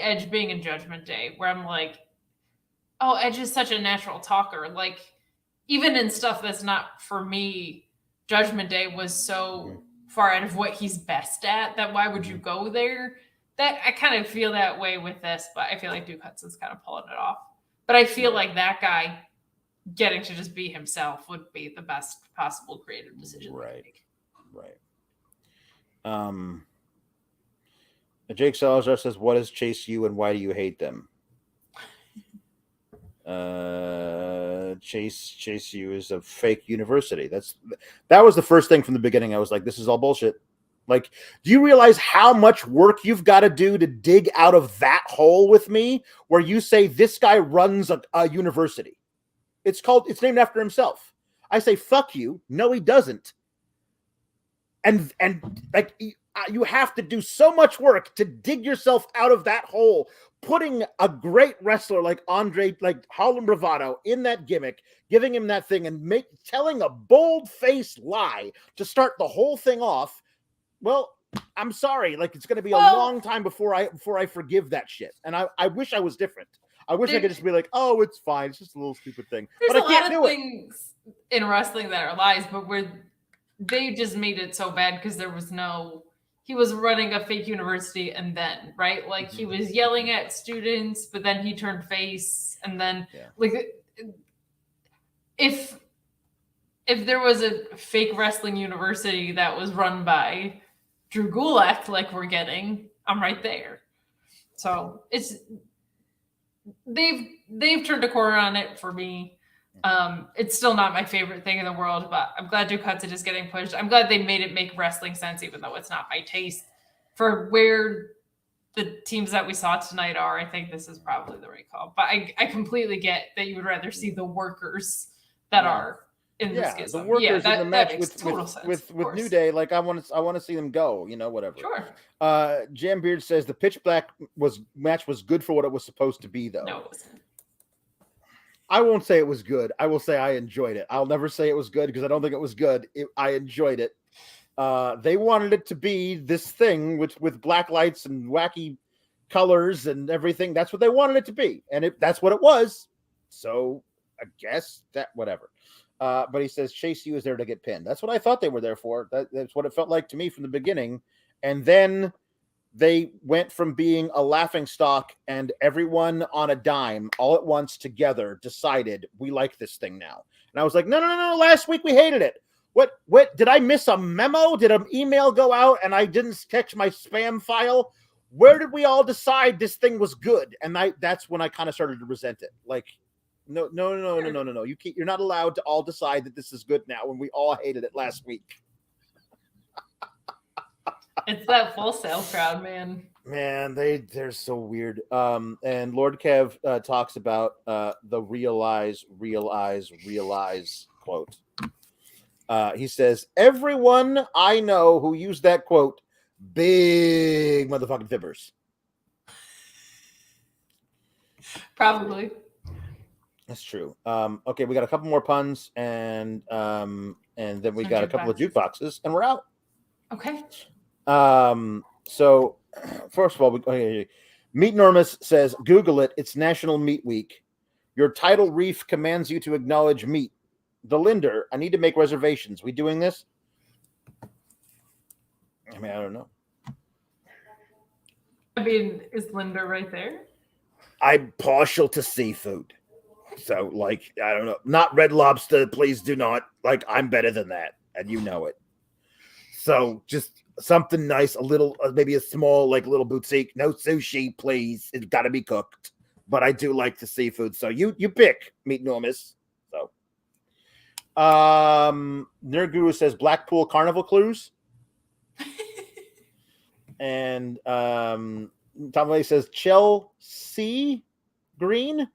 Edge being in Judgment Day, where I'm like, oh, Edge is such a natural talker. Like even in stuff that's not for me, Judgment Day was so far out of what he's best at that why would you go there? That I kind of feel that way with this, but I feel like Duke Hudson's kind of pulling it off. But I feel like that guy getting to just be himself would be the best possible creative decision. Right. Jake Salazar says, "What is Chase U and why do you hate them?" Chase U is a fake university. That was the first thing from the beginning. I was like, this is all bullshit. Like, do you realize how much work you've got to do to dig out of that hole with me where you say this guy runs a university? It's named after himself. I say, fuck you. No, he doesn't. And like, you have to do so much work to dig yourself out of that hole, putting a great wrestler like Andre, like Harlem Bravado in that gimmick, giving him that thing and telling a bold-faced lie to start the whole thing off. Well, I'm sorry. Like, it's going to be a long time before I forgive that shit. And I wish I was different. I wish I could just be like, oh, it's fine. It's just a little stupid thing. But I can't do it. There's a lot of things in wrestling that are lies, but they just made it so bad because he was running a fake university and then, right? Like he was yelling at students, but then he turned face. And then like, if there was a fake wrestling university that was run by Drew Gulak, like we're getting, I'm right there. So they've turned a corner on it for me. It's still not my favorite thing in the world, but I'm glad Duke Hudson is getting pushed. I'm glad they made it make wrestling sense, even though it's not my taste. For where the teams that we saw tonight are, I think this is probably the right call. But I completely get that you would rather see the workers that are in the schism. The workers in the match with New Day. Like I want to see them go. Whatever. Sure. Jam Beard says the Pitch Black match was good for what it was supposed to be, though. No, it wasn't. I won't say it was good. I will say I enjoyed it. I'll never say it was good because I don't think it was good. I enjoyed it. They wanted it to be this thing with black lights and wacky colors and everything. That's what they wanted it to be, and that's what it was. So I guess that whatever. But he says Chase U is there to get pinned. That's what I thought they were there for. That's what it felt like to me from the beginning. And then they went from being a laughing stock and everyone on a dime all at once together decided we like this thing now. And I was like, no. Last week we hated it. What did I miss a memo? Did an email go out and I didn't catch my spam file? Where did we all decide this thing was good? And that's when I kind of started to resent it. Like, no. You're not allowed to all decide that this is good now when we all hated it last week. It's that Full Sail crowd, man. Man, they're so weird. And Lord Kev talks about the realize quote. He says, everyone I know who used that quote, big motherfucking fibbers. Probably. That's true. Okay, we got a couple more puns and then we got a couple of jukeboxes and we're out. Okay. So first of all, Meat Enormous says, Google it. It's National Meat Week. Your tidal reef commands you to acknowledge meat. The Linder, I need to make reservations. We doing this? I mean, I don't know. I mean, is Linda right there? I'm partial to seafood. So, like, I don't know. Not Red Lobster, please do not. Like, I'm better than that, and you know it. So, just something nice, a little, maybe a small, like, little boutique. No sushi, please. It's got to be cooked. But I do like the seafood. So, you pick, Meat Enormous. So, Nerd Guru says Blackpool Carnival Cruise. And Tom Lay says Chelsea Green.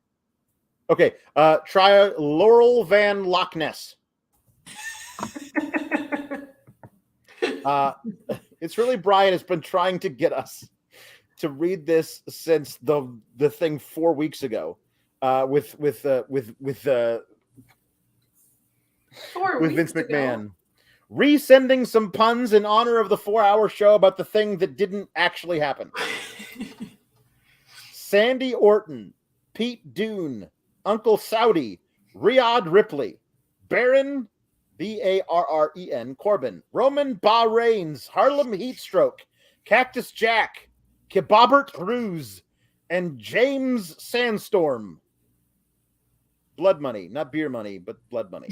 Okay, try Laurel Van Loch Ness. It's really Brian has been trying to get us to read this since the thing 4 weeks ago. With Vince McMahon. Resending some puns in honor of the 4-hour show about the thing that didn't actually happen. Sandy Orton, Pete Dune, Uncle Saudi, Riyadh Ripley, Baron, Barren, Corbin, Roman Bahrains, Harlem Heatstroke, Cactus Jack, Kebabert Ruse, and James Sandstorm. Blood money, not beer money, but blood money.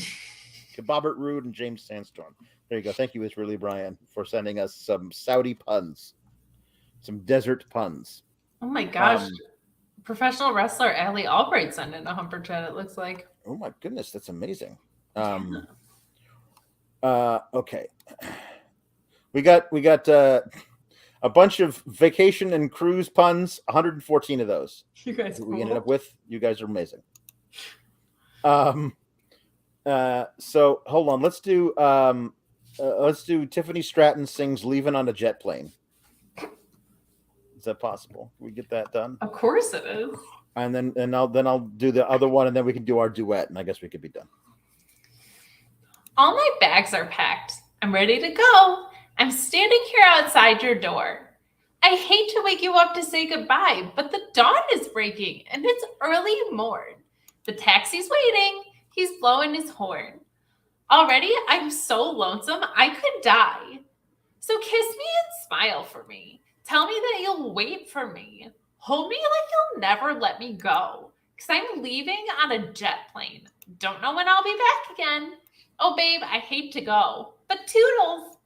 Kebabert Rude and James Sandstorm. There you go. Thank you, Israeli Brian, for sending us some Saudi puns, some desert puns. Oh my gosh. Professional wrestler Ali Albright sent in a humper chat, it looks like. Oh my goodness, that's amazing. Okay. We got a bunch of vacation and cruise puns, 114 of those. You guys we ended up with. You guys are amazing. So hold on. Let's do Tiffany Stratton sings "Leaving on a Jet Plane." Is that possible? Can we get that done? Of course it is. And I'll do the other one, and then we can do our duet, and I guess we could be done. All my bags are packed. I'm ready to go. I'm standing here outside your door. I hate to wake you up to say goodbye, but the dawn is breaking and it's early morn. The taxi's waiting. He's blowing his horn. Already, I'm so lonesome, I could die. So kiss me and smile for me. Tell me that you'll wait for me. Hold me like you'll never let me go. Because I'm leaving on a jet plane. Don't know when I'll be back again. Oh, babe, I hate to go. But toodles.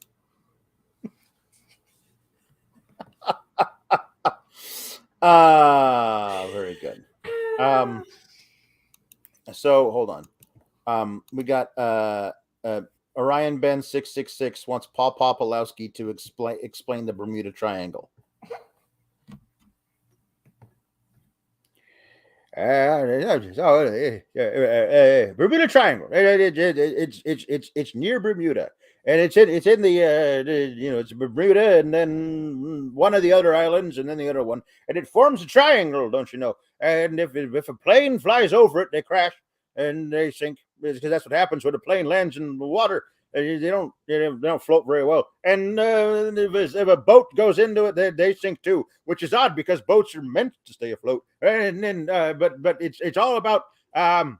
Very good. So hold on. We got Orion Ben 666 wants Paul Popolowski to explain the Bermuda Triangle. Bermuda Triangle. It's near Bermuda, and it's in the it's Bermuda, and then one of the other islands, and then the other one, and it forms a triangle, don't you know? And if a plane flies over it, they crash and they sink, because that's what happens when a plane lands in the water. They don't float very well. And if a boat goes into it, they sink too, which is odd because boats are meant to stay afloat. And then, but it's all about magnets.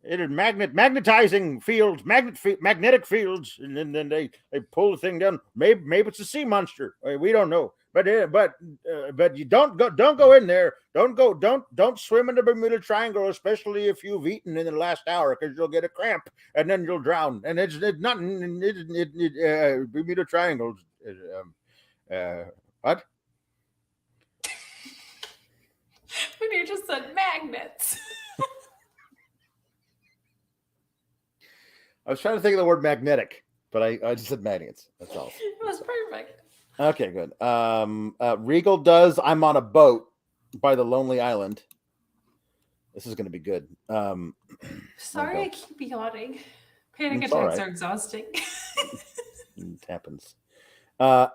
It is magnetizing fields, magnetic fields, and then they pull the thing down. Maybe it's a sea monster. We don't know. But you don't go in there. Don't swim in the Bermuda Triangle, especially if you've eaten in the last hour, because you'll get a cramp and then you'll drown. And it's not Bermuda Triangle. What? When you just said magnets. I was trying to think of the word magnetic, but I just said magnets. That's all. It was perfect. Okay, good. Regal does I'm on a Boat by the Lonely Island. This is going to be good. Sorry, I keep yawning. Panic It's all attacks right. are exhausting. It happens. Here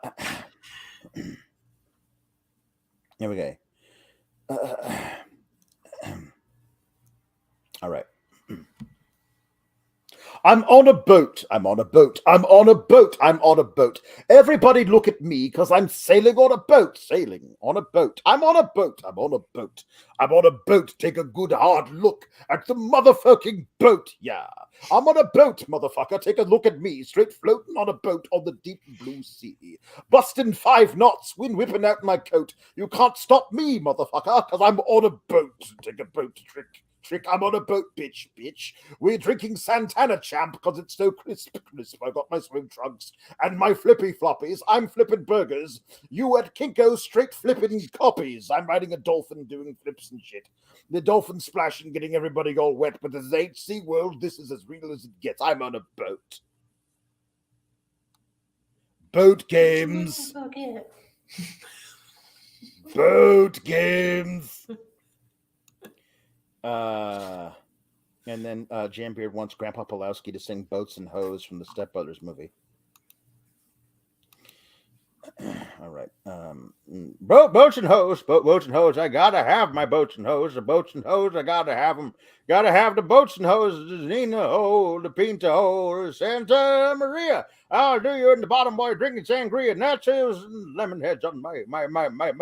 we go. All right. I'm on a boat. I'm on a boat. I'm on a boat. I'm on a boat. Everybody look at me because I'm sailing on a boat. Sailing on a boat. I'm on a boat. I'm on a boat. I'm on a boat. Take a good hard look at the motherfucking boat. Yeah. I'm on a boat, motherfucker. Take a look at me. Straight floating on a boat on the deep blue sea. Busting 5 knots. Wind whipping out my coat. You can't stop me, motherfucker, because I'm on a boat. Take a boat trick. I'm on a boat, bitch. We're drinking Santana Champ because it's so crisp. I got my swim trunks and my flippy floppies. I'm flipping burgers. You at Kinko straight flipping copies. I'm riding a dolphin doing flips and shit. The dolphin splashing, getting everybody all wet. But this ain't SeaWorld. This is as real as it gets. I'm on a boat. Boat games. Boat games. And then Jambeard wants Grandpa Pulowski to sing Boats and Hoes from the Step Brothers movie. All right. Boats and hoes. Boats and hoes. I gotta have my boats and hoes. The boats and hoes. I gotta have them. Gotta have the boats and hoes. The Nina Ho, the Pinta Ho, the Santa Maria. I'll do you in the bottom boy drinking sangria, nachos, and lemon heads on my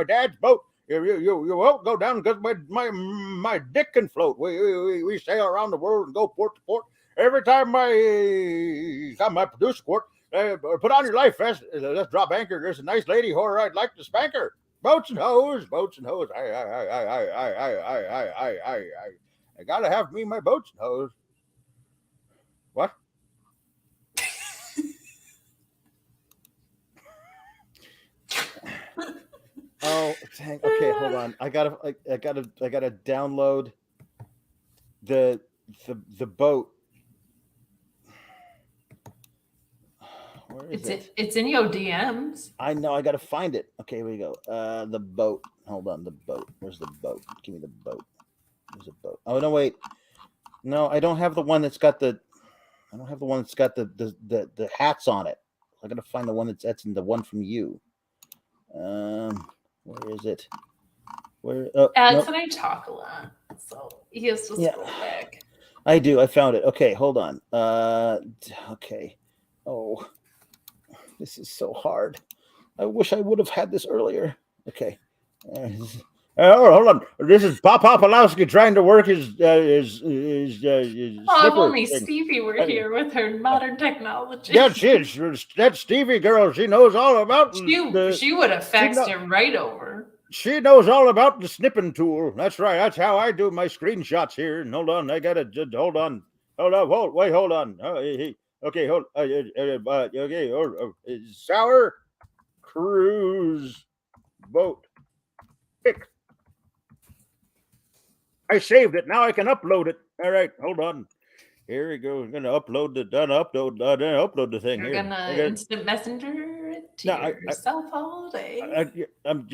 dad's boat. You won't go down because my dick can float. We sail around the world and go port to port. Every time I got my producer port, put on your life vest. Let's drop anchor. There's a nice lady who I'd like to spank her. Boats and hoes. I gotta have me my boats and hoes. What? Oh, dang. Okay, hold on. I gotta download the boat. Where is it? It's in your DMs. I know. I gotta find it. Okay, here we go. The boat. Hold on. The boat. Where's the boat? Give me the boat. There's a boat. Oh no, wait. No, I don't have the one that's got the. I don't have the one that's got the hats on it. I gotta find the one that's in the one from you. Where is it? Alex and I talk a lot, so he has to scroll back. I do. I found it. Okay, hold on. Okay. Oh, this is so hard. I wish I would have had this earlier. Okay. Hold on. This is Papa Pulowski trying to work his if only Stevie were here with her modern technology. Yeah, she is. That Stevie girl, she knows all about she would have faxed him right over. She knows all about the snipping tool. That's right. That's how I do my screenshots here. And hold on, I gotta hold on. Hold on. Okay, hold. Okay, Sour Cruise boat. Pick. I saved it. Now I can upload it. All right, hold on. Here we go. I'm gonna upload the thing. You're gonna instant messenger it to yourself all day. Hold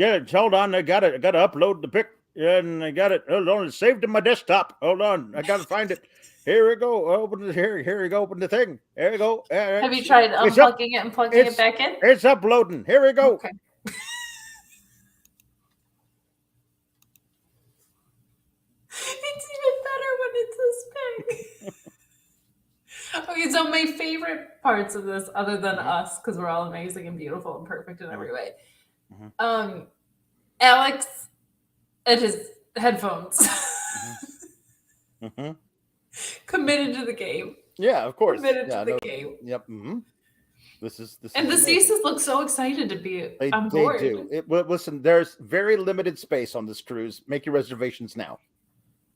on. I gotta upload the pic, and I got it. Hold on. It's saved in my desktop. Hold on. I gotta find it. Here we go. Open it here. Here we go. Open the thing. There we go. Have you tried unplugging it and plugging it back in? It's uploading. Here we go. Okay. It's even better when Okay, so my favorite parts of this, other than us, because we're all amazing and beautiful and perfect in every way, Alex and his headphones Mm-hmm. committed to the game. Yeah, of course. Committed Yeah, to the no, game. yep. Mm-hmm. This is And the amazing. Ceases look so excited to be They on board. do. Well, listen, there's very limited space on this cruise. Make your reservations now.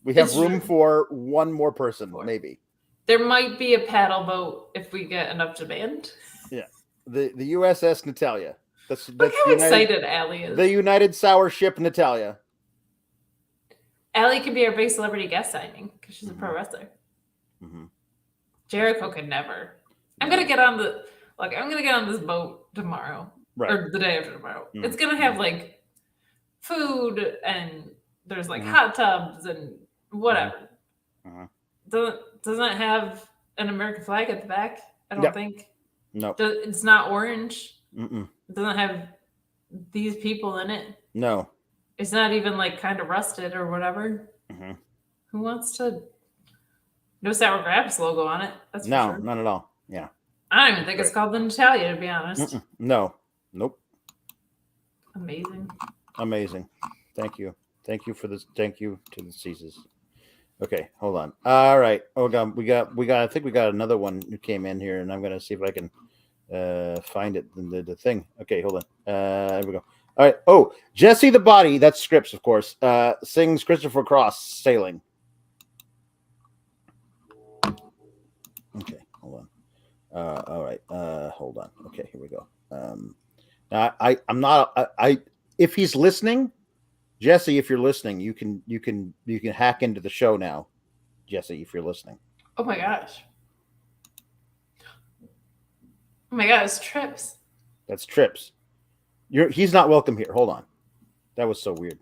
We have It's room true. for one more person, Four. maybe. There might be a paddle boat if we get enough demand. Yeah, the USS Natalia. That's Look how excited Allie is. The United Sour Ship Natalia. Allie could be our big celebrity guest signing because she's a pro wrestler. Mm-hmm. Jericho could never. I'm gonna get on this boat tomorrow Right. or the day after tomorrow. Mhm. It's gonna have like food and there's like Mhm. hot tubs and whatever. Mhm. Doesn't it have an American flag at the back? I don't Yep. think. No. It's not orange. Mm-mm. It doesn't have these people in it. No. It's not even like kind of rusted or whatever. Mhm. Who wants to? No Sour Grabs logo on it. That's for No, sure. not at all. Yeah. I don't even think it's called the Natalia, to be honest. Mm-mm. No. Nope. Amazing. Amazing. Thank you. Thank you for this. Thank you to the Caesars. Okay, hold on. All right. Hold on. We got. I think we got another one who came in here, and I'm gonna see if I can find it. The thing. Okay, hold on. Here we go. All right. Oh, Jesse the Body. That's Scripps, of course. Sings Christopher Cross Sailing. Okay, hold on. All right. Hold on. Okay, here we go. Now I'm not. If he's listening, Jesse, if you're listening, you can hack into the show now, Jesse, if you're listening. Oh my gosh. Oh my god, it's Trips. That's Trips. He's not welcome here. Hold on. That was so weird.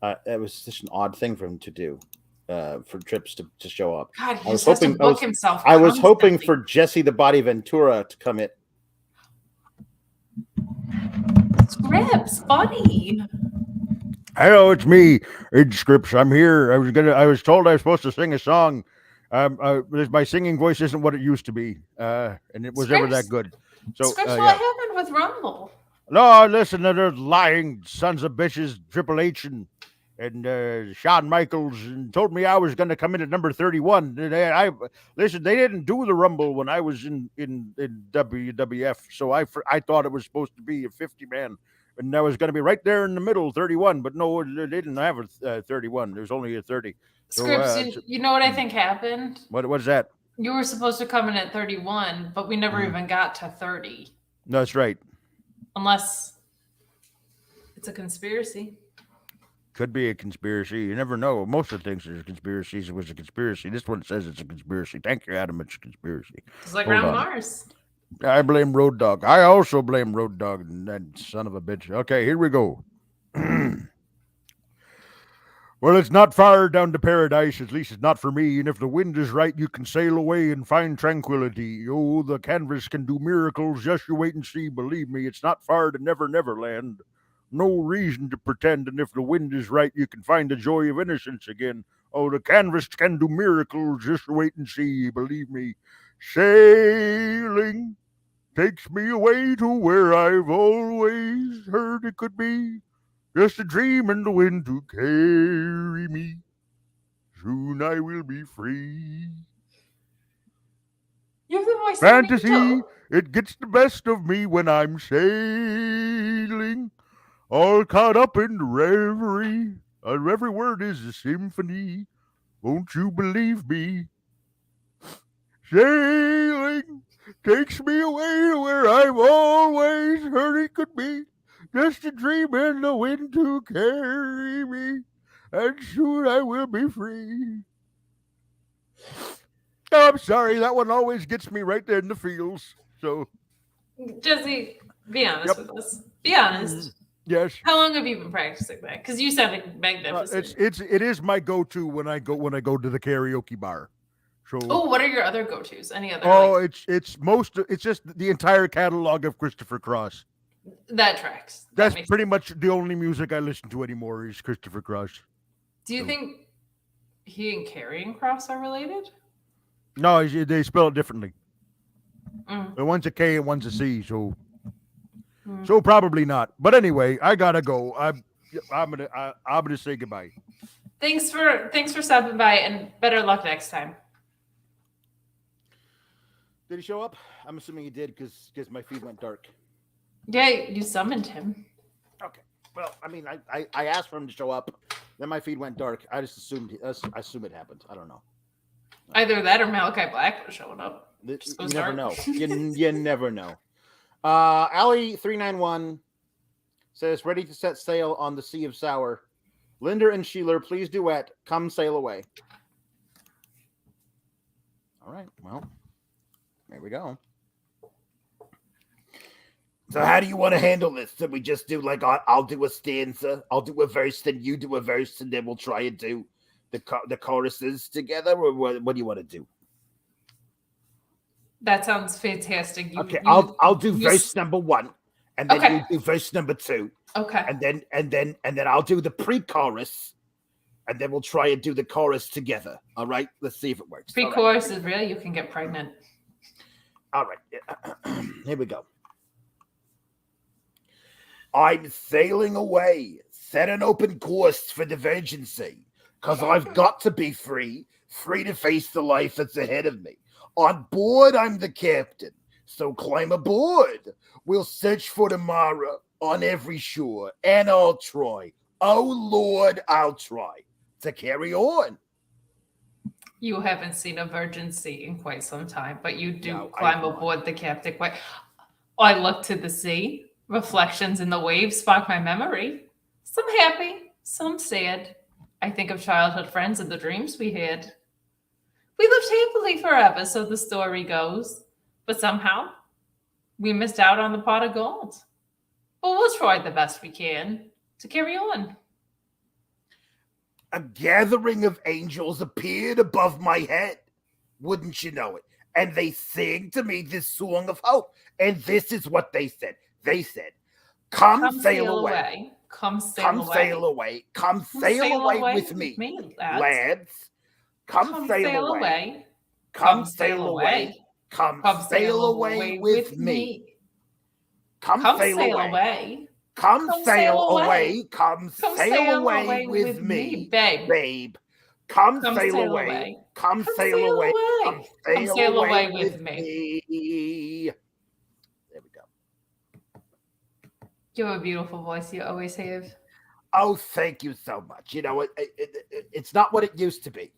That was such an odd thing for him to do. For Trips to show up. God, he I was just has to hoping- book himself. I was hoping constantly. for Jesse the Body Ventura to come in. Scripps, buddy. Hello, it's me, Ed Scripps. I'm here. I was told I was supposed to sing a song. My singing voice isn't what it used to be, and it was never that Scripps? good. So, Scripps, yeah. what happened with Rumble? No, listen, they're lying sons of bitches, Triple H and Shawn Michaels, and told me I was going to come in at number 31. Listen, they didn't do the Rumble when I was in WWF, so I thought it was supposed to be a 50-man. And I was going to be right there in the middle, 31. But no, they didn't have a 31. There's only a 30. So, Scripps, you know what I think happened? What's that? You were supposed to come in at 31, but we never even got to 30. No, that's right. Unless it's a conspiracy. Could be a conspiracy. You never know. Most of the things there's conspiracies. It was a conspiracy. This one says it's a conspiracy. Thank you, Adam. It's a conspiracy. It's like Hold around on. Mars. I blame Road Dogg. I also blame Road Dogg, and that son of a bitch. Okay, here we go. Well, it's not far down to paradise, at least it's not for me, and if the wind is right, you can sail away and find tranquility. Oh, the canvas can do miracles, just you wait and see, believe me, it's not far to Never Never Land. No reason to pretend, and if the wind is right, you can find the joy of innocence again. Oh, the canvas can do miracles, just wait and see, believe me. Sailing takes me away to where I've always heard it could be. Just a dream in the wind to carry me. Soon I will be free. You have the voice of an Fantasy, angel. it gets the best of me when I'm sailing. All caught up in the reverie. Every word is a symphony. Won't you believe me? Sailing takes me away to where I've always heard it could be. Just a dream in the wind to carry me, and soon I will be free. Oh, I'm sorry, that one always gets me right there in the feels. So, Jesse, be honest Yep. with us. Be honest. yes, How long have you been practicing that? Because you sounded magnificent. it is my go-to when I go to the karaoke bar. So, Oh, what are your other go-tos? Any other? it's just the entire catalog of Christopher Cross. That tracks. That That's makes pretty much the only music I listen to anymore is Christopher Cross. Do you think he and Carrying Cross are related? No, they spell it differently. Mm, And one's a K and one's a C, so mm. so probably not. But anyway, I gotta go. I'm gonna say goodbye. Thanks for stopping by, and better luck next time. Did he show up? I'm assuming he did because my feed went dark. Yeah, you summoned him. Okay. Well, I mean, I asked for him to show up. Then my feed went dark. I just assumed I assume it happened. I don't know. Either that or Malachi Black was showing up. You Just goes never dark. know. You never know. Allie391 says, ready to set sail on the Sea of Sour. Linda and Sheila, please duet. Come sail away. All right. Well, there we go. So how do you want to handle this? So we just do like I'll do a stanza, I'll do a verse, then you do a verse, and then we'll try and do the choruses together, or what do you want to do? That sounds fantastic. Okay, I'll do verse number 1, and then Okay. you do verse number 2, Okay. and then I'll do the pre-chorus, and then we'll try and do the chorus together. All right, let's see if it works. All right. Pre-chorus is really you can get pregnant. All right, here we go. I'm sailing away, set an open course for the Virgin Sea, 'cause I've got to be free to face the life that's ahead of me. On board, I'm the captain, so climb aboard. We'll search for tomorrow on every shore, and I'll try. Oh, Lord, I'll try to carry on. You haven't seen a Virgin Sea in quite some time, but you do No, I climb have not. aboard the Captain Quay. I look to the sea. Reflections in the waves spark my memory. Some happy, some sad. I think of childhood friends and the dreams we had. We lived happily forever, so the story goes. But somehow, we missed out on the pot of gold. But we'll try the best we can to carry on. A gathering of angels appeared above my head. Wouldn't you know it? And they sang to me this song of hope. And this is what they said. They said, come sail away. Come sail Come away. sail away. Come sail away with me. Lads. Come sail away. Come sail away. Come sail away with me. Come sail away. Come sail away. Come sail away with me. Babe. Come Come sail sail away. away. Come Come sail away. Come Come sail away with me. There we go. You have a beautiful voice. You always have. Oh, thank you so much. You know, it's not what it used to be.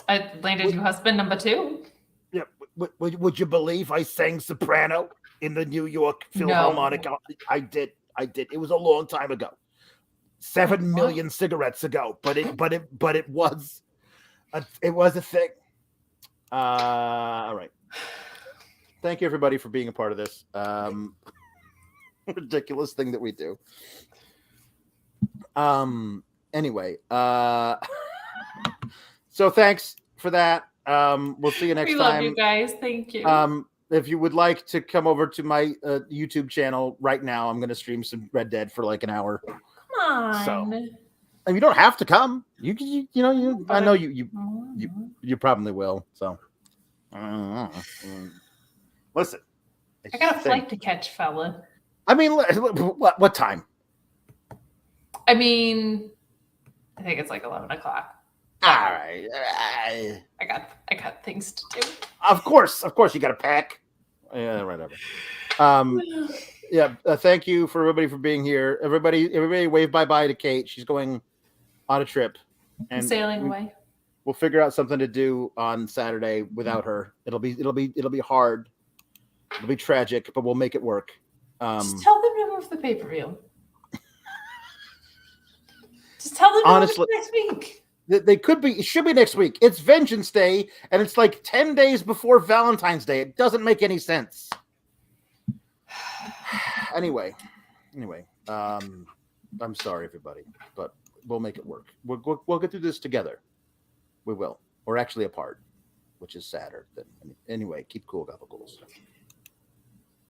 I landed you husband number 2. Yeah, would you believe I sang soprano in the New York Philharmonic? No. I did. It was a long time ago. 7 million cigarettes ago, but it was a thing. All right. Thank you everybody for being a part of this ridiculous thing that we do. Anyway, so thanks for that. We'll see you next We time. love you guys. Thank you. If you would like to come over to my YouTube channel right now, I'm going to stream some Red Dead for like an hour. Come on. so- And you don't have to come. I know you probably will. So, listen. I got a flight to catch, fella. I mean, what time? I mean, I think it's like 11 o'clock. All right. I got things to do. Of course, you got to pack. Yeah, whatever. Yeah. Thank you for everybody for being here. Everybody, wave bye to Kate. She's going on a trip, I'm and sailing away. we'll figure out something to do on Saturday without her. It'll be hard. It'll be tragic, but we'll make it work. Just tell them to move the pay-per-view. Just tell them to Honestly- move it next week. It should be next week. It's Vengeance Day, and it's like 10 days before Valentine's Day. It doesn't make any sense. Anyway, I'm sorry, everybody, but we'll make it work. We'll get through this together. We will. We're actually apart, which is sadder. Anyway, keep cool, Gobble Ghouls.